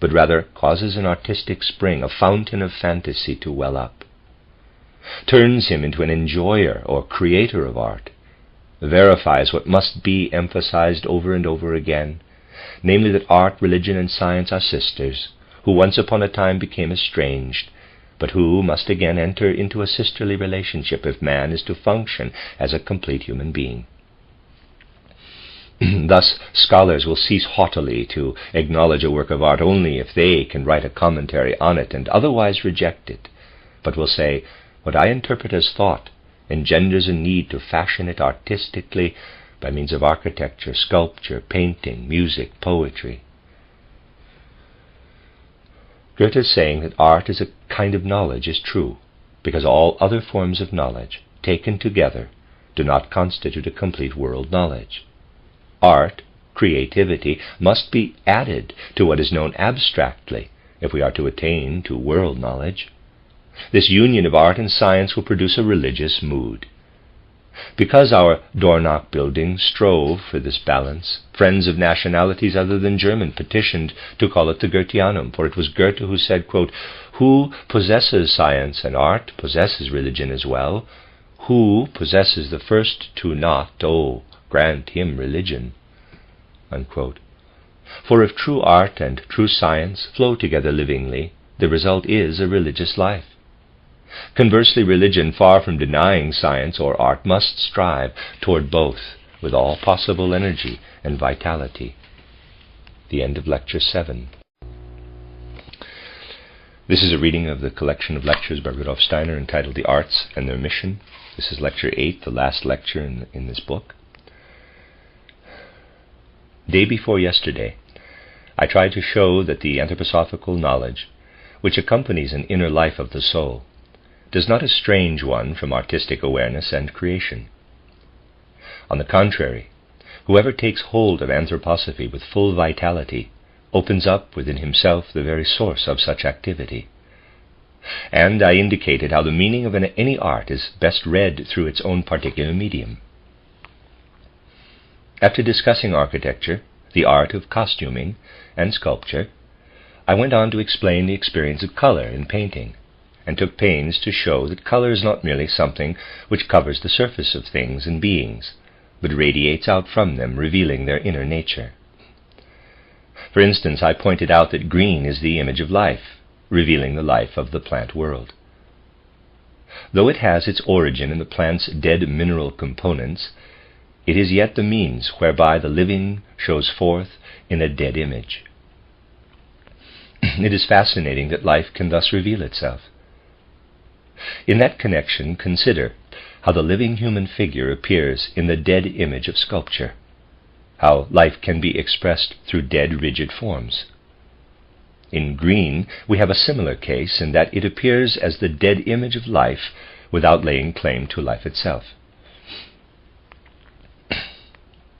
but rather causes an artistic spring, a fountain of fantasy to well up, turns him into an enjoyer or creator of art, verifies what must be emphasized over and over again, namely that art, religion, and science are sisters, who once upon a time became estranged, but who must again enter into a sisterly relationship if man is to function as a complete human being. Thus, scholars will cease haughtily to acknowledge a work of art only if they can write a commentary on it and otherwise reject it, but will say, what I interpret as thought engenders a need to fashion it artistically by means of architecture, sculpture, painting, music, poetry. Goethe's saying that art is a kind of knowledge is true, because all other forms of knowledge, taken together, do not constitute a complete world knowledge. Art, creativity, must be added to what is known abstractly if we are to attain to world knowledge. This union of art and science will produce a religious mood. Because our Dornach building strove for this balance, friends of nationalities other than German petitioned to call it the Goetheanum, for it was Goethe who said, quote, "Who possesses science and art possesses religion as well. Who possesses the first two not, oh, grant him religion." Unquote. For if true art and true science flow together livingly, the result is a religious life. Conversely, religion, far from denying science or art, must strive toward both with all possible energy and vitality. The end of Lecture 7. This is a reading of the collection of lectures by Rudolf Steiner entitled The Arts and Their Mission. This is Lecture 8, the last lecture in this book. Day before yesterday, I tried to show that the anthroposophical knowledge which accompanies an inner life of the soul does not estrange one from artistic awareness and creation. On the contrary, whoever takes hold of anthroposophy with full vitality opens up within himself the very source of such activity. And I indicated how the meaning of any art is best read through its own particular medium. After discussing architecture, the art of costuming, and sculpture, I went on to explain the experience of color in painting, and took pains to show that color is not merely something which covers the surface of things and beings, but radiates out from them, revealing their inner nature. For instance, I pointed out that green is the image of life, revealing the life of the plant world. Though it has its origin in the plant's dead mineral components, it is yet the means whereby the living shows forth in a dead image. It is fascinating that life can thus reveal itself. In that connection, consider how the living human figure appears in the dead image of sculpture, how life can be expressed through dead, rigid forms. In green, we have a similar case in that it appears as the dead image of life without laying claim to life itself.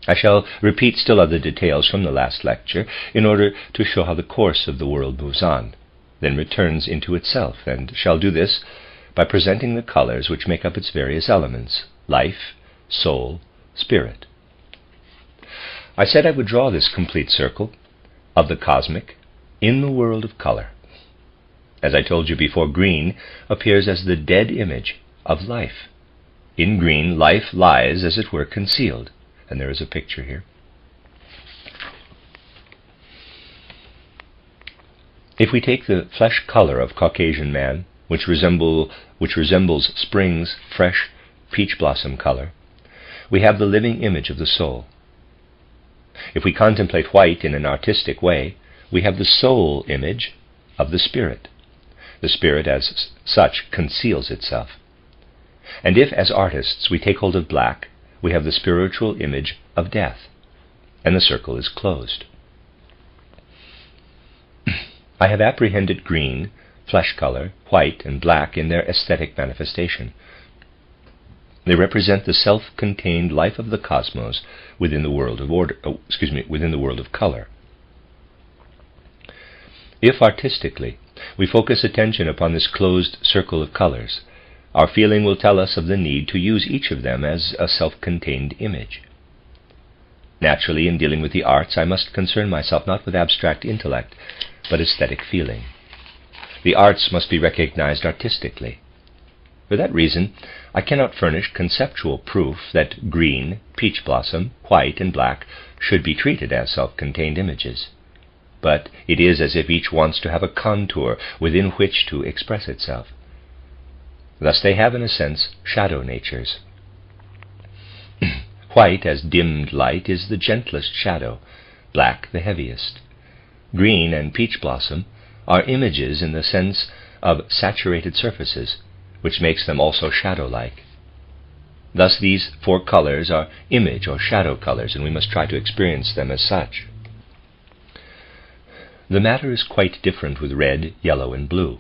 I shall repeat still other details from the last lecture in order to show how the course of the world moves on, then returns into itself, and shall do this by presenting the colors which make up its various elements: life, soul, spirit. I said I would draw this complete circle of the cosmic in the world of color. As I told you before, green appears as the dead image of life. In green, life lies, as it were, concealed. And there is a picture here. If we take the flesh color of Caucasian man, which resembles spring's fresh peach blossom color, we have the living image of the soul. If we contemplate white in an artistic way, we have the soul image of the spirit. The spirit as such conceals itself. And if, as artists, we take hold of black, we have the spiritual image of death, and the circle is closed. I have apprehended green, flesh color, white, and black in their aesthetic manifestation. They represent the self-contained life of the cosmos within the world of within the world of color. If artistically we focus attention upon this closed circle of colors, our feeling will tell us of the need to use each of them as a self-contained image. Naturally, in dealing with the arts, I must concern myself not with abstract intellect, but aesthetic feeling. The arts must be recognized artistically. For that reason, I cannot furnish conceptual proof that green, peach blossom, white, and black should be treated as self-contained images. But it is as if each wants to have a contour within which to express itself. Thus they have, in a sense, shadow natures. White, as dimmed light, is the gentlest shadow, black the heaviest. Green and peach blossom are images in the sense of saturated surfaces, which makes them also shadow-like. Thus these four colors are image or shadow colors, and we must try to experience them as such. The matter is quite different with red, yellow, and blue.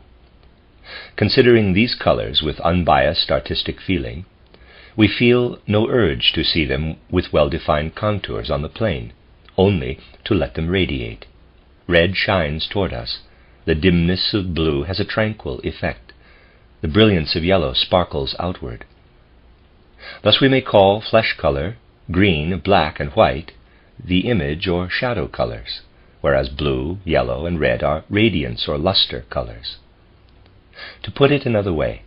Considering these colors with unbiased artistic feeling, we feel no urge to see them with well-defined contours on the plane, only to let them radiate. Red shines toward us. The dimness of blue has a tranquil effect. The brilliance of yellow sparkles outward. Thus we may call flesh color, green, black, and white the image or shadow colors, whereas blue, yellow, and red are radiance or luster colors. To put it another way,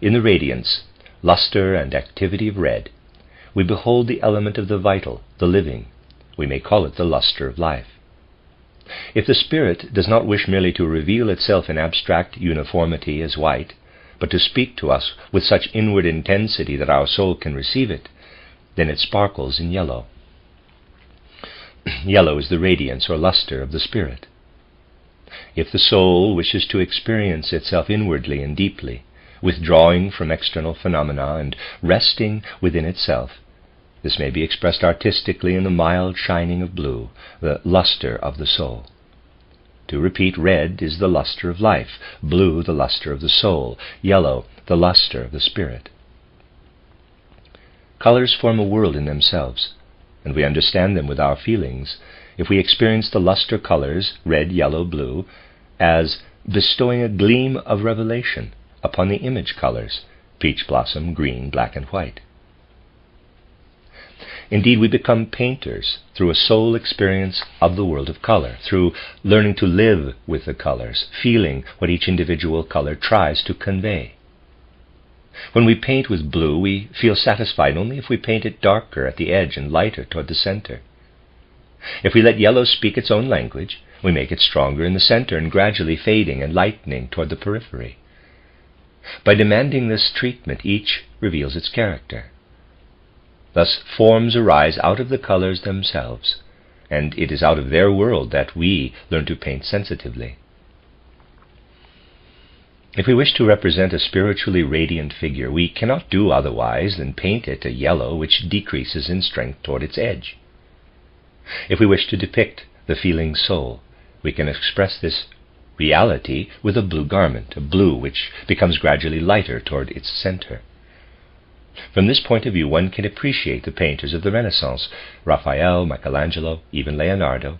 in the radiance, luster, and activity of red, we behold the element of the vital, the living. We may call it the luster of life. If the Spirit does not wish merely to reveal itself in abstract uniformity as white, but to speak to us with such inward intensity that our soul can receive it, then it sparkles in yellow. Yellow is the radiance or luster of the Spirit. If the soul wishes to experience itself inwardly and deeply, withdrawing from external phenomena and resting within itself, this may be expressed artistically in the mild shining of blue, the luster of the soul. To repeat, red is the luster of life, blue the luster of the soul, yellow the luster of the Spirit. Colors form a world in themselves, and we understand them with our feelings if we experience the luster colors, red, yellow, blue, as bestowing a gleam of revelation upon the image colors, peach blossom, green, black, and white. Indeed, we become painters through a soul experience of the world of color, through learning to live with the colors, feeling what each individual color tries to convey. When we paint with blue, we feel satisfied only if we paint it darker at the edge and lighter toward the center. If we let yellow speak its own language, we make it stronger in the center and gradually fading and lightening toward the periphery. By demanding this treatment, each reveals its character. Thus forms arise out of the colors themselves, and it is out of their world that we learn to paint sensitively. If we wish to represent a spiritually radiant figure, we cannot do otherwise than paint it a yellow which decreases in strength toward its edge. If we wish to depict the feeling soul, we can express this reality with a blue garment, a blue which becomes gradually lighter toward its center. From this point of view, one can appreciate the painters of the Renaissance, Raphael, Michelangelo, even Leonardo,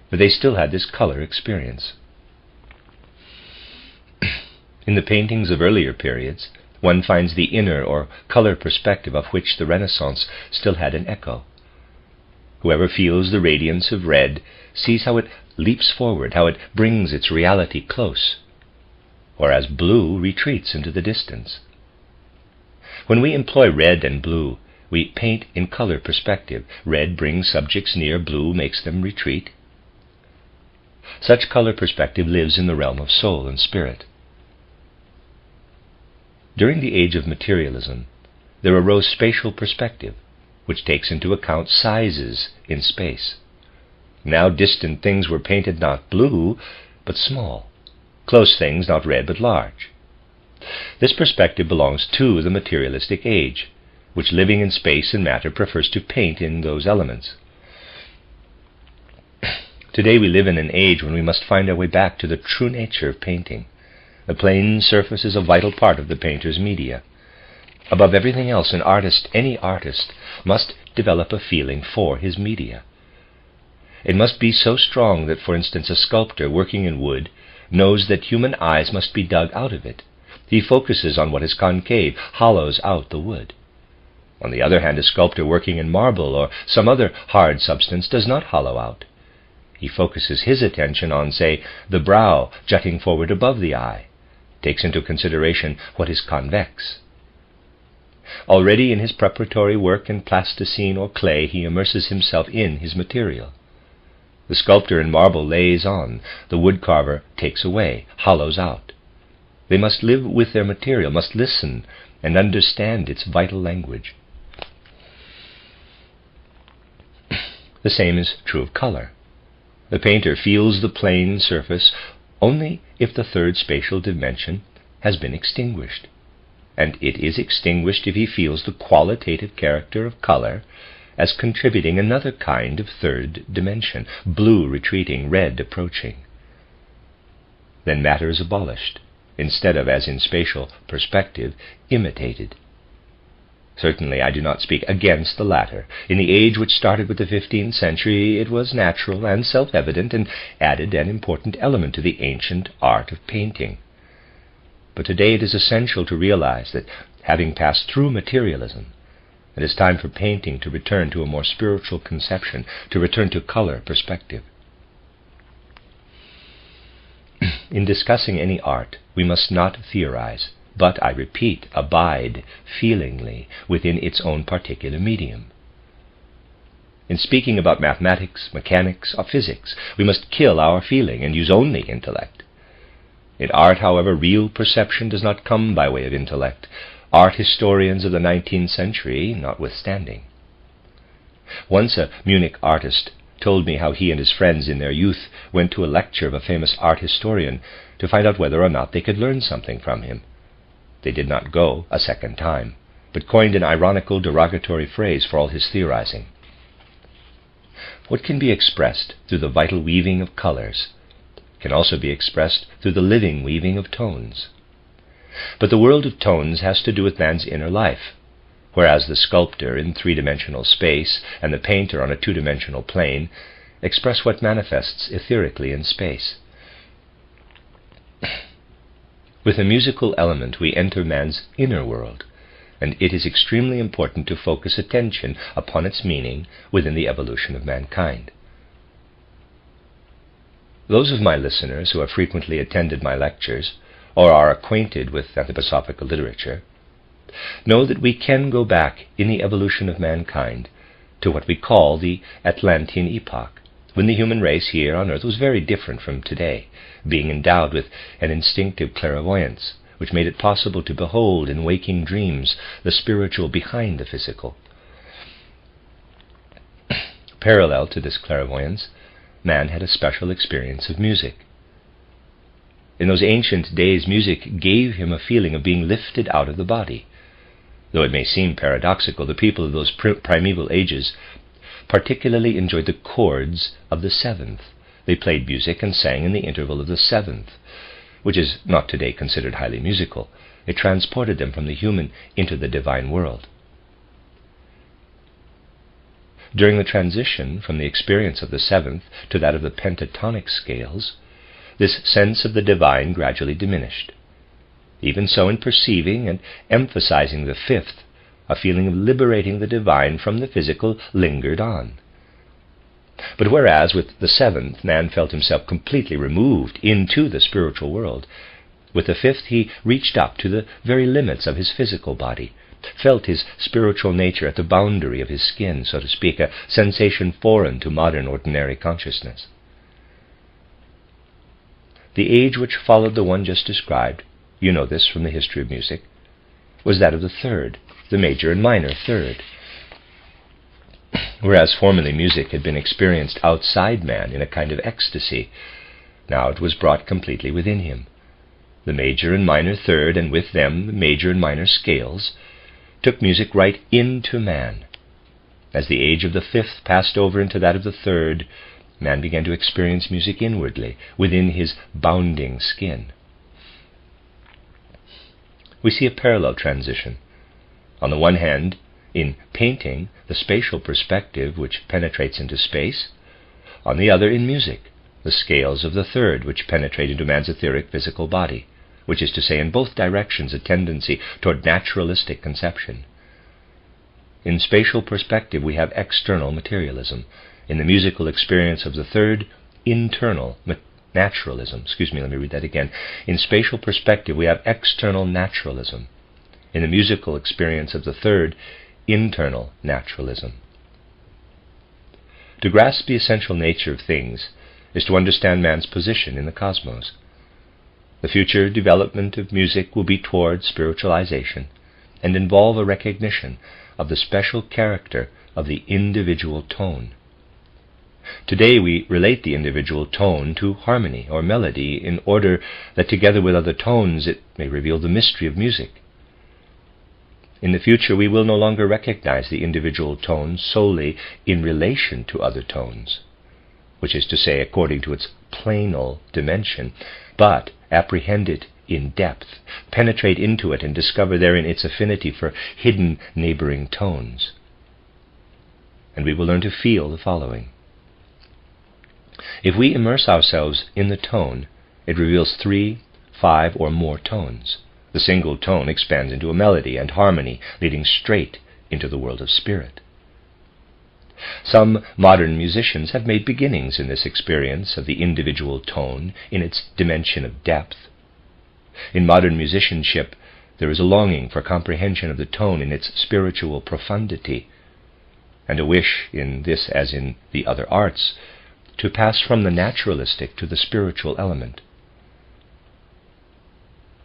for they still had this color experience. In the paintings of earlier periods, one finds the inner or color perspective of which the Renaissance still had an echo. Whoever feels the radiance of red sees how it leaps forward, how it brings its reality close, whereas blue retreats into the distance. When we employ red and blue, we paint in color perspective. Red brings subjects near, blue makes them retreat. Such color perspective lives in the realm of soul and spirit. During the age of materialism, there arose spatial perspective, which takes into account sizes in space. Now distant things were painted not blue, but small. Close things not red, but large. This perspective belongs to the materialistic age, which living in space and matter prefers to paint in those elements. Today we live in an age when we must find our way back to the true nature of painting. The plain surface is a vital part of the painter's media. Above everything else, any artist, must develop a feeling for his media. It must be so strong that, for instance, a sculptor working in wood knows that human eyes must be dug out of it. He focuses on what is concave, hollows out the wood. On the other hand, a sculptor working in marble or some other hard substance does not hollow out. He focuses his attention on, say, the brow jutting forward above the eye, takes into consideration what is convex. Already in his preparatory work in plasticine or clay, he immerses himself in his material. The sculptor in marble lays on, the woodcarver takes away, hollows out. They must live with their material, must listen and understand its vital language. The same is true of color. The painter feels the plane surface only if the third spatial dimension has been extinguished. And it is extinguished if he feels the qualitative character of color as contributing another kind of third dimension, blue retreating, red approaching. Then matter is abolished, instead of, as in spatial perspective, imitated. Certainly I do not speak against the latter. In the age which started with the 15th century, it was natural and self-evident and added an important element to the ancient art of painting. But today it is essential to realize that, having passed through materialism, it is time for painting to return to a more spiritual conception, to return to color perspective. In discussing any art, we must not theorize, but, I repeat, abide feelingly within its own particular medium. In speaking about mathematics, mechanics, or physics, we must kill our feeling and use only intellect. In art, however, real perception does not come by way of intellect, art historians of the 19th century notwithstanding. Once a Munich artist told me how he and his friends in their youth went to a lecture of a famous art historian to find out whether or not they could learn something from him. They did not go a second time, but coined an ironical, derogatory phrase for all his theorizing. What can be expressed through the vital weaving of colors can also be expressed through the living weaving of tones. But the world of tones has to do with man's inner life, whereas the sculptor in three-dimensional space and the painter on a two-dimensional plane express what manifests etherically in space. With a musical element we enter man's inner world, and it is extremely important to focus attention upon its meaning within the evolution of mankind. Those of my listeners who have frequently attended my lectures or are acquainted with anthroposophical literature know that we can go back in the evolution of mankind to what we call the Atlantean epoch, when the human race here on earth was very different from today, being endowed with an instinctive clairvoyance, which made it possible to behold in waking dreams the spiritual behind the physical. Parallel to this clairvoyance, man had a special experience of music. In those ancient days, music gave him a feeling of being lifted out of the body. Though it may seem paradoxical, the people of those primeval ages particularly enjoyed the chords of the seventh. They played music and sang in the interval of the seventh, which is not today considered highly musical. It transported them from the human into the divine world. During the transition from the experience of the seventh to that of the pentatonic scales, this sense of the divine gradually diminished. Even so, in perceiving and emphasizing the fifth, a feeling of liberating the divine from the physical lingered on. But whereas with the seventh man felt himself completely removed into the spiritual world, with the fifth he reached up to the very limits of his physical body, felt his spiritual nature at the boundary of his skin, so to speak, a sensation foreign to modern ordinary consciousness. The age which followed the one just described, you know this from the history of music, was that of the third, the major and minor third. Whereas formerly music had been experienced outside man in a kind of ecstasy, now it was brought completely within him. The major and minor third, and with them the major and minor scales, took music right into man. As the age of the fifth passed over into that of the third, man began to experience music inwardly, within his bounding skin. We see a parallel transition. On the one hand, in painting, the spatial perspective which penetrates into space; on the other, in music, the scales of the third which penetrate into man's etheric physical body, which is to say, in both directions, a tendency toward naturalistic conception. In spatial perspective we have external materialism. In the musical experience of the third, internal naturalism. Let me read that again. In spatial perspective we have external naturalism. In the musical experience of the third, internal naturalism. To grasp the essential nature of things is to understand man's position in the cosmos. The future development of music will be toward spiritualization and involve a recognition of the special character of the individual tone. Today we relate the individual tone to harmony or melody in order that together with other tones it may reveal the mystery of music. In the future we will no longer recognize the individual tone solely in relation to other tones, which is to say according to its planal dimension, but apprehend it in depth, penetrate into it and discover therein its affinity for hidden neighboring tones. And we will learn to feel the following. If we immerse ourselves in the tone, it reveals 3, 5, or more tones. The single tone expands into a melody and harmony, leading straight into the world of spirit. Some modern musicians have made beginnings in this experience of the individual tone in its dimension of depth. In modern musicianship, there is a longing for comprehension of the tone in its spiritual profundity. and a wish in this as in the other arts to pass from the naturalistic to the spiritual element.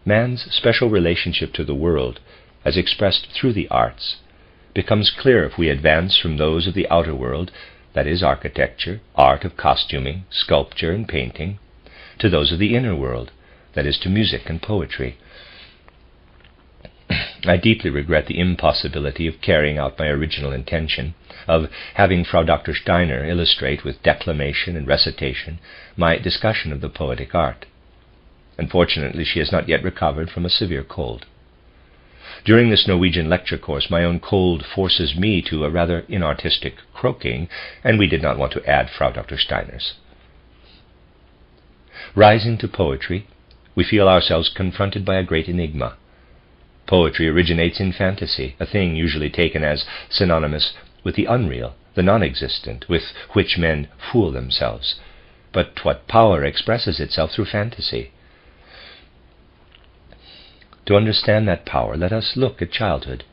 Man's special relationship to the world, as expressed through the arts, becomes clear if we advance from those of the outer world, that is, architecture, art of costuming, sculpture and painting, to those of the inner world, that is, to music and poetry. I deeply regret the impossibility of carrying out my original intention of having Frau Dr. Steiner illustrate with declamation and recitation my discussion of the poetic art. Unfortunately, she has not yet recovered from a severe cold. During this Norwegian lecture course, my own cold forces me to a rather inartistic croaking, and we did not want to add Frau Dr. Steiner's. Rising to poetry, we feel ourselves confronted by a great enigma. Poetry originates in fantasy, a thing usually taken as synonymous with the unreal, the non-existent, with which men fool themselves. But what power expresses itself through fantasy? To understand that power, let us look at childhood.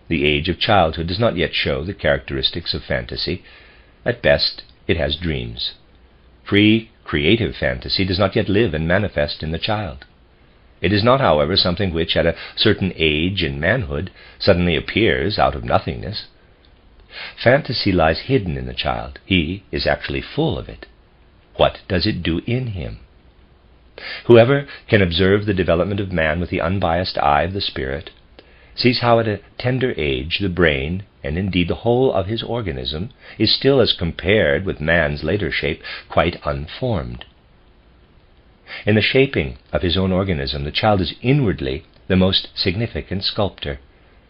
The age of childhood does not yet show the characteristics of fantasy. At best, it has dreams. Free, creative fantasy does not yet live and manifest in the child. It is not, however, something which, at a certain age in manhood, suddenly appears out of nothingness. Fantasy lies hidden in the child. He is actually full of it. What does it do in him? Whoever can observe the development of man with the unbiased eye of the spirit sees how at a tender age the brain, and indeed the whole of his organism, is still, as compared with man's later shape, quite unformed. In the shaping of his own organism, the child is inwardly the most significant sculptor.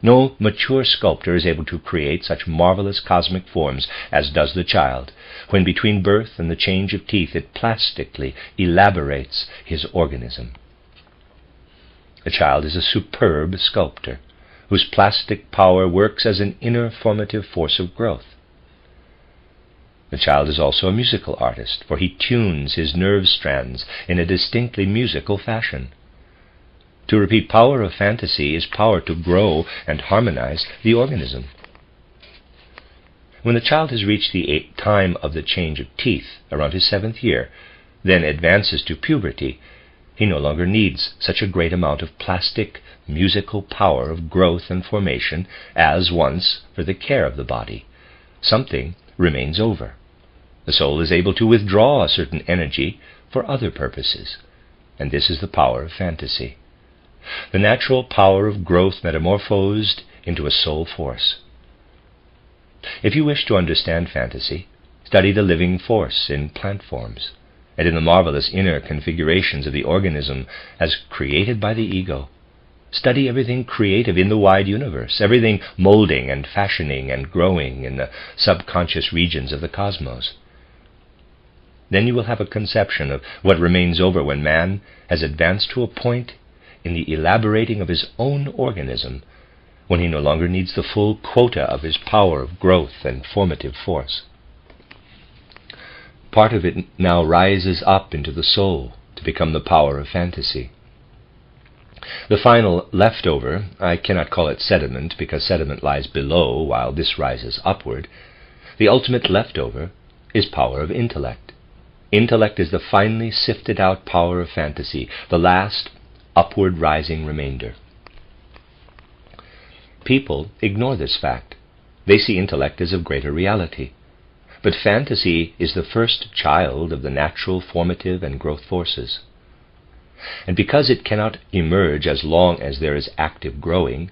No mature sculptor is able to create such marvelous cosmic forms as does the child, when between birth and the change of teeth it plastically elaborates his organism. The child is a superb sculptor, whose plastic power works as an inner formative force of growth. The child is also a musical artist, for he tunes his nerve strands in a distinctly musical fashion. To repeat, power of fantasy is power to grow and harmonize the organism. When the child has reached the time of the change of teeth, around his 7th year, then advances to puberty, he no longer needs such a great amount of plastic, musical power of growth and formation as once for the care of the body. Something remains over. The soul is able to withdraw a certain energy for other purposes, and this is the power of fantasy. The natural power of growth metamorphosed into a soul force. If you wish to understand fantasy, study the living force in plant forms, and in the marvelous inner configurations of the organism as created by the ego. Study everything creative in the wide universe, everything molding and fashioning and growing in the subconscious regions of the cosmos. Then you will have a conception of what remains over when man has advanced to a point in the elaborating of his own organism, when he no longer needs the full quota of his power of growth and formative force. Part of it now rises up into the soul to become the power of fantasy. The final leftover, I cannot call it sediment because sediment lies below while this rises upward. The ultimate leftover is power of intellect. Intellect is the finely sifted out power of fantasy, the last upward rising remainder. People ignore this fact. They see intellect as of greater reality. But fantasy is the first child of the natural formative and growth forces. And because it cannot emerge as long as there is active growing,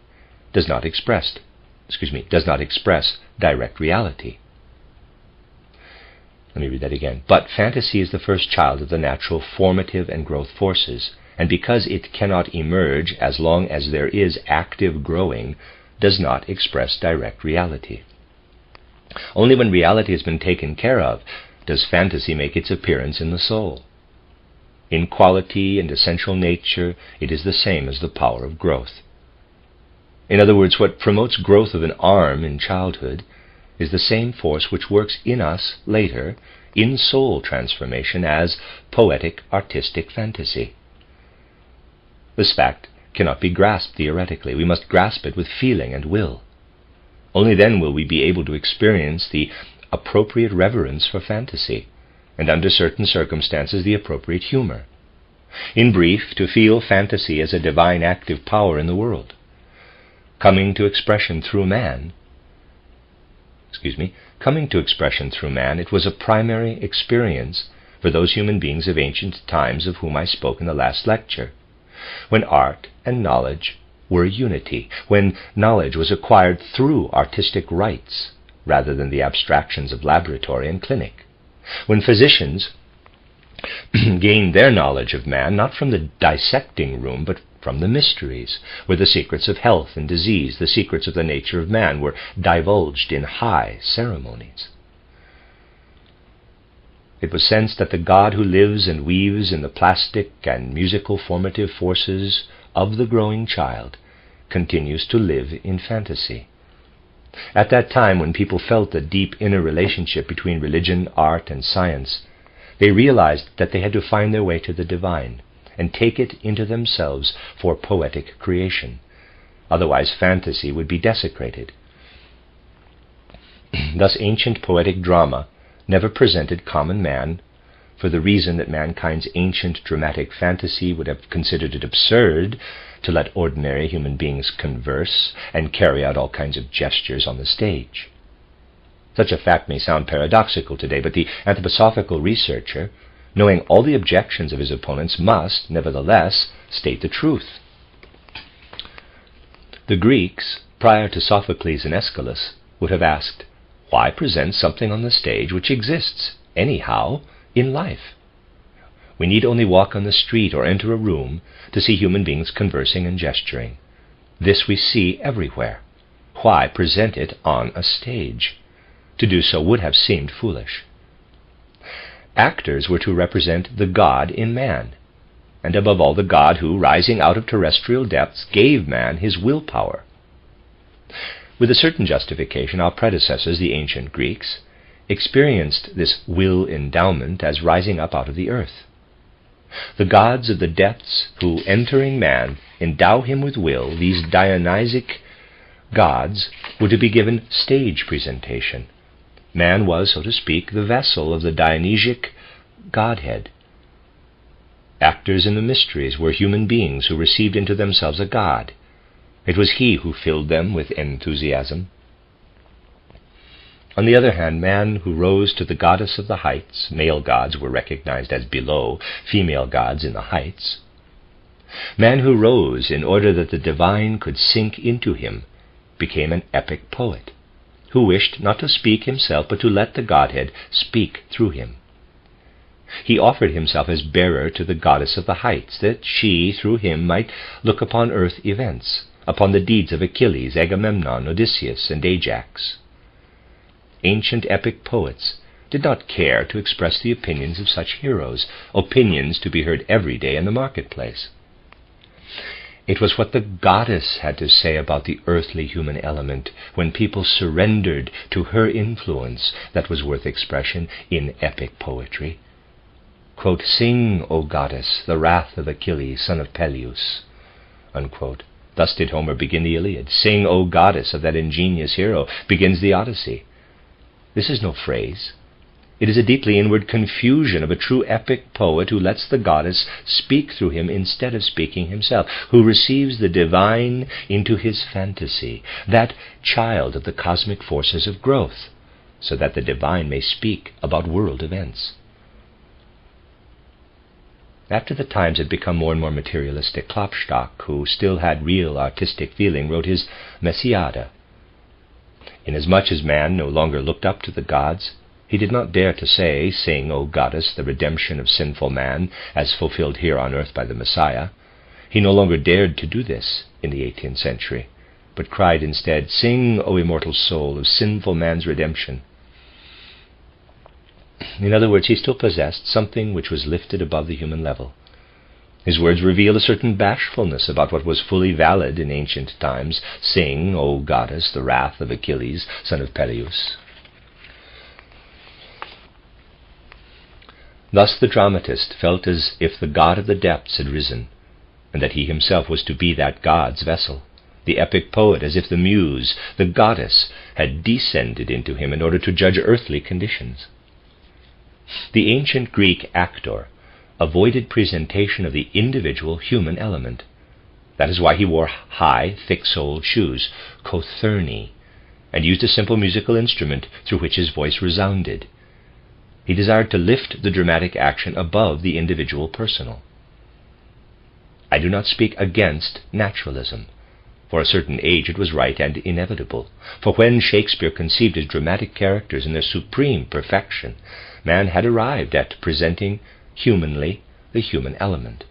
does not express direct reality. Let me read that again. But fantasy is the first child of the natural formative and growth forces, and because it cannot emerge as long as there is active growing, does not express direct reality. Only when reality has been taken care of does fantasy make its appearance in the soul. In quality and essential nature, it is the same as the power of growth. In other words, what promotes growth of an arm in childhood is the same force which works in us later in soul transformation as poetic artistic fantasy. This fact cannot be grasped theoretically. We must grasp it with feeling and will. Only then will we be able to experience the appropriate reverence for fantasy, and under certain circumstances the appropriate humor. In brief, to feel fantasy as a divine active power in the world, coming to expression through man, it was a primary experience for those human beings of ancient times of whom I spoke in the last lecture, when art and knowledge were unity, when knowledge was acquired through artistic rites rather than the abstractions of laboratory and clinic, when physicians gained their knowledge of man not from the dissecting room but from the mysteries, where the secrets of health and disease, the secrets of the nature of man, were divulged in high ceremonies. It was sensed that the God who lives and weaves in the plastic and musical formative forces of the growing child continues to live in fantasy. At that time, when people felt the deep inner relationship between religion, art, and science, they realized that they had to find their way to the divine and take it into themselves for poetic creation. Otherwise, fantasy would be desecrated. Thus, ancient poetic drama never presented common man, for the reason that mankind's ancient dramatic fantasy would have considered it absurd to let ordinary human beings converse and carry out all kinds of gestures on the stage. Such a fact may sound paradoxical today, but the anthroposophical researcher, knowing all the objections of his opponents, must, nevertheless, state the truth. The Greeks, prior to Sophocles and Aeschylus, would have asked, why present something on the stage which exists, anyhow, in life? We need only walk on the street or enter a room to see human beings conversing and gesturing. This we see everywhere. Why present it on a stage? To do so would have seemed foolish. Actors were to represent the God in man, and above all the God who, rising out of terrestrial depths, gave man his willpower. With a certain justification, our predecessors, the ancient Greeks, experienced this will endowment as rising up out of the earth. The gods of the depths who, entering man, endow him with will, these Dionysic gods, were to be given stage presentation. Man was, so to speak, the vessel of the Dionysic Godhead. Actors in the mysteries were human beings who received into themselves a god. It was he who filled them with enthusiasm. On the other hand, man who rose to the goddess of the heights, male gods were recognized as below, female gods in the heights. Man who rose in order that the divine could sink into him became an epic poet, who wished not to speak himself but to let the Godhead speak through him. He offered himself as bearer to the goddess of the heights, that she, through him, might look upon earth events, upon the deeds of Achilles, Agamemnon, Odysseus, and Ajax. Ancient epic poets did not care to express the opinions of such heroes, opinions to be heard every day in the marketplace. It was what the goddess had to say about the earthly human element when people surrendered to her influence that was worth expression in epic poetry. Quote, "Sing, O goddess, the wrath of Achilles, son of Peleus." Unquote. Thus did Homer begin the Iliad. "Sing, O goddess of that ingenious hero," begins the Odyssey. This is no phrase. It is a deeply inward confusion of a true epic poet who lets the goddess speak through him instead of speaking himself, who receives the divine into his fantasy, that child of the cosmic forces of growth, so that the divine may speak about world events. After the times had become more and more materialistic, Klopstock, who still had real artistic feeling, wrote his Messiada. Inasmuch as man no longer looked up to the gods, he did not dare to say, "Sing, O goddess, the redemption of sinful man, as fulfilled here on earth by the Messiah." He no longer dared to do this in the 18th century, but cried instead, "Sing, O immortal soul, of sinful man's redemption." In other words, he still possessed something which was lifted above the human level. His words reveal a certain bashfulness about what was fully valid in ancient times. "Sing, O goddess, the wrath of Achilles, son of Peleus." Thus the dramatist felt as if the god of the depths had risen, and that he himself was to be that god's vessel. the epic poet as if the muse, the goddess, had descended into him in order to judge earthly conditions. The ancient Greek actor avoided presentation of the individual human element. That is why he wore high, thick-soled shoes, cothurni, and used a simple musical instrument through which his voice resounded. He desired to lift the dramatic action above the individual personal. I do not speak against naturalism. For a certain age it was right and inevitable. For when Shakespeare conceived his dramatic characters in their supreme perfection, man had arrived at presenting humanly the human element.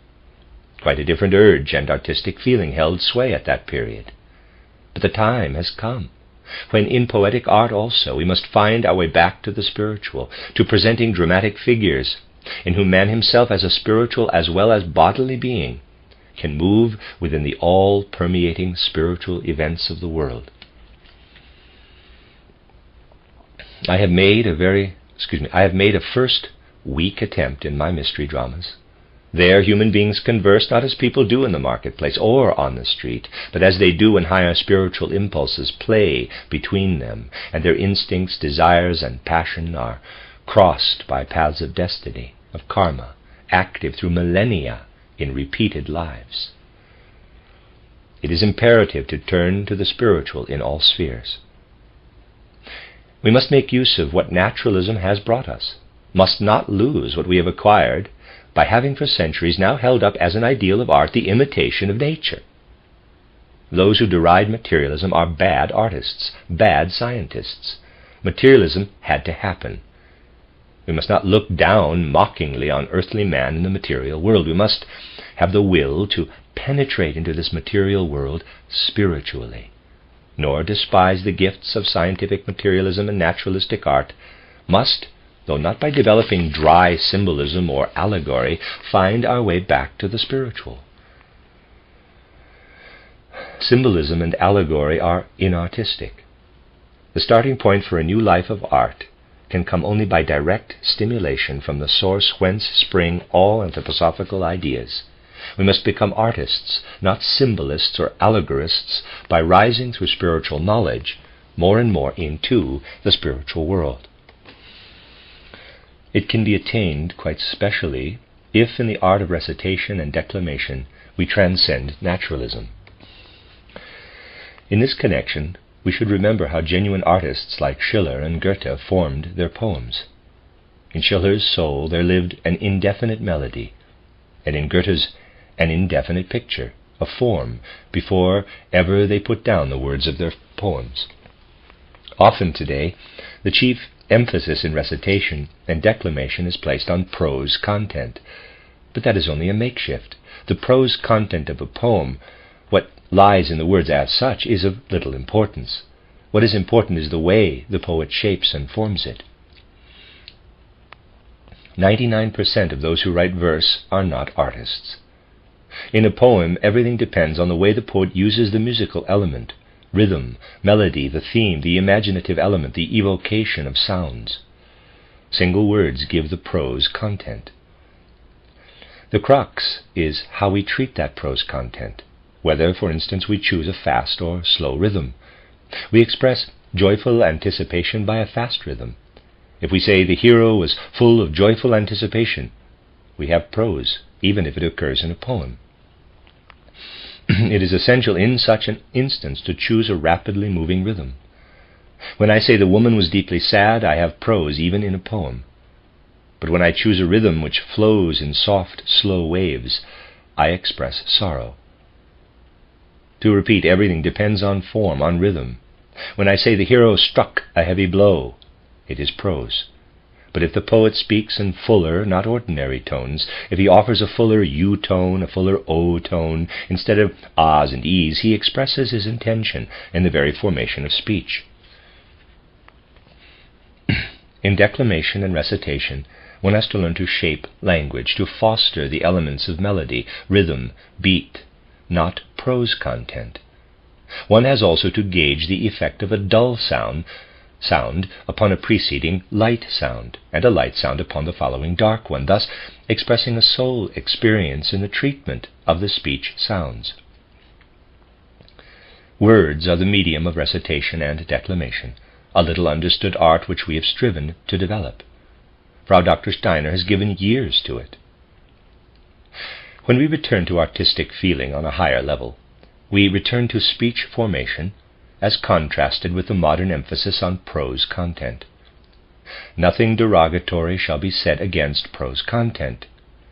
Quite a different urge and artistic feeling held sway at that period. But the time has come when in poetic art also we must find our way back to the spiritual, to presenting dramatic figures in whom man himself as a spiritual as well as bodily being can move within the all-permeating spiritual events of the world. I have made a first weak attempt in my mystery dramas. There human beings converse not as people do in the marketplace or on the street, but as they do when higher spiritual impulses play between them, and their instincts, desires, and passion are crossed by paths of destiny, of karma, active through millennia in repeated lives. It is imperative to turn to the spiritual in all spheres. We must make use of what naturalism has brought us, must not lose what we have acquired by having for centuries now held up as an ideal of art the imitation of nature. Those who deride materialism are bad artists, bad scientists. Materialism had to happen. We must not look down mockingly on earthly man in the material world. We must have the will to penetrate into this material world spiritually, nor despise the gifts of scientific materialism and naturalistic art. Must, though not by developing dry symbolism or allegory, find our way back to the spiritual. Symbolism and allegory are inartistic. The starting point for a new life of art can come only by direct stimulation from the source whence spring all anthroposophical ideas. We must become artists, not symbolists or allegorists, by rising through spiritual knowledge more and more into the spiritual world. It can be attained quite specially if in the art of recitation and declamation we transcend naturalism. In this connection, we should remember how genuine artists like Schiller and Goethe formed their poems. In Schiller's soul there lived an indefinite melody, and in Goethe's an indefinite picture, a form, before ever they put down the words of their poems. Often today, the chief emphasis in recitation and declamation is placed on prose content, but that is only a makeshift. The prose content of a poem, what lies in the words as such, is of little importance. What is important is the way the poet shapes and forms it. 99% of those who write verse are not artists. In a poem, everything depends on the way the poet uses the musical element, rhythm, melody, the theme, the imaginative element, the evocation of sounds. Single words give the prose content. The crux is how we treat that prose content, whether, for instance, we choose a fast or slow rhythm. We express joyful anticipation by a fast rhythm. If we say the hero was full of joyful anticipation, we have prose, even if it occurs in a poem. It is essential in such an instance to choose a rapidly moving rhythm. When I say the woman was deeply sad, I have prose even in a poem. But when I choose a rhythm which flows in soft, slow waves, I express sorrow. To repeat, everything depends on form, on rhythm. When I say the hero struck a heavy blow, it is prose. But if the poet speaks in fuller, not ordinary tones, if he offers a fuller U tone, a fuller O tone, instead of ahs and e's, he expresses his intention in the very formation of speech. In declamation and recitation, one has to learn to shape language, to foster the elements of melody, rhythm, beat, not prose content. One has also to gauge the effect of a dull sound upon a preceding light sound, and a light sound upon the following dark one, thus expressing a soul experience in the treatment of the speech sounds. Words are the medium of recitation and declamation, a little understood art which we have striven to develop. Frau Dr. Steiner has given years to it. When we return to artistic feeling on a higher level, we return to speech formation as contrasted with the modern emphasis on prose content. Nothing derogatory shall be said against prose content.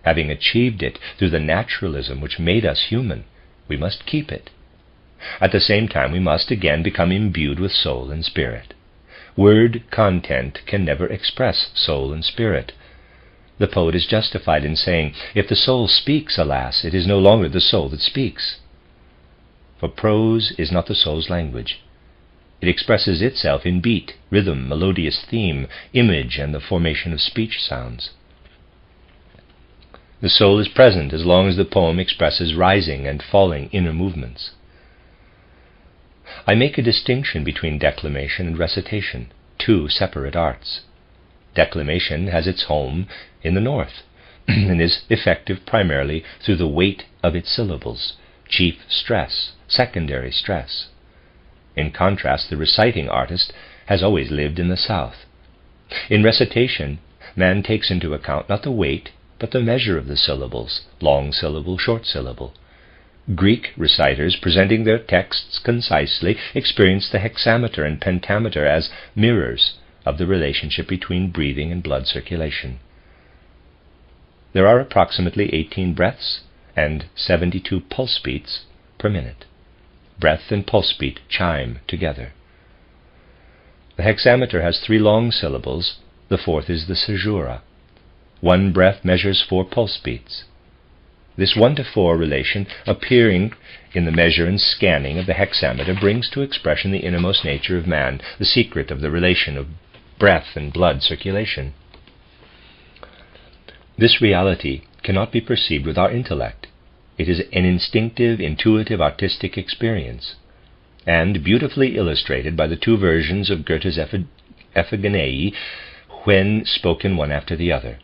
Having achieved it through the naturalism which made us human, we must keep it. At the same time, we must again become imbued with soul and spirit. Word content can never express soul and spirit. The poet is justified in saying, if the soul speaks, alas, it is no longer the soul that speaks. For prose is not the soul's language. It expresses itself in beat, rhythm, melodious theme, image, and the formation of speech sounds. The soul is present as long as the poem expresses rising and falling inner movements. I make a distinction between declamation and recitation, two separate arts. Declamation has its home in the north, and is effective primarily through the weight of its syllables, chief stress, secondary stress. In contrast, the reciting artist has always lived in the south. In recitation, man takes into account not the weight, but the measure of the syllables, long syllable, short syllable. Greek reciters, presenting their texts concisely, experience the hexameter and pentameter as mirrors of the relationship between breathing and blood circulation. There are approximately 18 breaths and 72 pulse beats per minute. Breath and pulse beat chime together. The hexameter has 3 long syllables, the fourth is the caesura. One breath measures 4 pulse beats. This 1-to-4 relation appearing in the measure and scanning of the hexameter brings to expression the innermost nature of man, the secret of the relation of breath and blood circulation. This reality cannot be perceived with our intellect. It is an instinctive, intuitive, artistic experience, and beautifully illustrated by the 2 versions of Goethe's Iphigenie when spoken one after the other.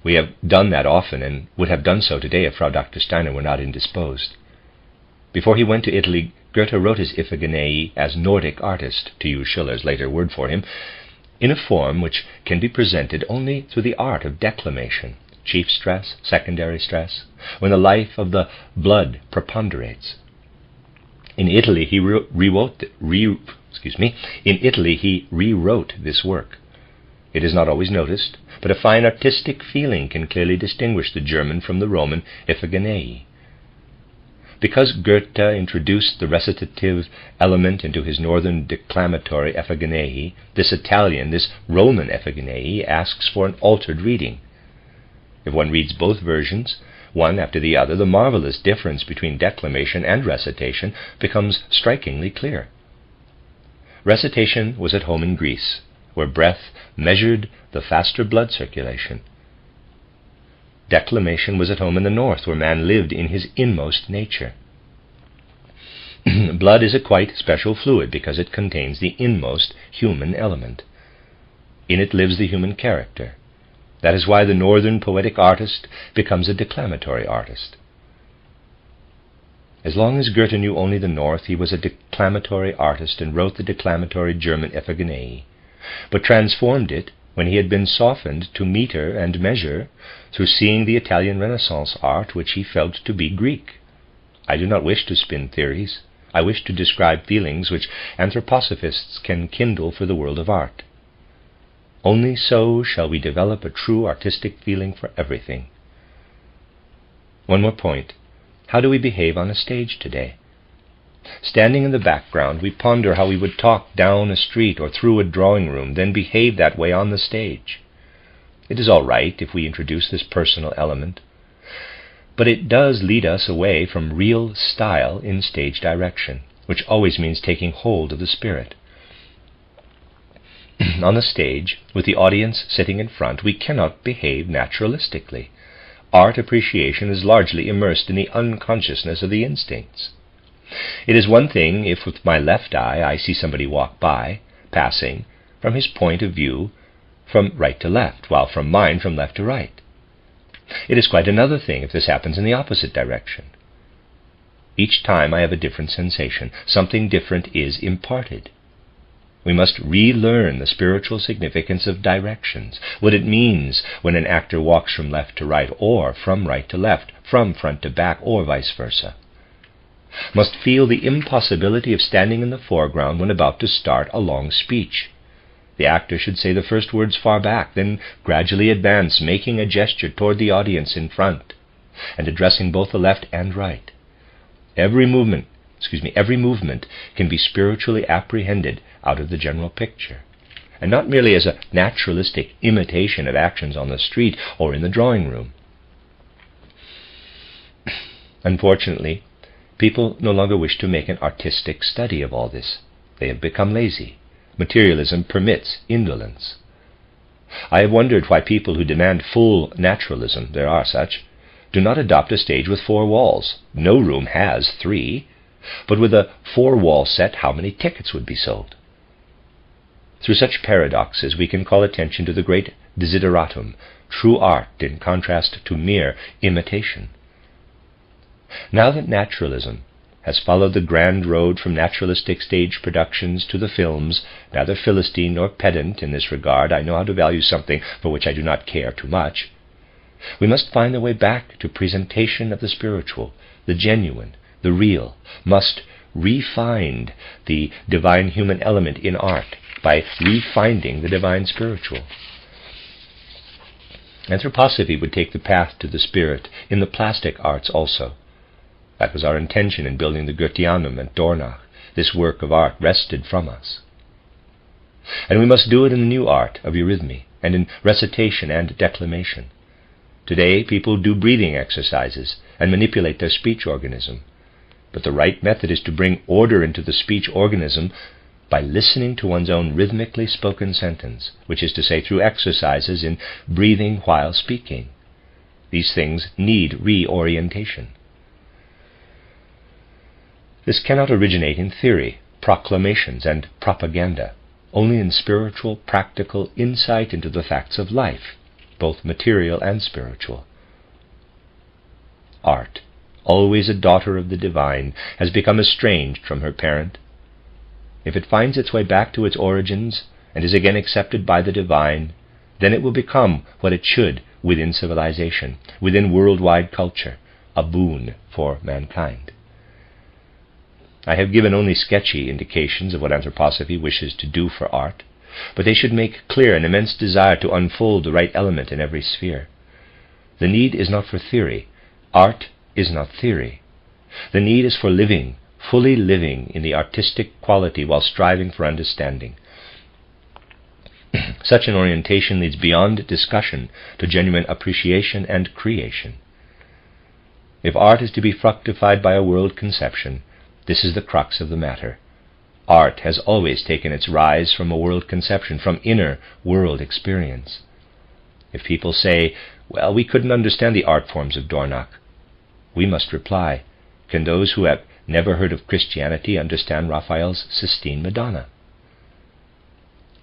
We have done that often, and would have done so today if Frau Dr. Steiner were not indisposed. Before he went to Italy, Goethe wrote his Iphigenie as Nordic artist, to use Schiller's later word for him, in a form which can be presented only through the art of declamation, chief stress, secondary stress, when the life of the blood preponderates. In Italy, he rewrote this work. It is not always noticed, but a fine artistic feeling can clearly distinguish the German from the Roman Iphigenie. Because Goethe introduced the recitative element into his northern declamatory Iphigenie, this Roman Iphigenie, asks for an altered reading. If one reads both versions, one after the other, the marvelous difference between declamation and recitation becomes strikingly clear. Recitation was at home in Greece, where breath measured the faster blood circulation. Declamation was at home in the north, where man lived in his inmost nature. Blood is a quite special fluid because it contains the inmost human element. In it lives the human character. That is why the northern poetic artist becomes a declamatory artist. As long as Goethe knew only the north, he was a declamatory artist and wrote the declamatory German Iphigenie, but transformed it when he had been softened to meter and measure through seeing the Italian Renaissance art which he felt to be Greek. I do not wish to spin theories. I wish to describe feelings which anthroposophists can kindle for the world of art. Only so shall we develop a true artistic feeling for everything. One more point. How do we behave on a stage today? Standing in the background, we ponder how we would talk down a street or through a drawing room, then behave that way on the stage. It is all right if we introduce this personal element, but it does lead us away from real style in stage direction, which always means taking hold of the spirit. On the stage, with the audience sitting in front, we cannot behave naturalistically. Art appreciation is largely immersed in the unconsciousness of the instincts. It is one thing if with my left eye I see somebody walk by, passing, from his point of view, from right to left, while from mine from left to right. It is quite another thing if this happens in the opposite direction. Each time I have a different sensation. Something different is imparted. We must relearn the spiritual significance of directions, what it means when an actor walks from left to right, or from right to left, from front to back, or vice versa. Must feel the impossibility of standing in the foreground when about to start a long speech. The actor should say the first words far back, then gradually advance, making a gesture toward the audience in front, and addressing both the left and right. Every movement can be spiritually apprehended out of the general picture, and not merely as a naturalistic imitation of actions on the street or in the drawing room. Unfortunately, people no longer wish to make an artistic study of all this. They have become lazy. Materialism permits indolence. I have wondered why people who demand full naturalism, there are such, do not adopt a stage with 4 walls. No room has 3, but with a 4-wall set, how many tickets would be sold? Through such paradoxes we can call attention to the great desideratum, true art in contrast to mere imitation. Now that naturalism has followed the grand road from naturalistic stage productions to the films, neither Philistine nor pedant in this regard, I know how to value something for which I do not care too much. We must find the way back to presentation of the spiritual, the genuine, the real, must re-find the divine human element in art by re-finding the divine spiritual. Anthroposophy would take the path to the spirit in the plastic arts also. That was our intention in building the Goetheanum at Dornach. This work of art wrested from us. And we must do it in the new art of eurythmy, and in recitation and declamation. Today, people do breathing exercises and manipulate their speech organism. But the right method is to bring order into the speech organism by listening to one's own rhythmically spoken sentence, which is to say through exercises in breathing while speaking. These things need reorientation. This cannot originate in theory, proclamations, and propaganda, only in spiritual, practical insight into the facts of life, both material and spiritual. Art, always a daughter of the divine, has become estranged from her parent. If it finds its way back to its origins and is again accepted by the divine, then it will become what it should within civilization, within worldwide culture, a boon for mankind. I have given only sketchy indications of what anthroposophy wishes to do for art, but they should make clear an immense desire to unfold the right element in every sphere. The need is not for theory. Art is not theory. The need is for living, fully living in the artistic quality while striving for understanding. Such an orientation leads beyond discussion to genuine appreciation and creation. If art is to be fructified by a world conception, this is the crux of the matter. Art has always taken its rise from a world conception, from inner world experience. If people say, well, we couldn't understand the art forms of Dornach, we must reply, can those who have never heard of Christianity understand Raphael's Sistine Madonna?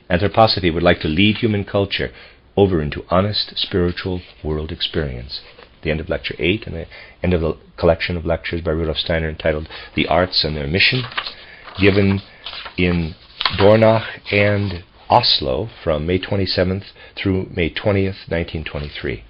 Anthroposophy would like to lead human culture over into honest spiritual world experience. The end of Lecture 8 and the end of the collection of lectures by Rudolf Steiner entitled The Arts and Their Mission, given in Dornach and Oslo from May 27th through May 20th, 1923.